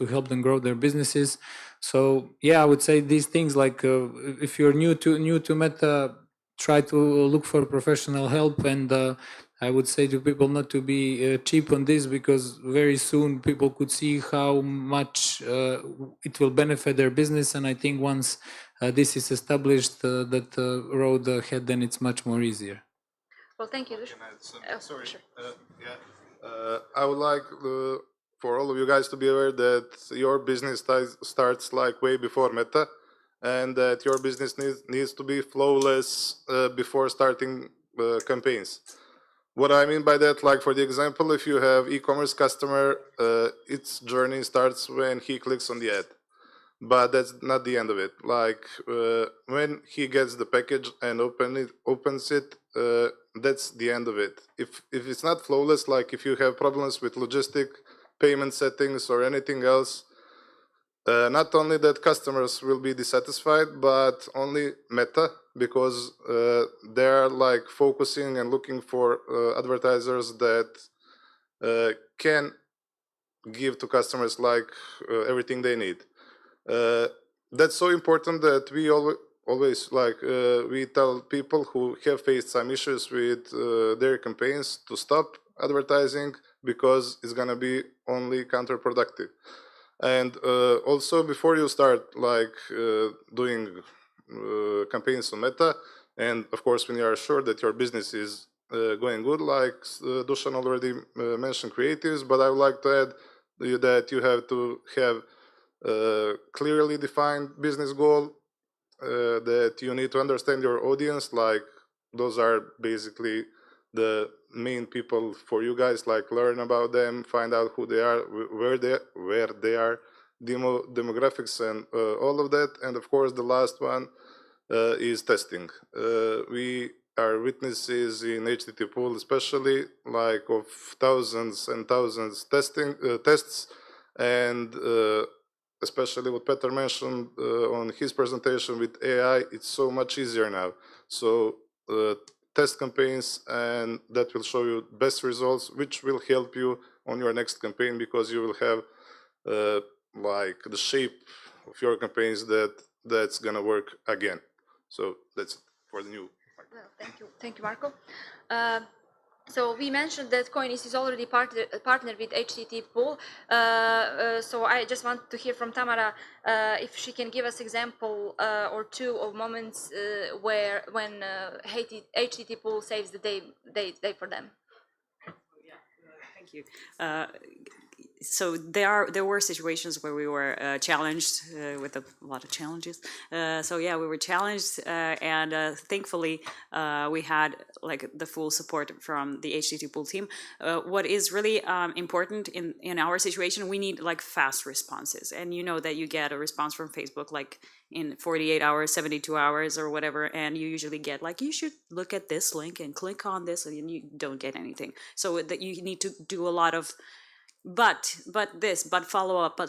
help them grow their businesses. So yeah, I would say these things, like if you're new to Meta, try to look for professional help, and I would say to people not to be cheap on this, because very soon people could see how much it will benefit their business. And I think once this is established, that road ahead, then it's much more easier. Well, thank you. Sorry. Sure. I would like for all of you guys to be aware that your business starts like way before Meta, and that your business needs to be flawless before starting campaigns. What I mean by that, like for the example, if you have e-commerce customer, its journey starts when he clicks on the ad, but that's not the end of it. Like when he gets the package and opens it, that's the end of it. If it's not flawless, like if you have problems with logistic payment settings or anything else, not only that customers will be dissatisfied, but only Meta, because they're like focusing and looking for advertisers that can give to customers like everything they need. That's so important that we always like we tell people who have faced some issues with their campaigns to stop advertising, because it's gonna be only counterproductive. And also, before you start like doing campaigns on Meta, and of course when you are sure that your business is going good, like Dusan already mentioned creatives, but I would like to add that you have to have clearly defined business goal, that you need to understand your audience, like those are basically the main people for you guys, like learn about them, find out who they are, where they are, demographics, and all of that. And of course the last one is testing. We are witnesses in Httpool especially, like of thousands and thousands tests, and especially what Peter mentioned on his presentation with AI, it's so much easier now. So test campaigns, and that will show you best results, which will help you on your next campaign, because you will have like the shape of your campaigns that's gonna work again. So that's it for the new. Well, thank you, Marco. So we mentioned that Coinis is already partnered with Httpool. So I just want to hear from Tamara if she can give us example or two of moments when Httpool saves the day for them. Thank you. so there were situations where we were challenged with a lot of challenges. So yeah, we were challenged, and thankfully we had like the full support from the HTTP team. What is really important in our situation, we need like fast responses, and you know that you get a response from Facebook like in 48 hours, 72 hours or whatever, and you usually get like, you should look at this link and click on this, and you don't get anything. So that you need to do a lot of but follow up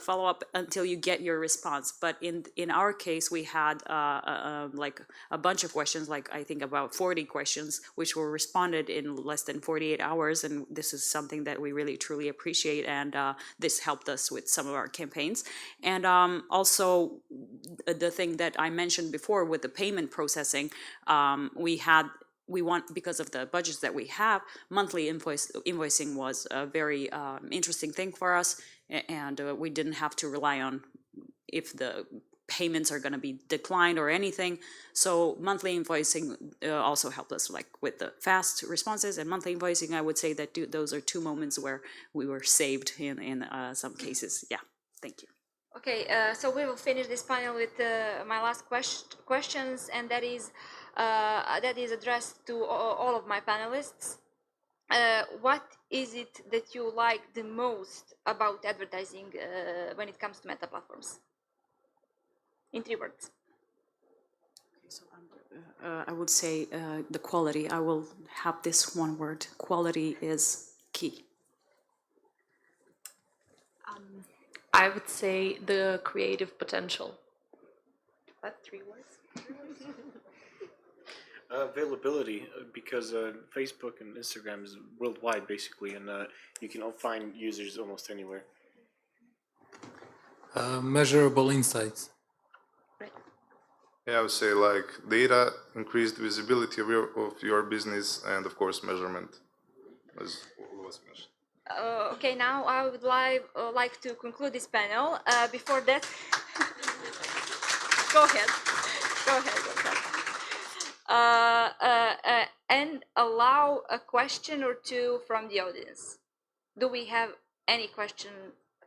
until you get your response. But in our case, we had like a bunch of questions, like I think about 40 questions, which were responded in less than 48 hours, and this is something that we really truly appreciate, and this helped us with some of our campaigns. And also the thing that I mentioned before with the payment processing, we want, because of the budgets that we have, monthly invoicing was a very interesting thing for us, and we didn't have to rely on if the payments are going to be declined or anything. So monthly invoicing also helped us, like with the fast responses and monthly invoicing. I would say that those are two moments where we were saved in some cases. Yeah, thank you. Okay, so we will finish this panel with my last questions, and that is addressed to all of my panelists. What is it that you like the most about advertising when it comes to Meta platforms? In 3 words. So I would say the quality. I will have this one word. Quality is key. I would say the creative potential. That's 3 words. Availability, because Facebook and Instagram is worldwide basically, and you can find users almost anywhere. Measurable insights. Yeah, I would say like data, increased visibility of your business, and of course measurement, as was mentioned. Okay, now I would like to conclude this panel. Before that, go ahead. And allow a question or two from the audience. Do we have any question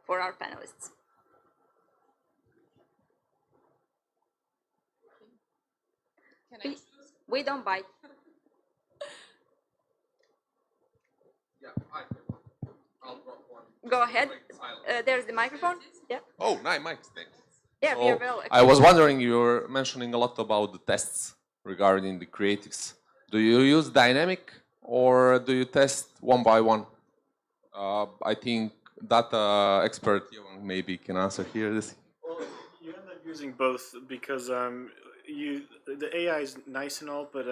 for our panelists? We don't bite. Go ahead. There's the microphone. Yeah. Oh, nice, Mike. Thanks. Yeah, we are well. I was wondering, you were mentioning a lot about the tests regarding the creatives. Do you use dynamic or do you test one by one? I think data expert maybe can answer here. This. Well, you end up using both because the AI is nice and all, but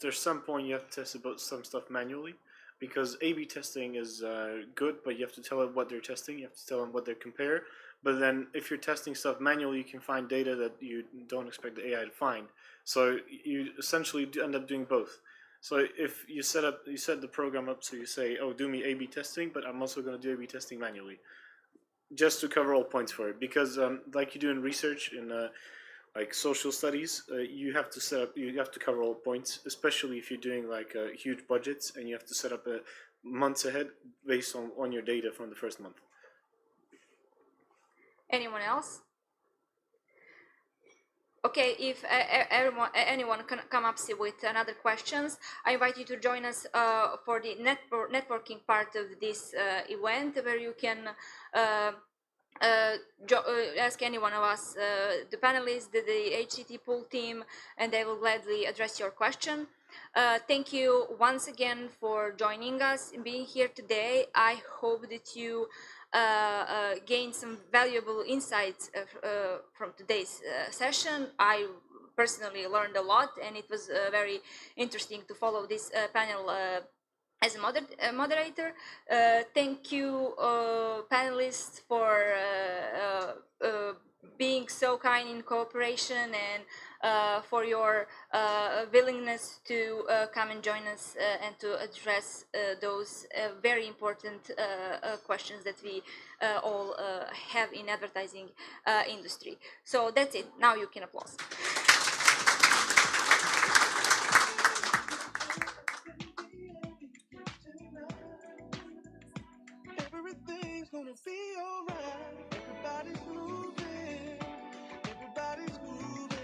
there's some point you have to test about some stuff manually, because A/B testing is good, but you have to tell it what they're testing. You have to tell them what they compare. But then if you're testing stuff manually, you can find data that you don't expect the AI to find. So you essentially end up doing both. So if you set the program up so you say, oh, do me A/B testing, but I'm also going to do A/B testing manually, just to cover all points for it. Because like you do in research in like social studies, you have to cover all points, especially if you're doing like huge budgets and you have to set up months ahead based on your data from the first month. Anyone else? Okay, if anyone can come up with another questions, I invite you to join us for the networking part of this event, where you can ask any one of us, the panelists, the HTTP team, and they will gladly address your question. Thank you once again for joining us and being here today. I hope that you gain some valuable insights from today's session. I personally learned a lot, and it was very interesting to follow this panel as a moderator. Thank you, panelists, for being so kind in cooperation, and for your willingness to come and join us and to address those very important questions that we all have in advertising industry. So that's it. Now you can applause. Everything's everything's gonna be alright. Everybody's moving, everybody's moving.